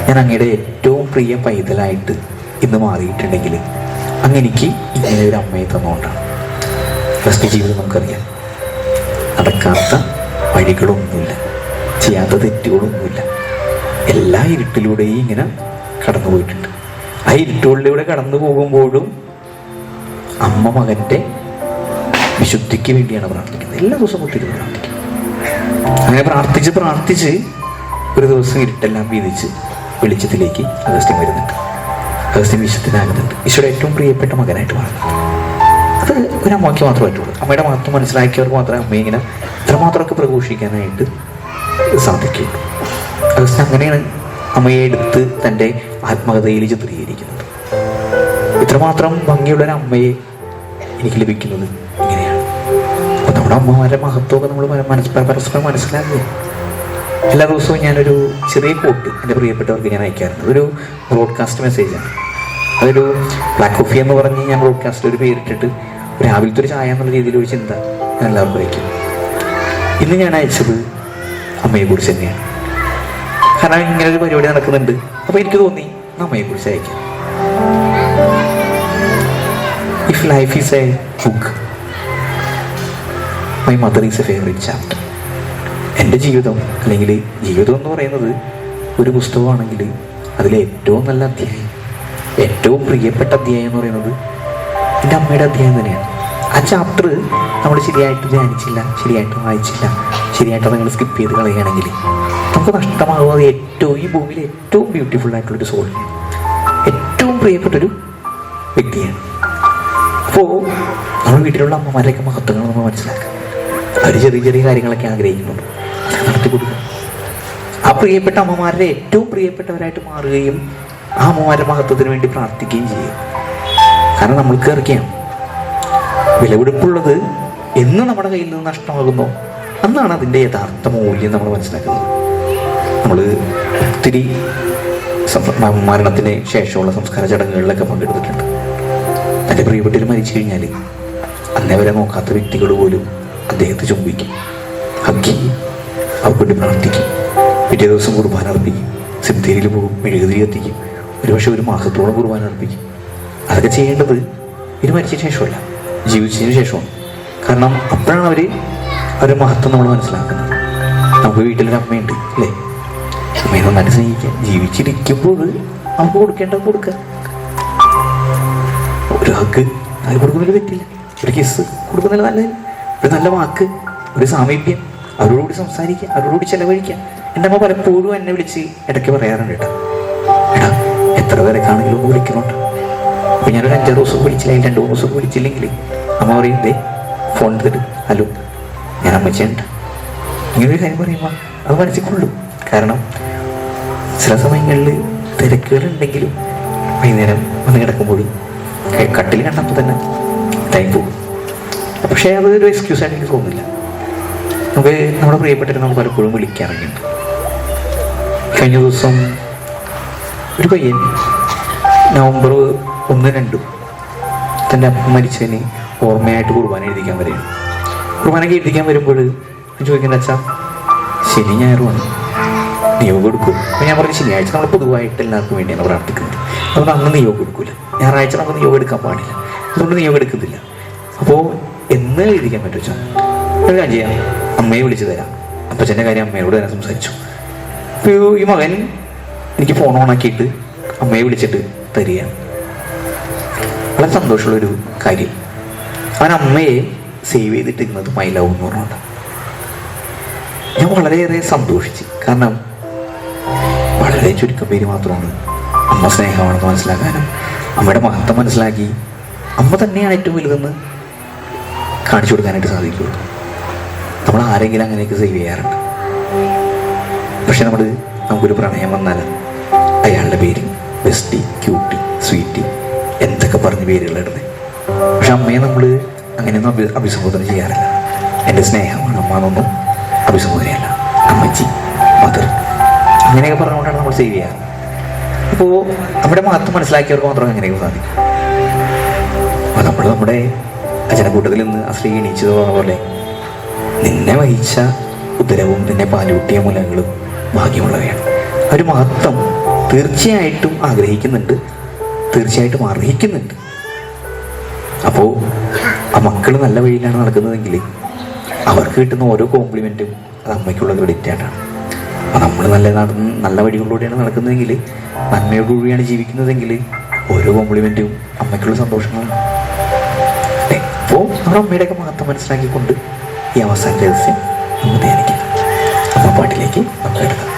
ഞാൻ അങ്ങയുടെ ഏറ്റവും പ്രിയ പൈതലായിട്ട് ഇന്ന് മാറിയിട്ടുണ്ടെങ്കിൽ അങ്ങ് എനിക്ക് ഇങ്ങനെ ഒരു അമ്മയെ തന്നുകൊണ്ടാണ്. അഗസ്റ്റിൻ്റെ ജീവിതം നമുക്കറിയാം. നടക്കാത്ത വഴികളൊന്നുമില്ല, ചെയ്യാത്ത തെറ്റുകളൊന്നുമില്ല. എല്ലാ ഇരുട്ടിലൂടെയും ഇങ്ങനെ കടന്നു പോയിട്ടുണ്ട്. ആ ഇരുട്ടുകളിലൂടെ കടന്നു പോകുമ്പോഴും അമ്മ മകൻ്റെ വിശുദ്ധിക്ക് വേണ്ടിയാണ് പ്രാർത്ഥിക്കുന്നത്. എല്ലാ ദിവസവും ഒത്തിരി പ്രാർത്ഥിക്കും. അങ്ങനെ പ്രാർത്ഥിച്ച് ഒരു ദിവസം ഇരുട്ടെല്ലാം വീതിച്ച് വെളിച്ചത്തിലേക്ക് അഗസ്റ്റിൻ വരുന്നുണ്ട്. അഗസ്റ്റിൻ വിശുദ്ധനാകുന്നുണ്ട്. ഈശോയുടെ ഏറ്റവും പ്രിയപ്പെട്ട മകനായിട്ട് മാറുന്നുണ്ട്. അത് ഒരമ്മയ്ക്ക് മാത്രമേ പറ്റുള്ളൂ. അമ്മയുടെ മഹത്വം മനസ്സിലാക്കിയവർക്ക് മാത്രമേ അമ്മയെ ഇങ്ങനെ ഇത്രമാത്രമൊക്കെ പ്രഘോഷിക്കാനായിട്ട് സാധിക്കുള്ളൂ. അഗസ്റ്റിൻ അങ്ങനെയാണ് അമ്മയെ എടുത്ത് തൻ്റെ ആത്മകഥയിൽ ചിത്രീകരിക്കുന്നത്. ഇത്രമാത്രം ഭംഗിയുള്ളൊരു അമ്മയെ എനിക്ക് ലഭിക്കുന്നത് ഇങ്ങനെയാണ്. അപ്പോൾ നമ്മുടെ അമ്മമാരുടെ മഹത്വമൊക്കെ നമ്മൾ പരസ്പരം മനസ്സിലാക്കുക. എല്ലാ ദിവസവും ഞാനൊരു ചെറിയ കോട്ട് എൻ്റെ പ്രിയപ്പെട്ടവർക്ക് ഞാൻ അയക്കാറുണ്ട്. അതൊരു ബ്രോഡ്കാസ്റ്റ് മെസ്സേജാണ്. അതൊരു ബ്ലാക്ക് കോഫി എന്ന് പറഞ്ഞ് ഞാൻ ബ്രോഡ്കാസ്റ്റ് ഒരു പേരിട്ടിട്ട് രാവിലത്തെ ഒരു ചായ എന്നുള്ള രീതിയിൽ ഒരു ചിന്ത ഞാൻ എല്ലാവർക്കും അയക്കും. ഇന്ന് ഞാൻ അയച്ചത് അമ്മയെക്കുറിച്ച് തന്നെയാണ്. കാരണം ഇങ്ങനെ ഒരു പരിപാടി നടക്കുന്നുണ്ട്. അപ്പോൾ എനിക്ക് തോന്നി അമ്മയെക്കുറിച്ച് അയക്കാം. If life is A book, my mother is A favourite chapter. എൻ്റെ ജീവിതം അല്ലെങ്കിൽ ജീവിതം എന്ന് പറയുന്നത് ഒരു പുസ്തകമാണെങ്കിൽ അതിലെ ഏറ്റവും നല്ല അധ്യായം, ഏറ്റവും പ്രിയപ്പെട്ട അധ്യായം എന്ന് പറയുന്നത് എൻ്റെ അമ്മയുടെ അധ്യായം തന്നെയാണ്. ആ ചാപ്റ്റർ നമ്മൾ ശരിയായിട്ട് ധ്യാനിച്ചില്ല, ശരിയായിട്ട് വായിച്ചില്ല, ശരിയായിട്ട് നിങ്ങൾ സ്കിപ്പ് ചെയ്ത് കളയുകയാണെങ്കിൽ നമുക്ക് നഷ്ടമാകുന്നത് ഈ ഭൂമിയിൽ ഏറ്റവും ബ്യൂട്ടിഫുൾ ആയിട്ടുള്ളൊരു സോളിനെയാണ്, ഏറ്റവും പ്രിയപ്പെട്ടൊരു വ്യക്തിയാണ്. അപ്പോൾ നമ്മുടെ വീട്ടിലുള്ള അമ്മമാരെയൊക്കെ മഹത്വങ്ങൾ നമ്മൾ മനസ്സിലാക്കാം. അവർ ചെറിയ ചെറിയ കാര്യങ്ങളൊക്കെ ആഗ്രഹിക്കുന്നുണ്ട്, അതൊക്കെ നടത്തി കൊടുക്കുക. ആ പ്രിയപ്പെട്ട അമ്മമാരുടെ ഏറ്റവും പ്രിയപ്പെട്ടവരായിട്ട് മാറുകയും ആ അമ്മമാരുടെ മഹത്വത്തിന് വേണ്ടി പ്രാർത്ഥിക്കുകയും ചെയ്യുക. കാരണം നമ്മൾക്ക് അറിയാം, വിലപിടിപ്പുള്ളത് എന്ന് നമ്മുടെ കയ്യിൽ നിന്ന് നഷ്ടമാകുമ്പോൾ അന്നാണ് അതിൻ്റെ യഥാർത്ഥ മൂല്യം നമ്മൾ മനസ്സിലാക്കുന്നത്. നമ്മൾ ഒത്തിരി മരണത്തിന് ശേഷമുള്ള സംസ്കാര ചടങ്ങുകളിലൊക്കെ പങ്കെടുത്തിട്ടുണ്ട്. തൻ്റെ പ്രിയപ്പെട്ടവർ മരിച്ചു കഴിഞ്ഞാൽ അന്നേ വരെ നോക്കാത്ത വ്യക്തികൾ പോലും അദ്ദേഹത്തെ ചുംബിക്കും, ഹഗ് അവർക്ക് പ്രാർത്ഥിക്കും, പിറ്റേ ദിവസം കുർബാന അർപ്പിക്കും, സെമിത്തേരിയിൽ പോകും, മെഴുകുതിരി കത്തിക്കും, ഒരുപക്ഷെ ഒരു മാസത്തോളം കുർബാന അർപ്പിക്കും. അതൊക്കെ ചെയ്യേണ്ടത് ഇത് മരിച്ചതിന് ശേഷമല്ല, ജീവിച്ചതിന് ശേഷമാണ്. കാരണം അപ്പോഴാണ് അവരുടെ മഹത്വം നമ്മൾ മനസ്സിലാക്കുന്നത്. നമുക്ക് വീട്ടിലൊരു അമ്മയുണ്ട് അല്ലേ, അമ്മയെ നന്നായിട്ട് സ്നേഹിക്കാം. ജീവിച്ചിരിക്കുമ്പോൾ നമുക്ക് കൊടുക്കേണ്ടത് കൊടുക്കുക. ഒരു ഹഗ് അത് കൊടുക്കുന്നതിൽ പറ്റില്ല, ഒരു കിസ് കൊടുക്കുന്നതിൽ നല്ലതില്ല, ഒരു നല്ല വാക്ക്, ഒരു സാമീപ്യം, അവരോടുകൂടി സംസാരിക്കുക, അവരോടുകൂടി ചെലവഴിക്കുക. എൻ്റെ അമ്മ പലപ്പോഴും എന്നെ വിളിച്ച് ഇടയ്ക്ക് പറയാറുണ്ട്, എടാ എത്ര പേരൊക്കെയാണെങ്കിലും ഒന്ന് വിളിക്കുന്നുണ്ട്. അപ്പോൾ ഞാനൊരു 5-6 ദിവസം വിളിച്ചില്ലെങ്കിൽ 2-3 ദിവസം വിളിച്ചില്ലെങ്കിൽ അമ്മ പറയും, ദേ ഫോൺ എടുത്തിട്ട് ഹലോ ഞാൻ അമ്മച്ചുണ്ട്. ഇങ്ങനൊരു കാര്യം പറയുമ്പോൾ അത് മനസ്സിൽ കൊള്ളും. കാരണം ചില സമയങ്ങളിൽ തിരക്കുകളുണ്ടെങ്കിലും വൈകുന്നേരം വന്ന് കിടക്കുമ്പോഴും കട്ടിൽ കണ്ടപ്പോൾ തന്നെ ടൈം പോകും. പക്ഷേ അതൊരു എക്സ്ക്യൂസായിട്ട് എനിക്ക് തോന്നുന്നില്ല. നമുക്ക് നമ്മുടെ പ്രിയപ്പെട്ടവരെ നമുക്ക് പലപ്പോഴും വിളിക്കാറുണ്ട്. കഴിഞ്ഞ ദിവസം ഒരു പയ്യൻ നവംബർ 1-2 തൻ്റെ അപ്പം മരിച്ചതിന് ഓർമ്മയായിട്ട് കുർബാന എഴുതിക്കാൻ വരികയാണ്. കുർബാനയ്ക്ക് എഴുതിക്കാൻ വരുമ്പോൾ ചോദിക്കേണ്ട അച്ഛാ ശനി ഞായറുമാണ് നിയോഗം കൊടുക്കും. അപ്പോൾ ഞാൻ പറഞ്ഞു ശനിയാഴ്ച നമ്മൾ പൊതുവായിട്ട് എല്ലാവർക്കും വേണ്ടിയാണ് പ്രാർത്ഥിക്കുന്നത്, അതുകൊണ്ട് അന്ന് നിയോഗം കൊടുക്കില്ല. ഞായറാഴ്ച നമുക്ക് നിയോഗം എടുക്കാൻ പാടില്ല, അതുകൊണ്ട് നിയോഗം എടുക്കുന്നില്ല. അപ്പോൾ എന്ന് എഴുതിക്കാൻ പറ്റുമോ? ഒരു കാര്യം ചെയ്യാം, അമ്മയെ വിളിച്ചു തരാം. അപ്പച്ചൻ്റെ കാര്യം അമ്മയോട് തന്നെ സംസാരിച്ചു. അപ്പോൾ ഈ മകൻ എനിക്ക് ഫോൺ ഓണാക്കിയിട്ട് അമ്മയെ വിളിച്ചിട്ട് തരികയാണ്. വളരെ സന്തോഷമുള്ളൊരു കാര്യം. അവൻ അമ്മയെ സേവ് ചെയ്തിട്ടിരുന്നത് മൈ ലവ് എന്ന് പറഞ്ഞുകൊണ്ട് ഞാൻ വളരെയേറെ സന്തോഷിച്ച്. കാരണം വളരെ ചുരുക്കം പേര് മാത്രമാണ് അമ്മ സ്നേഹമാണെന്ന് മനസ്സിലാക്കാനും അമ്മയുടെ മഹത്വം മനസ്സിലാക്കി അമ്മ തന്നെയാണ് ഏറ്റവും വലുതെന്ന് കാണിച്ചു കൊടുക്കാനായിട്ട് സാധിക്കുള്ളൂ. നമ്മൾ ആരെങ്കിലും അങ്ങനെയൊക്കെ സേവ് ചെയ്യാറുണ്ട്. പക്ഷെ നമുക്കൊരു പ്രണയം വന്നാൽ അയാളുടെ പേര് ബെസ്റ്റി, ക്യൂട്ടി, സ്വീറ്റി എന്തൊക്കെ പറഞ്ഞ് പേരുകളിടുന്നത്. പക്ഷെ അമ്മയെ നമ്മൾ അങ്ങനെയൊന്നും അഭിസംബോധന ചെയ്യാറില്ല. എൻ്റെ സ്നേഹമാണ് അമ്മ എന്നൊന്നും അഭിസംബോധനയല്ല. അമ്മച്ചി, മദർ അങ്ങനെയൊക്കെ പറഞ്ഞുകൊണ്ടാണ് നമ്മൾ സേവ് ചെയ്യാറ്. അപ്പോൾ നമ്മുടെ മഹത്വം മനസ്സിലാക്കിയവർക്ക് മാത്രമേ അങ്ങനെയൊക്കെ സാധിക്കും. അപ്പോൾ നമ്മുടെ അജനക്കൂട്ടത്തിൽ നിന്ന് ആ സ്ത്രീ എണീച്ചത് പറഞ്ഞ പോലെ നിന്നെ വഹിച്ച ഉദരവും നിന്നെ പാലൂട്ടിയ മുലകളും ഭാഗ്യമുള്ളവയാണ്. ഒരു മഹത്വം തീർച്ചയായിട്ടും ആഗ്രഹിക്കുന്നുണ്ട്, തീർച്ചയായിട്ടും അർഹിക്കുന്നുണ്ട്. അപ്പോൾ ആ മക്കൾ നല്ല വഴിയിലാണ് നടക്കുന്നതെങ്കിൽ അവർക്ക് കിട്ടുന്ന ഓരോ കോംപ്ലിമെൻറ്റും അത് അമ്മയ്ക്കുള്ള ക്രെഡിറ്റ് ആയിട്ടാണ്. അപ്പോൾ നമ്മൾ നല്ല വഴികളിലൂടെയാണ് നടക്കുന്നതെങ്കിൽ, നന്മയോടുകൂടിയാണ് ജീവിക്കുന്നതെങ്കിൽ ഓരോ കോംപ്ലിമെൻറ്റും അമ്മയ്ക്കുള്ള സന്തോഷങ്ങളാണ്. അപ്പോൾ നമ്മുടെ അമ്മയുടെയൊക്കെ മഹത്വം മനസ്സിലാക്കിക്കൊണ്ട് ഈ അവസാന രഹസ്യം നമ്മൾ ധ്യാനിക്കാം. അമ്മ പാട്ടിലേക്ക് നമുക്ക് എടുക്കാം.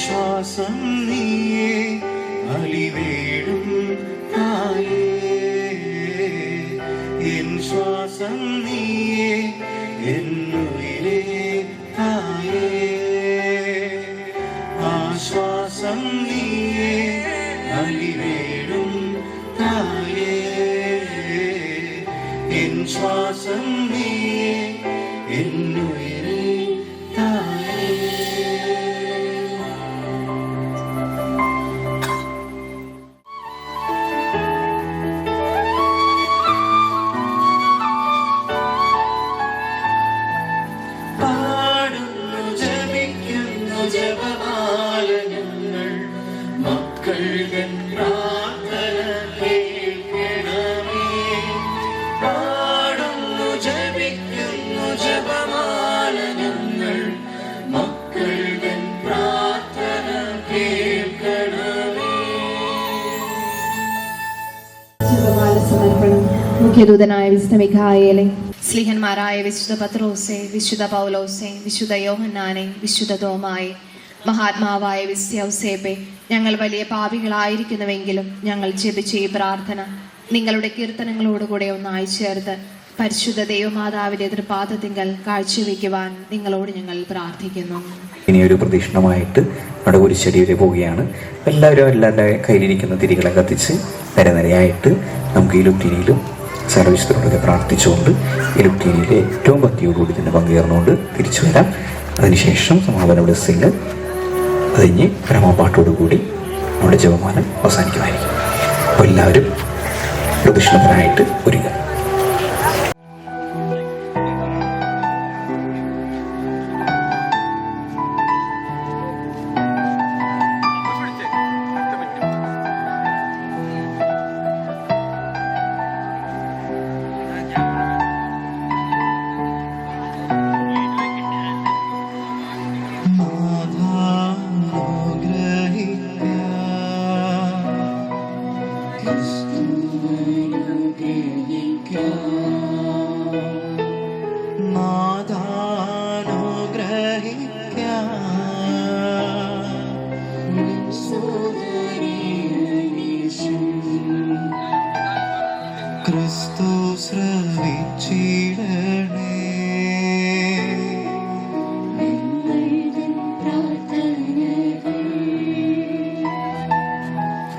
ആശ്വാസം നീയേ അലിവേടും തായേ എൻ ശ്വാസം നീയേ എന്നുയിരേ തായേ ആശ്വാസം നീയേ അലിവേടും തായേ എൻ ശ്വാസം നീയേ എന്നുയിരേ തായേ. പാടുന്നു ജപിക്കുന്നു ജപമാല ഞങ്ങൾ മക്കൾ പ്രാർത്ഥന കേൾക്കണമേ. പാടുന്നു ജപിക്കുന്നു ജപമാല ഞങ്ങൾ മക്കൾ പ്രാർത്ഥന കേൾക്കണമേ. ജപമാല സമർപ്പണം. മുഖ്യദൂതനായ വിശുദ്ധ മിഖായേലെ, സ്ലീഹന്മാരായ വിശുദ്ധ പത്രോസെ, വിശുദ്ധ പൗലോസെ, വിശുദ്ധ യോഹന്നാനെ, വിശുദ്ധ തോമായെ, മഹാത്മാവായ വിശുദ്ധ ഔസേപ്പെ, ഞങ്ങൾ വലിയ പാപികളായിരിക്കുന്നുവെങ്കിലും ഞങ്ങൾ ജപിച്ച ഈ പ്രാർത്ഥന നിങ്ങളുടെ കീർത്തനങ്ങളോടുകൂടെ ഒന്നായി ചേർത്ത് പരിശുദ്ധ ദൈവമാതാവിന്റെ തൃപാദത്തിങ്കൽ കാഴ്ചവെക്കുവാൻ നിങ്ങളോട് ഞങ്ങൾ പ്രാർത്ഥിക്കുന്നു. ഇനിയൊരു പ്രദക്ഷിണമായിട്ട് നമ്മുടെ കുരിശടിയിൽ പോവുകയാണ്. എല്ലാവരുടെ കയ്യിലിരിക്കുന്ന തിരികളെ കത്തിച്ച് നിരനിരയായിട്ട് നമുക്ക് ഈ ലുപ്റ്റിനിയിലും സർവീസിലൂടെ പ്രാർത്ഥിച്ചുകൊണ്ട് ഈ ലുപ്റ്റിനിയിൽ ഏറ്റവും ഭക്തിയോടുകൂടി തന്നെ പങ്കുചേർന്നുകൊണ്ട് തിരിച്ചു വരാം. അതിനുശേഷം സമാപന ബ്ലെസ്സിങ് കഴിഞ്ഞ് ബ്രഹ്മപാട്ടോടുകൂടി നമ്മുടെ ജപമാല അവസാനിക്കുമായിരിക്കും. അപ്പോൾ എല്ലാവരും പ്രദക്ഷിണത്തിനായിട്ട് ഒരുങ്ങുക. ക്രിസ്തു ശ്രവിച്ചിടണേ.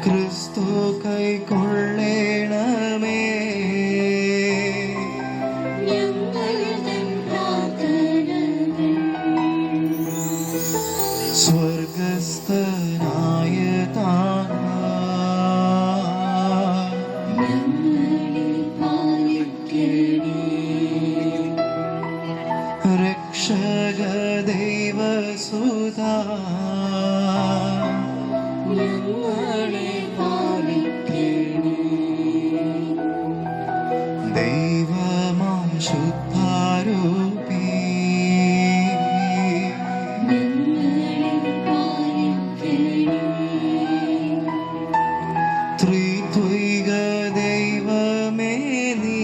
ക്രിസ്തു കൈക്കൊള്ളണമേ. സ്വർഗസ്ഥനായ രക്ഷക ദൈവസുതാ ദൈവമാം ശുദ്ധാരൂപി ത്രിത്വൈക ദൈവമേ നീ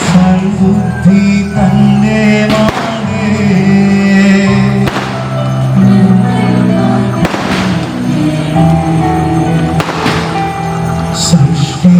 സൽബുദ്ധി തന്നെ സൃഷ്ടി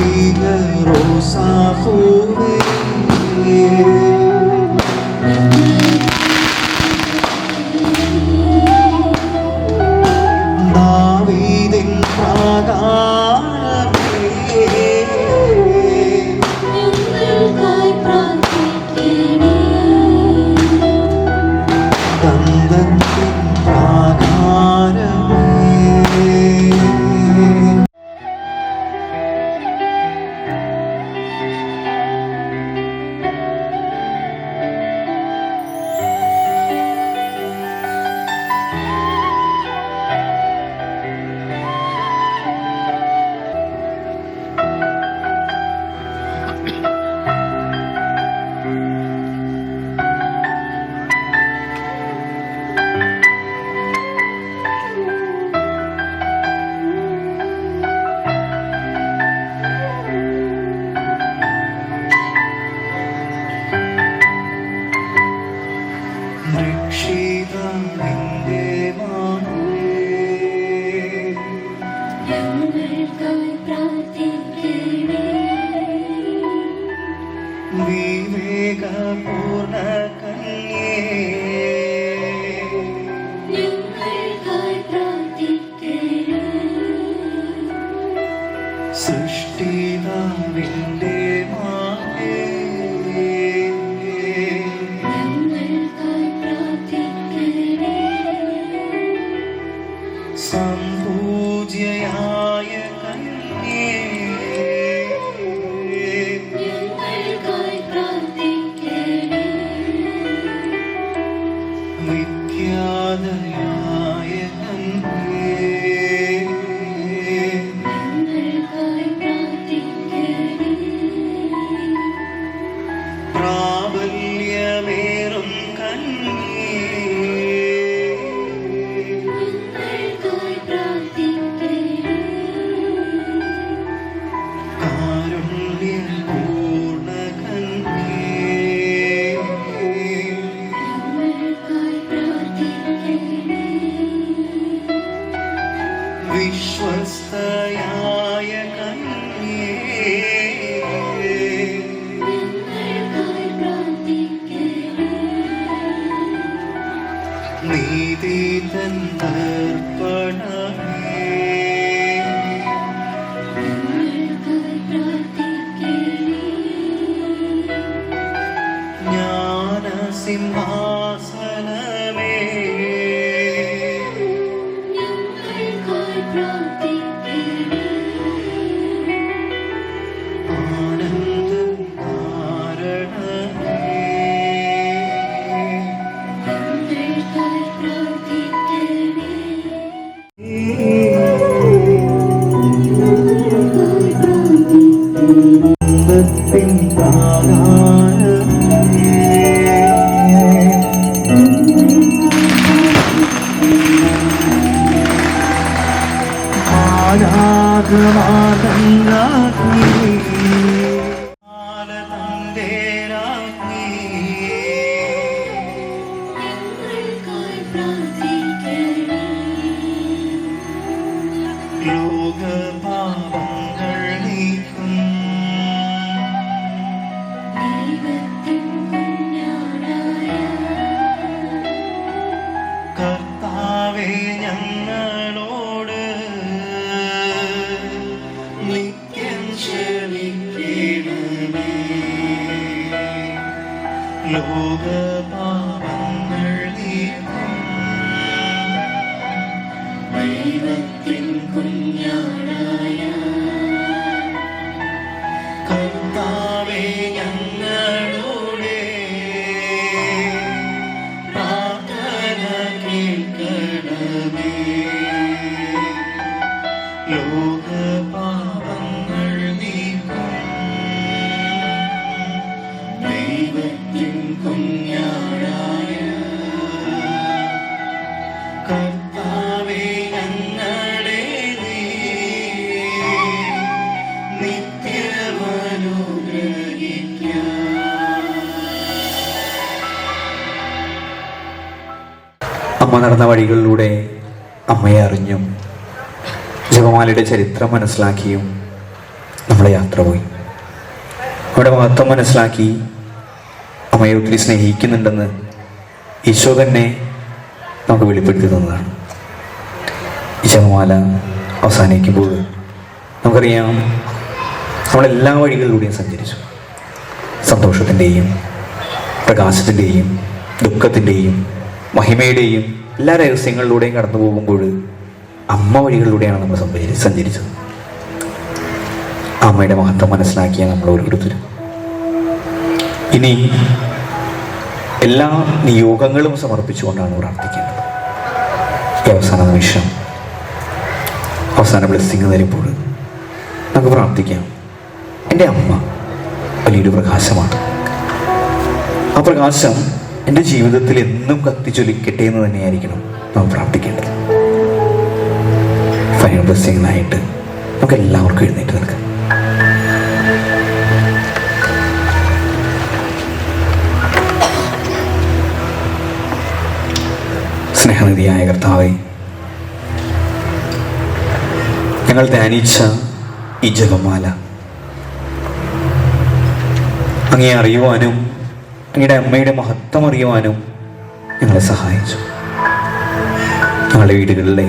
ദൈവിക റോസാപ്പൂവേ ദാവീദിൻ പ്രാകാരമേ ദന്തത്തിൻ പ്രാകാരമേ രക്ഷിതാവിന്റെ മാമേ വിവേകപൂർണ്ണ കന്യേ സൃഷ്ടിതാവിന്റെ മാമേ സംപൂജ്യയായ കന്യേ വിഖ്യാതയായ കന്യേ പ്രാബല്യമേറും കന്യേ കാരുണ്യപൂർണ്ണ കന്യേ വിശ്വസ്തയായ കന്യേ നീതി തൻ ദർപ്പണമേ ജ്ഞാനസിംഹാസനമേ ആനന്ദ കാരണമേ ദന്തത്തിൻ പ്രാകാരമേ ആരാധനാദംഗാഗ്നി ആലതന്റെ രാജ്ഞി ലോകപാപങ്ങൾ നീക്കും കർത്താവേ ഞങ്ങളോട് നിത്യം ക്ഷമിക്കണമേ ലോകപാപങ്ങൾ നീക്കും ദൈവത്തിൻ കുഞ്ഞാടായ കർത്താവേ ഞങ്ങളുടെ പ്രാർത്ഥന കേൾക്കണമേ ലോകപാപങ്ങൾ നീക്കും ദൈവത്തിൻ കുഞ്ഞാടായ കർത്താവേ ഞങ്ങളെ നീ അമ്മ നടന്ന വഴികളിലൂടെ അമ്മയെ അറിഞ്ഞും ജപമാലയുടെ ചരിത്രം മനസ്സിലാക്കിയും നമ്മളെ അവിടെ യാത്ര പോയി. അവിടെ മഹത്വം മനസ്സിലാക്കി അമ്മയെ ഒത്തിരി സ്നേഹിക്കുന്നുണ്ടെന്ന് ഈശോ തന്നെ നമുക്ക് വെളിപ്പെടുത്തി തന്നതാണ്. ഈ ജപമാല അവസാനിക്കുമ്പോൾ നമുക്കറിയാം, നമ്മളെല്ലാ വഴികളിലൂടെയും സഞ്ചരിച്ചു. സന്തോഷത്തിൻ്റെയും പ്രകാശത്തിൻ്റെയും ദുഃഖത്തിൻ്റെയും മഹിമയുടെയും എല്ലാ രഹസ്യങ്ങളിലൂടെയും കടന്നു പോകുമ്പോൾ അമ്മ വഴികളിലൂടെയാണ് നമ്മൾ സഞ്ചരിച്ചത്. അമ്മയുടെ മഹത്വം മനസ്സിലാക്കിയ നമ്മൾ ഓരോരുത്തരും ഇനി എല്ലാ നിയോഗങ്ങളും സമർപ്പിച്ചുകൊണ്ടാണ് പ്രാർത്ഥിക്കേണ്ടത്. ഈ അവസാന നിമിഷം, അവസാന ബ്ലെസ്സിങ് തരുമ്പോൾ നമുക്ക് പ്രാർത്ഥിക്കാം. എൻ്റെ അമ്മ വലിയൊരു പ്രകാശമാണ്. ആ പ്രകാശം എൻ്റെ ജീവിതത്തിൽ എന്നും കത്തിച്ചൊലിക്കട്ടെ എന്ന് തന്നെയായിരിക്കണം നാം പ്രാർത്ഥിക്കേണ്ടത്. ഫൈനൽ ബ്ലെസ്സിങ്ങിനായിട്ട് നമുക്ക് എല്ലാവർക്കും എഴുന്നേറ്റ് നിൽക്കാം. സ്നേഹനിധിയായ കർത്താവേ, ഞങ്ങൾ ധ്യാനിച്ച ഈ ജപമാല അങ്ങയെ അറിയുവാനും അങ്ങയുടെ അമ്മയുടെ മഹത്വം അറിയുവാനും ഞങ്ങളെ സഹായിച്ചു. ഞങ്ങളുടെ വീടുകളിലെ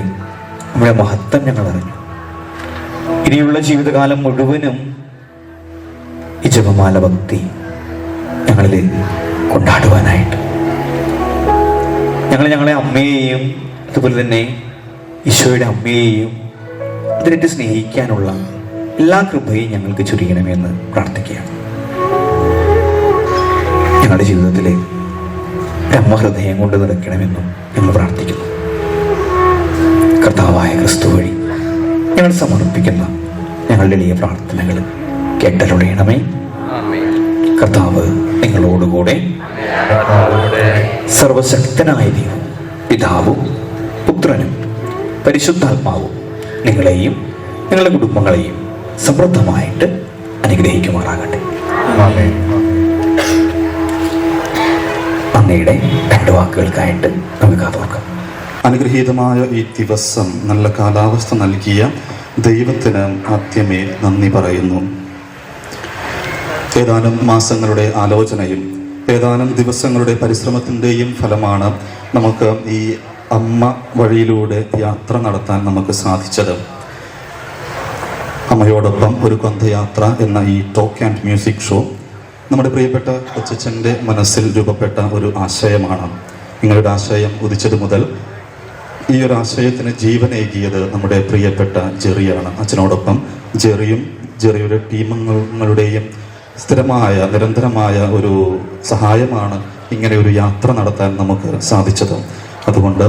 നമ്മുടെ മഹത്വം ഞങ്ങൾ അറിഞ്ഞു. ഇനിയുള്ള ജീവിതകാലം മുഴുവനും ഈ ജപമാല ഭക്തി ഞങ്ങളിൽ കൊണ്ടാടുവാനായിട്ട് ഞങ്ങളെ അമ്മയെയും അതുപോലെ തന്നെ ഈശോയുടെ അമ്മയെയും അതിനായിട്ട് സ്നേഹിക്കാനുള്ള എല്ലാ കൃപയും ഞങ്ങൾക്ക് ചൊരിയണമെന്ന് പ്രാർത്ഥിക്കുകയാണ്. ഞങ്ങളുടെ ജീവിതത്തിലെ അമ്മ ഹൃദയം കൊണ്ട് നിറയ്ക്കണമെന്നും ഞങ്ങൾ പ്രാർത്ഥിക്കുന്നു. കർത്താവായ ക്രിസ്തു വഴി ഞങ്ങൾ സമർപ്പിക്കുന്ന ഞങ്ങളുടെ എളിയ പ്രാർത്ഥനകൾ കേട്ടരുളയണമേ. കർത്താവ് നിങ്ങളോടുകൂടെ. സർവശക്തനായ ദൈവം പിതാവും പുത്രനും പരിശുദ്ധാത്മാവും നിങ്ങളെയും നിങ്ങളുടെ കുടുംബങ്ങളെയും സമൃദ്ധമായിട്ട് അനുഗ്രഹിക്കുമാറാകട്ടെ. അങ്ങയുടെ 2 വാക്കുകൾക്കായിട്ട് നമുക്ക് കാതോർക്കാം. അനുഗ്രഹീതമായ ഈ ദിവസം നല്ല കാലാവസ്ഥ നൽകിയ ദൈവത്തിന് ആദ്യമേ നന്ദി പറയുന്നു. ഏതാനും മാസങ്ങളുടെ ആലോചനയും ഏതാനും ദിവസങ്ങളുടെ പരിശ്രമത്തിൻ്റെയും ഫലമാണ് നമുക്ക് ഈ അമ്മ വഴിയിലൂടെ യാത്ര നടത്താൻ നമുക്ക് സാധിച്ചത്. അമ്മയോടൊപ്പം ഒരു കൊന്തയാത്ര എന്ന ഈ ടോക്ക് ആൻഡ് മ്യൂസിക് ഷോ നമ്മുടെ പ്രിയപ്പെട്ട കൊച്ചച്ഛൻ്റെ മനസ്സിൽ രൂപപ്പെട്ട ഒരു ആശയമാണ്. നിങ്ങളുടെ ആശയം ഉദിച്ചത് മുതൽ ഈ ഒരു ആശയത്തിന് ജീവനേകിയത് നമ്മുടെ പ്രിയപ്പെട്ട ജെറിയാണ്. അച്ഛനോടൊപ്പം ജെറിയുടെ ടീമുകളുടെയും സ്ഥിരമായ നിരന്തരമായ ഒരു സഹായമാണ് ഇങ്ങനെ ഒരു യാത്ര നടത്താൻ നമുക്ക് സാധിച്ചത്. അതുകൊണ്ട്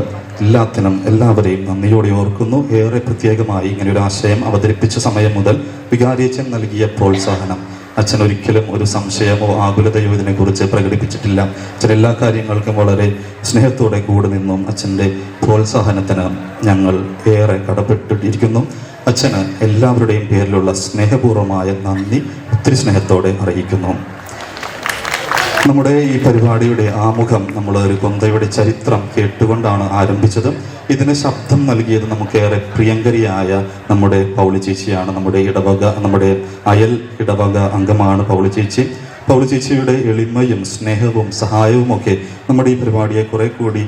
എല്ലാവരെയും നന്ദിയോടെ ഓർക്കുന്നു. ഏറെ പ്രത്യേകമായി ഇങ്ങനെ ഒരു ആശയം അവതരിപ്പിച്ച സമയം മുതൽ വികാരിയച്ഛൻ നൽകിയ പ്രോത്സാഹനം, അച്ഛൻ ഒരിക്കലും ഒരു സംശയമോ ആകുലതയോ ഇതിനെക്കുറിച്ച് പ്രകടിപ്പിച്ചിട്ടില്ല. അച്ഛൻ എല്ലാ കാര്യങ്ങൾക്കും വളരെ സ്നേഹത്തോടെ കൂടെ നിന്നും അച്ഛൻ്റെ പ്രോത്സാഹനത്തിന് ഞങ്ങൾ ഏറെ കടപ്പെട്ടിരിക്കുന്നു. അച്ഛന് എല്ലാവരുടെയും പേരിലുള്ള സ്നേഹപൂർവമായ നന്ദി ഒത്തിരി സ്നേഹത്തോടെ അറിയിക്കുന്നു. നമ്മുടെ ഈ പരിപാടിയുടെ ആമുഖം നമ്മൾ ഒരു കൊന്തയുടെ ചരിത്രം കേട്ടുകൊണ്ടാണ് ആരംഭിച്ചത്. ഇതിന് ശബ്ദം നൽകിയത് നമുക്കേറെ പ്രിയങ്കരിയായ നമ്മുടെ പൗളി ചേച്ചിയാണ്. നമ്മുടെ അയൽ ഇടവക അംഗമാണ് പൗളി ചേച്ചി. പൗളി ചേച്ചിയുടെ എളിമയും സ്നേഹവും സഹായവും ഒക്കെ നമ്മുടെ ഈ പരിപാടിയെ കുറെ കൂടി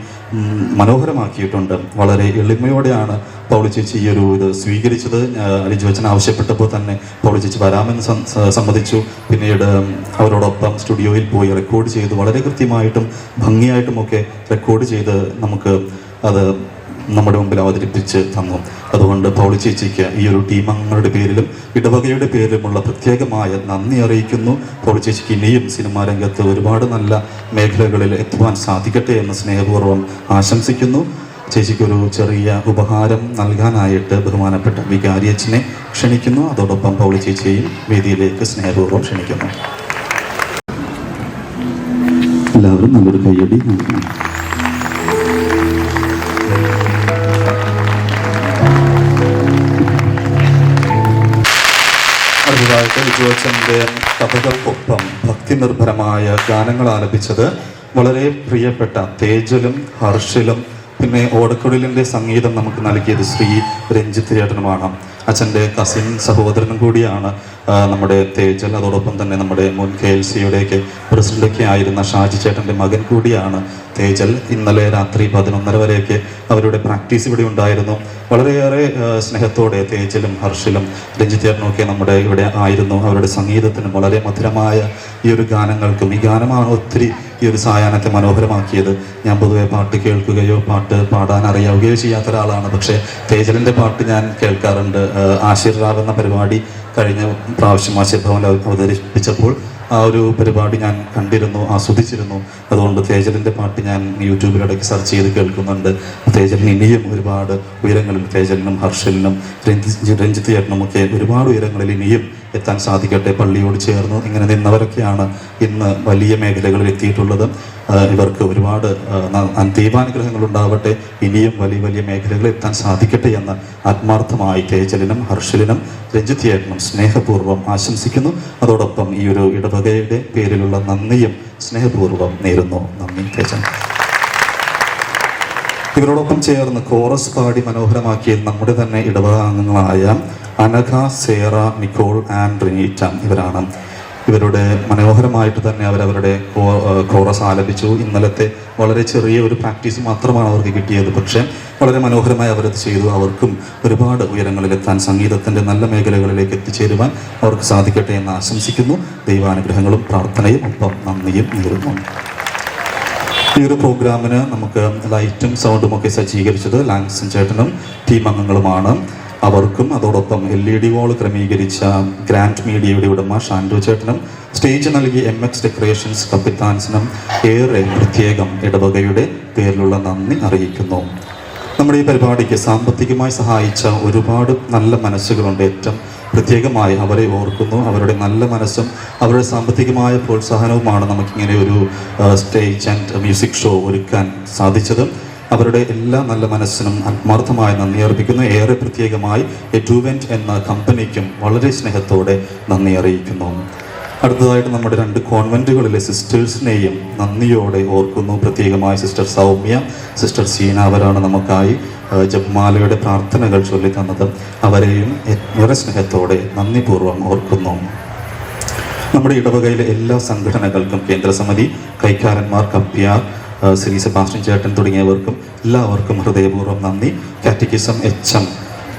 മനോഹരമാക്കിയിട്ടുണ്ട്. വളരെ എളിമയോടെയാണ് പൗളി ചേച്ചി ഈ ഒരു ഇത് സ്വീകരിച്ചത്. അലിജു അച്ഛൻ ആവശ്യപ്പെട്ടപ്പോൾ തന്നെ പൗളി ചേച്ചി വരാമെന്ന് സമ്മതിച്ചു. പിന്നീട് അവരോടൊപ്പം സ്റ്റുഡിയോയിൽ പോയി റെക്കോർഡ് ചെയ്ത് വളരെ കൃത്യമായിട്ടും ഭംഗിയായിട്ടുമൊക്കെ റെക്കോർഡ് ചെയ്ത് നമുക്ക് അത് നമ്മുടെ മുമ്പിൽ അവതരിപ്പിച്ച് തന്നു. അതുകൊണ്ട് പൗളി ചേച്ചിക്ക് ഈ ഒരു ടീം അംഗങ്ങളുടെ പേരിലും ഇടവകയുടെ പേരിലുമുള്ള പ്രത്യേകമായ നന്ദി അറിയിക്കുന്നു. പൗളി ചേച്ചിക്ക് ഇനിയും സിനിമാ രംഗത്ത് ഒരുപാട് നല്ല മേഖലകളിൽ എത്തുവാൻ സാധിക്കട്ടെ എന്ന് സ്നേഹപൂർവ്വം ആശംസിക്കുന്നു. ചേച്ചിക്കൊരു ചെറിയ ഉപഹാരം നൽകാനായിട്ട് ബഹുമാനപ്പെട്ട വികാരിയച്ഛനെ ക്ഷണിക്കുന്നു. അതോടൊപ്പം പൗളി ചേച്ചിയെയും വേദിയിലേക്ക് സ്നേഹപൂർവ്വം ക്ഷണിക്കുന്നു. എല്ലാവരും നല്ലൊരു കയ്യടി നൽകുന്നു. അടുത്തതായിട്ട് ലിജുവച്ചൻ്റെ കഥകൾക്കൊപ്പം ഭക്തിനിർഭരമായ ഗാനങ്ങൾ ആലപിച്ചത് വളരെ പ്രിയപ്പെട്ട തേജലും ഹർഷിലും പിന്നെ ഓടക്കുഴലിൻ്റെ സംഗീതം നമുക്ക് നൽകിയത് ശ്രീ രഞ്ജിത്ത് ചേട്ടനുമാണ്. അച്ഛൻ്റെ കസിൻ സഹോദരനും കൂടിയാണ് നമ്മുടെ തേജൽ, അതോടൊപ്പം തന്നെ നമ്മുടെ മുൻ KLCയുടെയൊക്കെ പ്രസിഡന്റൊക്കെ ആയിരുന്ന ഷാജി ചേട്ടൻ്റെ മകൻ കൂടിയാണ് തേജൽ. ഇന്നലെ രാത്രി 11:30 വരെയൊക്കെ അവരുടെ പ്രാക്ടീസ് ഇവിടെ ഉണ്ടായിരുന്നു. വളരെയേറെ സ്നേഹത്തോടെ തേജലും ഹർഷിലും രഞ്ജിത്ത് ചേട്ടനും ഒക്കെ നമ്മുടെ ഇവിടെ ആയിരുന്നു. അവരുടെ സംഗീതത്തിനും വളരെ മധുരമായ ഈ ഒരു ഗാനങ്ങൾക്കും, ഈ ഗാനമാണ് ഒത്തിരി ഈ ഒരു സായാഹ്നത്തെ മനോഹരമാക്കിയത്. ഞാൻ പൊതുവെ പാട്ട് കേൾക്കുകയോ പാട്ട് പാടാൻ അറിയാവുകയോ ചെയ്യാത്ത ഒരാളാണ്. പക്ഷേ തേജലിൻ്റെ പാട്ട് ഞാൻ കേൾക്കാറുണ്ട്. ആശീർവാദം എന്ന പരിപാടി കഴിഞ്ഞ പ്രാവശ്യം ആശീർ ഭവനിൽ അവതരിപ്പിച്ചപ്പോൾ ആ ഒരു പരിപാടി ഞാൻ കണ്ടിരുന്നു, ആസ്വദിച്ചിരുന്നു. അതുകൊണ്ട് തേജലിൻ്റെ പാട്ട് ഞാൻ യൂട്യൂബിലിടയ്ക്ക് സെർച്ച് ചെയ്ത് കേൾക്കുന്നുണ്ട്. തേജലിന് ഇനിയും ഒരുപാട് ഉയരങ്ങളിൽ, തേജലിനും ഹർഷലിനും രഞ്ജിത്ത് ചേട്ടനും ഒക്കെ ഒരുപാട് ഉയരങ്ങളിൽ ഇനിയും എത്താൻ സാധിക്കട്ടെ. പള്ളിയോട് ചേർന്ന് ഇങ്ങനെ നിന്നവരൊക്കെയാണ് ഇന്ന് വലിയ മേഖലകളിൽ എത്തിയിട്ടുള്ളത്. ഇവർക്ക് ഒരുപാട് ദൈവാനുഗ്രഹങ്ങൾ ഉണ്ടാവട്ടെ, ഇനിയും വലിയ വലിയ മേഖലകളിൽ എത്താൻ സാധിക്കട്ടെ എന്ന് ആത്മാർത്ഥമായി തേജലിനും ഹർഷലിനും രഞ്ജിത്ത് ചേട്ടനും സ്നേഹപൂർവ്വം ആശംസിക്കുന്നു. അതോടൊപ്പം ഈ ഒരു ഇടവകയുടെ പേരിലുള്ള നന്ദിയും സ്നേഹപൂർവ്വം നേരുന്നു. നന്ദി തേജൻ. ഇവരോടൊപ്പം ചേർന്ന് കോറസ് പാടി മനോഹരമാക്കിയത് നമ്മുടെ തന്നെ ഇടവക അംഗങ്ങളായ അനഘ, സേറ, നിക്കോൾ ആൻഡ് റിനീറ്റ ഇവരാണ്. ഇവരുടെ മനോഹരമായിട്ട് തന്നെ അവരവരുടെ കോറസ് ആലപിച്ചു. ഇന്നലത്തെ വളരെ ചെറിയ ഒരു പ്രാക്ടീസ് മാത്രമാണ് അവർക്ക് കിട്ടിയത്, പക്ഷേ വളരെ മനോഹരമായി അവരത് ചെയ്തു. അവർക്കും ഒരുപാട് ഉയരങ്ങളിലെത്താൻ, സംഗീതത്തിൻ്റെ നല്ല മേഖലകളിലേക്ക് എത്തിച്ചേരുവാൻ അവർക്ക് സാധിക്കട്ടെ എന്ന് ആശംസിക്കുന്നു. ദൈവാനുഗ്രഹങ്ങളും പ്രാർത്ഥനയും ഒപ്പം നന്ദിയും നേരുന്നു. ഈ ഒരു പ്രോഗ്രാമിന് നമുക്ക് ലൈറ്റും സൗണ്ടും ഒക്കെ സജ്ജീകരിച്ചത് ലാങ്സൺ ചേട്ടനും ടീം അംഗങ്ങളുമാണ്. അവർക്കും അതോടൊപ്പം LED വാൾ ക്രമീകരിച്ച ഗ്രാൻഡ് മീഡിയയുടെ ഉടമ ഷാൻഡു ചേട്ടനും സ്റ്റേജ് നൽകിയ MX ഡെക്കറേഷൻസ് കപ്പിത്താൻസിനും ഏറെ പ്രത്യേകം ഇടവകയുടെ പേരിലുള്ള നന്ദി അറിയിക്കുന്നു. നമ്മുടെ ഈ പരിപാടിക്ക് സാമ്പത്തികമായി സഹായിച്ച ഒരുപാട് നല്ല മനസ്സുകളുണ്ട്. ഏറ്റവും പ്രത്യേകമായി അവരെ ഓർക്കുന്നു. അവരുടെ നല്ല മനസ്സും അവരുടെ സാമ്പത്തികമായ പ്രോത്സാഹനവുമാണ് നമുക്കിങ്ങനെ ഒരു സ്റ്റേജ് ആൻഡ് മ്യൂസിക് ഷോ ഒരുക്കാൻ സാധിച്ചത്. അവരുടെ എല്ലാ നല്ല മനസ്സിനും ആത്മാർത്ഥമായ നന്ദി അർപ്പിക്കുന്നു. ഏറെ പ്രത്യേകമായി എഡുവെന്റ് എന്ന കമ്പനിക്കും വളരെ സ്നേഹത്തോടെ നന്ദി അറിയിക്കുന്നു. അടുത്തതായിട്ട് നമ്മുടെ 2 കോൺവെൻറ്റുകളിലെ സിസ്റ്റേഴ്സിനെയും നന്ദിയോടെ ഓർക്കുന്നു. പ്രത്യേകമായി സിസ്റ്റർ സൗമ്യ, സിസ്റ്റർ സീന, അവരാണ് നമുക്കായി ജപമാലയുടെ പ്രാർത്ഥനകൾ ചൊല്ലിത്തന്നത്. അവരെയും ഏറെ സ്നേഹത്തോടെ നന്ദിപൂർവ്വം ഓർക്കുന്നു. നമ്മുടെ ഇടവകയിലെ എല്ലാ സംഘടനകൾക്കും, കേന്ദ്രസമിതി, കൈക്കാരന്മാർ, കപ്പ്യാർ, ശ്രീ സെബാസ്റ്റ്യൻ ചേട്ടൻ തുടങ്ങിയവർക്കും എല്ലാവർക്കും ഹൃദയപൂർവ്വം നന്ദി. കാറ്റക്കിസം HM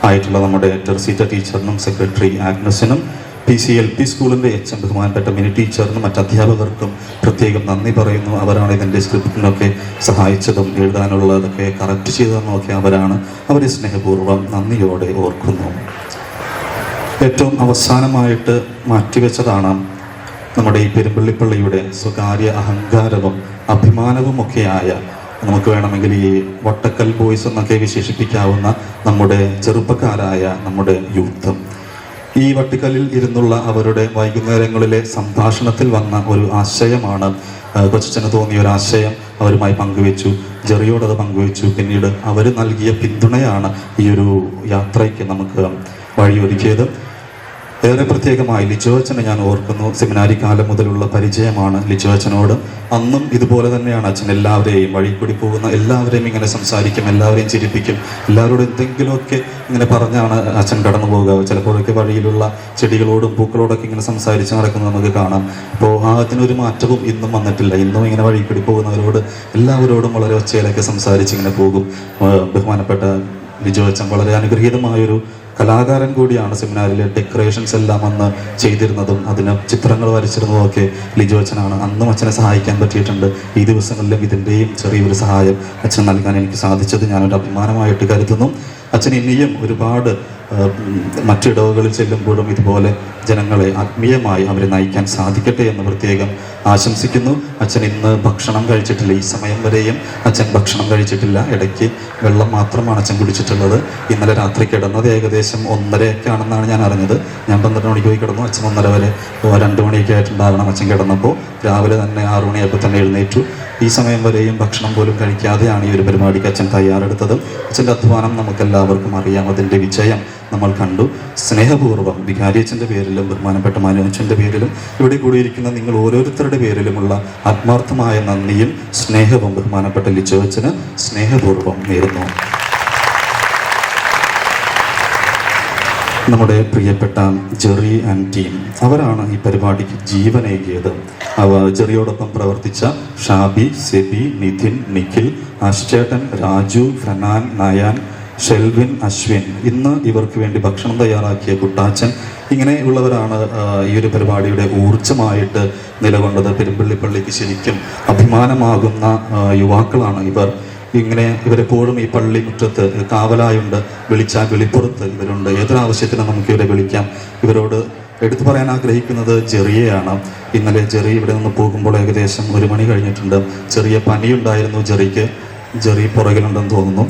ആയിട്ടുള്ള നമ്മുടെ ടെർസീറ്റ ടീച്ചറിനും സെക്രട്ടറി ആഗ്നസിനും PCLP സ്കൂളിൻ്റെ HM ബഹുമാനപ്പെട്ട മിനി ടീച്ചറിനും മറ്റ് അധ്യാപകർക്കും പ്രത്യേകം നന്ദി പറയുന്നു. അവരാണ് ഇതിൻ്റെ സ്ക്രിപ്റ്റിനൊക്കെ സഹായിച്ചതും എഴുതാനുള്ളതൊക്കെ കറക്റ്റ് ചെയ്തതെന്നും ഒക്കെ അവരാണ്. അവരെ സ്നേഹപൂർവ്വം നന്ദിയോടെ ഓർക്കുന്നു. ഏറ്റവും അവസാനമായിട്ട് മാറ്റിവെച്ചതാണ് നമ്മുടെ ഈ പെരുമ്പള്ളിപ്പള്ളിയുടെ സ്വകാര്യ അഹങ്കാരവും അഭിമാനവുമൊക്കെയായ, നമുക്ക് വേണമെങ്കിൽ ഈ വട്ടക്കൽ ബോയ്സ് എന്നൊക്കെ വിശേഷിപ്പിക്കാവുന്ന നമ്മുടെ ചെറുപ്പക്കാരായ നമ്മുടെ യൂത്ത്. ഈ വട്ടിക്കലിൽ ഇരുന്നുള്ള അവരുടെ വൈകുന്നേരങ്ങളിലെ സംഭാഷണത്തിൽ വന്ന ഒരു ആശയമാണ്, കൊച്ചച്ഛന് തോന്നിയ ഒരു ആശയം അവരുമായി പങ്കുവെച്ചു. ജെറിയോടത് പങ്കുവെച്ചു. പിന്നീട് അവർ നൽകിയ പിന്തുണയാണ് ഈ ഒരു യാത്രയ്ക്ക് നമുക്ക് വഴിയൊരുക്കിയത്. ഏറെ പ്രത്യേകമായി ലിജോ അച്ഛനെ ഞാൻ ഓർക്കുന്നു. സെമിനാരി കാലം മുതലുള്ള പരിചയമാണ് ലിജോ അച്ഛനോട്. അന്നും ഇതുപോലെ തന്നെയാണ് അച്ഛൻ എല്ലാവരെയും, വഴി കൂടി പോകുന്ന എല്ലാവരെയും ഇങ്ങനെ സംസാരിക്കും, എല്ലാവരെയും ചിരിപ്പിക്കും, എല്ലാവരോടും എന്തെങ്കിലുമൊക്കെ ഇങ്ങനെ പറഞ്ഞാണ് അച്ഛൻ കടന്നു പോകുക. ചിലപ്പോഴൊക്കെ വഴിയിലുള്ള ചെടികളോടും പൂക്കളോടൊക്കെ ഇങ്ങനെ സംസാരിച്ച് നടക്കുന്നത് നമുക്ക് കാണാം. അപ്പോൾ അതിനൊരു മാറ്റവും ഇന്നും വന്നിട്ടില്ല. ഇന്നും ഇങ്ങനെ വഴി കൂടി പോകുന്നവരോട് എല്ലാവരോടും വളരെ ഒച്ചയിലൊക്കെ സംസാരിച്ച് ഇങ്ങനെ പോകും. ബഹുമാനപ്പെട്ട ലിജോ അച്ഛൻ വളരെ അനുഗ്രഹീതമായൊരു കലാകാരൻ കൂടിയാണ്. സെമിനാറിലെ ഡെക്കറേഷൻസ് എല്ലാം അന്ന് ചെയ്തിരുന്നതും അതിന് ചിത്രങ്ങൾ വരച്ചിരുന്നതും ഒക്കെ ലിജോ അച്ഛനാണ്. അന്നും അച്ഛനെ സഹായിക്കാൻ പറ്റിയിട്ടുണ്ട്. ഈ ദിവസങ്ങളിലും ഇതിൻ്റെയും ചെറിയൊരു സഹായം അച്ഛൻ നൽകാൻ എനിക്ക് സാധിച്ചത് ഞാനൊരു അഭിമാനമായിട്ട് കരുതുന്നു. അച്ഛൻ ഇനിയും ഒരുപാട് മറ്റിടവുകളിൽ ചെല്ലുമ്പോഴും ഇതുപോലെ ജനങ്ങളെ ആത്മീയമായി അവരെ നയിക്കാൻ സാധിക്കട്ടെ എന്ന് പ്രത്യേകം ആശംസിക്കുന്നു. അച്ഛൻ ഇന്ന് ഭക്ഷണം കഴിച്ചിട്ടില്ല. ഈ സമയം വരെയും അച്ഛൻ ഭക്ഷണം കഴിച്ചിട്ടില്ല. ഇടയ്ക്ക് വെള്ളം മാത്രമാണ് അച്ഛൻ കുടിച്ചിട്ടുള്ളത്. ഇന്നലെ രാത്രി കിടന്നത് ഏകദേശം 1:30 ആണെന്നാണ് ഞാൻ അറിഞ്ഞത്. ഞാൻ 12 മണിക്ക് പോയി കിടന്നു. അച്ഛൻ 1:30 വരെ 2 മണിയൊക്കെ ആയിട്ടുണ്ടാകണം അച്ഛൻ കിടന്നപ്പോൾ. രാവിലെ തന്നെ 6 മണിയായപ്പോൾ തന്നെ എഴുന്നേറ്റു. ഈ സമയം വരെയും ഭക്ഷണം പോലും കഴിക്കാതെയാണ് ഈ ഒരു പരിപാടിക്ക് അച്ഛൻ തയ്യാറെടുത്തത്. അച്ഛൻ്റെ അധ്വാനം നമുക്കെല്ലാവർക്കും അറിയാം. അതിൻ്റെ വിജയം നമ്മൾ കണ്ടു. സ്നേഹപൂർവ്വം വികാരിയച്ഛൻ്റെ പേരിലും ബഹുമാനപ്പെട്ട മാനുവച്ഛൻ്റെ പേരിലും ഇവിടെ കൂടിയിരിക്കുന്ന നിങ്ങൾ ഓരോരുത്തരുടെ പേരിലുമുള്ള ആത്മാർത്ഥമായ നന്ദിയും സ്നേഹവും ബഹുമാനപ്പെട്ട ലിജോ അച്ഛന് സ്നേഹപൂർവ്വം നേരുന്നു. നമ്മുടെ പ്രിയപ്പെട്ട ജെറി ആൻഡ് ടീം അവരാണ് ഈ പരിപാടിക്ക് ജീവനേകിയത്. ജെറിയോടൊപ്പം പ്രവർത്തിച്ച ഷാബി, സെബി, നിതിൻ, നിഖിൽ, അശ്ചേട്ടൻ, രാജു, ഫനാൻ, നയാൻ, ഷെൽവിൻ, അശ്വിൻ, ഇന്ന് ഇവർക്ക് വേണ്ടി ഭക്ഷണം തയ്യാറാക്കിയ കുട്ടാച്ചൻ, ഇങ്ങനെയുള്ളവരാണ് ഈ ഒരു പരിപാടിയുടെ ഊർജ്ജമായിട്ട് നിലകൊണ്ടത്. പെരുമ്പള്ളിപ്പള്ളിക്ക് ശരിക്കും അഭിമാനമാകുന്ന യുവാക്കളാണ് ഇവർ. ഇവരെപ്പോഴും ഈ പള്ളി മുറ്റത്ത് കാവലായുണ്ട്. വിളിച്ചാൽ വെളിപ്പുറത്ത് ഇവരുണ്ട്. ഏതൊരാവശ്യത്തിനും നമുക്ക് ഇവരെ വിളിക്കാം. ഇവരോട് എടുത്തു പറയാൻ ആഗ്രഹിക്കുന്നത് ജെറിയെയാണ്. ഇന്നലെ ജെറി ഇവിടെ നിന്ന് പോകുമ്പോൾ ഏകദേശം 1 മണി കഴിഞ്ഞിട്ടുണ്ട്. ചെറിയ പനിയുണ്ടായിരുന്നു ജെറിക്ക്. ജെറി പുറകിലുണ്ടെന്ന് തോന്നുന്നു.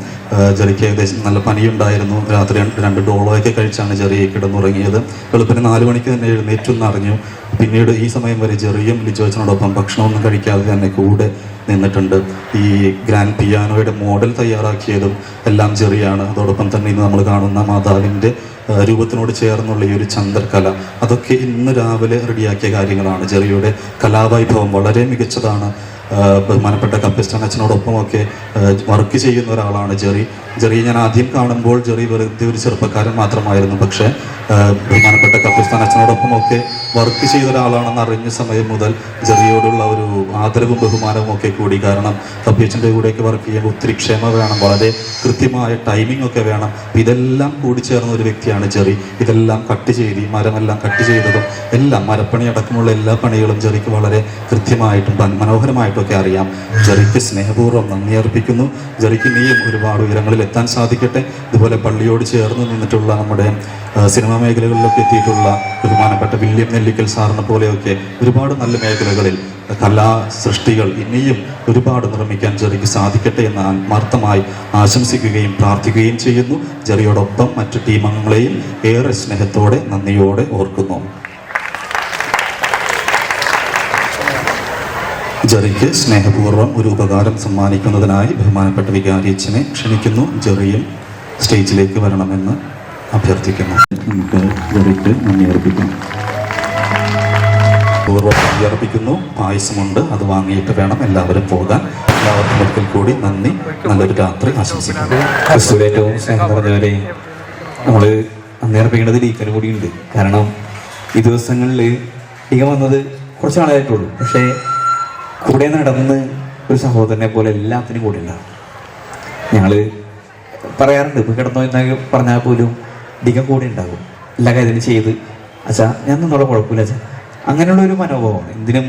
ജെറിക്ക് ഏകദേശം നല്ല പനിയുണ്ടായിരുന്നു. രാത്രി 2 ഡോളൊക്കെ കഴിച്ചാണ് ജെറി കിടന്നുറങ്ങിയത്. വെളുപ്പിന് 4 മണിക്ക് തന്നെ എഴുന്നേറ്റെന്ന് അറിഞ്ഞു. പിന്നീട് ഈ സമയം വരെ ജെറിയും ലിജോച്ചനോടൊപ്പം ഭക്ഷണമൊന്നും കഴിക്കാതെ തന്നെ കൂടെ നിന്നിട്ടുണ്ട്. ഈ ഗ്രാൻഡ് പിയാനോയുടെ മോഡൽ തയ്യാറാക്കിയതും എല്ലാം ജെറിയാണ്. അതോടൊപ്പം തന്നെ ഇന്ന് നമ്മൾ കാണുന്ന മാതാവിൻ്റെ രൂപത്തിനോട് ചേർന്നുള്ള ഈ ഒരു ചന്ദ്രകല, അതൊക്കെ ഇന്ന് രാവിലെ റെഡിയാക്കിയ കാര്യങ്ങളാണ്. ജെറിയുടെ കലാവൈഭവം വളരെ മികച്ചതാണ്. ബഹുമാനപ്പെട്ട കപ്പിസ്ഥാൻ അച്ഛനോടൊപ്പമൊക്കെ വർക്ക് ചെയ്യുന്ന ഒരാളാണ് ജെറിയെ ഞാൻ ആദ്യം കാണുമ്പോൾ ജെറി വെറുതെ ഒരു ചെറുപ്പക്കാരൻ മാത്രമായിരുന്നു. പക്ഷേ ബഹുമാനപ്പെട്ട കപ്പിസ്ഥാൻ അച്ഛനോടൊപ്പമൊക്കെ വർക്ക് ചെയ്ത ഒരാളാണെന്ന് അറിഞ്ഞ സമയം മുതൽ ജെറിയോടുള്ള ഒരു ആദരവും ബഹുമാനവും ഒക്കെ കൂടി. കാരണം കപ്പിയച്ഛൻ്റെ കൂടെയൊക്കെ വർക്ക് ചെയ്യുമ്പോൾ ഒത്തിരി ക്ഷമ വേണം, വളരെ കൃത്യമായ ടൈമിംഗ് ഒക്കെ വേണം. ഇതെല്ലാം കൂടി ചേർന്ന ഒരു വ്യക്തിയാണ് ജെറി. ഇതെല്ലാം കട്ട് ചെയ്ത് മരമെല്ലാം കട്ട് ചെയ്തതും എല്ലാം മരപ്പണി അടക്കമുള്ള എല്ലാ പണികളും ജെറിക്ക് വളരെ കൃത്യമായിട്ടും മനോഹരമായിട്ടും ഒക്കെ അറിയാം. ജെറിക്ക് സ്നേഹപൂർവ്വം നന്ദി അർപ്പിക്കുന്നു. ജെറിക്ക് ഇനിയും ഒരുപാട് ഉയരങ്ങളിൽ എത്താൻ സാധിക്കട്ടെ. ഇതുപോലെ പള്ളിയോട് ചേർന്ന് നിന്നിട്ടുള്ള നമ്മുടെ സിനിമാ മേഖലകളിലൊക്കെ എത്തിയിട്ടുള്ള ബഹുമാനപ്പെട്ട വില്യം നെല്ലിക്കൽ സാറിനെ പോലെയൊക്കെ ഒരുപാട് നല്ല മേഖലകളിൽ കലാ സൃഷ്ടികൾ ഇനിയും ഒരുപാട് നിർമ്മിക്കാൻ ജെറിക്ക് സാധിക്കട്ടെ എന്ന് ആത്മാർത്ഥമായി ആശംസിക്കുകയും പ്രാർത്ഥിക്കുകയും ചെയ്യുന്നു. ജെറിയോടൊപ്പം മറ്റു ടീം അംഗങ്ങളെയും ഏറെ സ്നേഹത്തോടെ നന്ദിയോടെ ഓർക്കുന്നു. ജെറിക്ക് സ്നേഹപൂർവ്വം ഒരു ഉപകാരം സമ്മാനിക്കുന്നതിനായി ബഹുമാനപ്പെട്ട വികാരിയച്ഛനെ ക്ഷണിക്കുന്നു. ജെറിയും സ്റ്റേജിലേക്ക് വരണമെന്ന് അഭ്യർത്ഥിക്കുന്നു. നമുക്ക് ജെറിക്ക് നന്ദി അർപ്പിക്കാം. പൂർവ്വം നന്ദി അർപ്പിക്കുന്നു. പായസമുണ്ട്, അത് വാങ്ങിയിട്ട് വേണം എല്ലാവരും പോകാൻ. എല്ലാവർക്കും ഒരിക്കൽ കൂടി നന്ദി. നല്ലൊരു രാത്രി ആശംസിക്കുന്നു. ക്രിസ്തുവിൽ ഏറ്റവും സ്നേഹം പറഞ്ഞവരെ, നമ്മൾ നന്ദി അർപ്പിക്കേണ്ടത് ഡീക്കന് കൂടിയുണ്ട്. കാരണം ഈ ദിവസങ്ങളിൽ ഡീക്കൻ വന്നത് കുറച്ച് നാളായിട്ടുള്ളൂ. പക്ഷേ കൂടെ നടന്ന് ഒരു സഹോദരനെ പോലെ എല്ലാത്തിനും കൂടെ ഉണ്ടാവും. ഞങ്ങൾ പറയാറുണ്ട്, ഇപ്പോൾ കിടന്നോ എന്നൊക്കെ പറഞ്ഞാൽ പോലും ഡീക്കൻ കൂടെ ഉണ്ടാകും. എല്ലാ കാര്യത്തിനും ചെയ്ത് അച്ഛാ ഞാൻ നിന്നുള്ള കുഴപ്പമില്ല അച്ഛാ, അങ്ങനെയുള്ളൊരു മനോഭാവമാണ്. എന്തിനും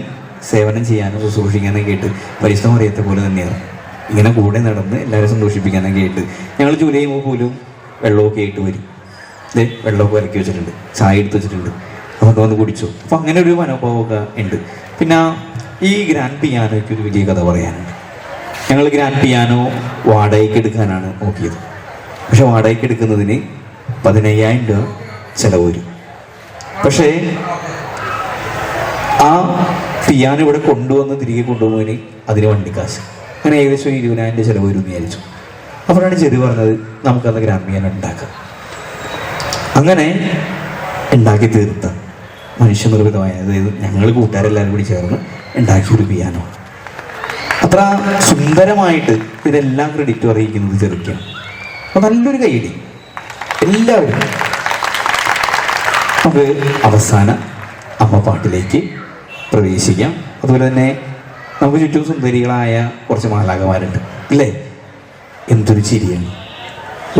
സേവനം ചെയ്യാനും ശുശ്രൂഷിക്കാനും കേട്ട് പരിശുദ്ധ മറിയത്തെ പോലെ തന്നെയാണ്. ഇങ്ങനെ കൂടെ നടന്ന് എല്ലാവരും സന്തോഷിപ്പിക്കാനും കേട്ട് ഞങ്ങൾ ജോലി ചെയ്യുമ്പോൾ പോലും വെള്ളമൊക്കെ ആയിട്ട് വരും. വെള്ളമൊക്കെ ഇറക്കി വെച്ചിട്ടുണ്ട്, ചായ എടുത്ത് വെച്ചിട്ടുണ്ട്, അപ്പോൾ വന്ന് കുടിച്ചു. അപ്പോൾ അങ്ങനെ ഒരു മനോഭാവമൊക്കെ ഉണ്ട്. പിന്നെ ഈ ഗ്രാൻഡ് പിയാനോയ്ക്ക് ഒരു വലിയ കഥ പറയാനുണ്ട്. ഞങ്ങൾ ഗ്രാൻഡ് പിയാനോ വാടകയ്ക്ക് എടുക്കാനാണ് നോക്കിയത്. പക്ഷെ വാടകയ്ക്ക് എടുക്കുന്നതിന് 15,000 രൂപ ചിലവ് വരും. പക്ഷേ ആ പിയാനോ ഇവിടെ കൊണ്ടുവന്ന് തിരികെ കൊണ്ടുപോകുന്നതിന് അതിന് വണ്ടിക്കാശ്, അങ്ങനെ ഏകദേശം 20,000 രൂപ ചിലവ് വരും എന്ന് വിചാരിച്ചു. അപ്പോഴാണ് ജെറി പറഞ്ഞത് നമുക്കന്ന് ഗ്രാൻഡ് പിയാനോ ഉണ്ടാക്കാം. അങ്ങനെ ഉണ്ടാക്കി തീർത്ത മനുഷ്യനിർമ്മിതമായ, അതായത് ഞങ്ങൾ കൂട്ടുകാരെല്ലാവരും കൂടി ചേർന്ന് ഉണ്ടാക്കിയൊരു പിയാനോ. അത്ര സുന്ദരമായിട്ട് ഇതെല്ലാം ക്രെഡിറ്റ് അറിയിക്കുന്നത് ജെറിക്കാണ്. അപ്പോൾ നല്ലൊരു കൈയടി എല്ലാവരും. നമുക്ക് അവസാന അമ്മ പാട്ടിലേക്ക് പ്രവേശിക്കാം. അതുപോലെ തന്നെ നമുക്ക് ചുറ്റും സുന്ദരികളായ കുറച്ച് മാലാഖമാരുണ്ട് അല്ലേ? എന്തൊരു ചിരിയാണ്,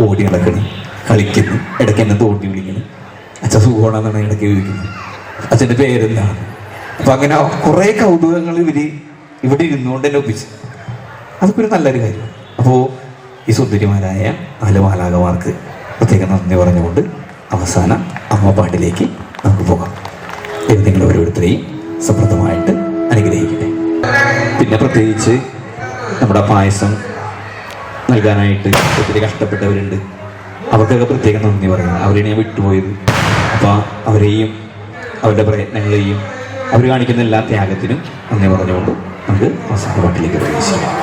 ഓടി നടക്കണം, കളിക്കുന്നു, ഇടയ്ക്ക് എന്നെ തോണ്ടി വിളിക്കണം, അച്ഛൻ സുഖമാണെന്നാണ് ഇടയ്ക്ക് വിളിക്കുന്നത്, അച്ഛൻ്റെ പേരെന്താണ്. അപ്പം അങ്ങനെ കുറേ കൗതുകങ്ങൾ ഇവിടെ ഇരുന്നുകൊണ്ട് തന്നെ ഒപ്പിച്ച്, അതൊക്കെ ഒരു നല്ലൊരു കാര്യമാണ്. അപ്പോൾ ഈ സുന്ദരിമാരായ 4 മാലാഖമാർക്ക് പ്രത്യേകം നന്ദി പറഞ്ഞുകൊണ്ട് അവസാന അമ്മ പാട്ടിലേക്ക് നമുക്ക് പോകാം. നിങ്ങൾ ഓരോരുത്തരെയും സമൃദ്ധമായിട്ട് അനുഗ്രഹിക്കട്ടെ. പിന്നെ പ്രത്യേകിച്ച് നമ്മുടെ പായസം നൽകാനായിട്ട് ഒത്തിരി കഷ്ടപ്പെട്ടവരുണ്ട്. അവർക്കൊക്കെ പ്രത്യേകം നന്ദി പറയുന്നത്. അവരെയാണ് ഞാൻ വിട്ടുപോയത്. അപ്പോൾ അവരെയും അവരുടെ പ്രയത്നങ്ങളെയും അവർ കാണിക്കുന്ന എല്ലാ ത്യാഗത്തിനും നന്ദി പറഞ്ഞുകൊണ്ട് നമുക്ക് അവസാന പാട്ടിലേക്ക് പ്രവേശിക്കാം.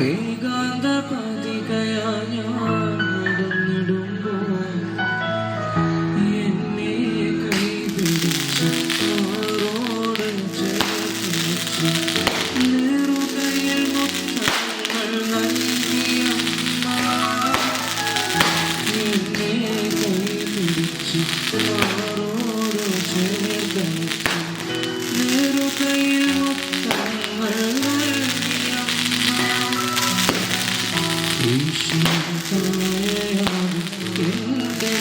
ഏകാന്ത പതികയാ ഞാൻ നടന്നിടുമ്പോൾ എന്നെ കൈപിടിച്ച് മാറോട് ചേർത്ത് നെറുകയിൽ മുത്തങ്ങൾ നൽകിയമ്മ എന്നെ കൈപിടിച്ച് മാറോട് ചേർത്ത് നെറുകയിൽ മുത്തങ്ങൾ നൽകിയമ്മ ഈശ്വരനായ എന്റെ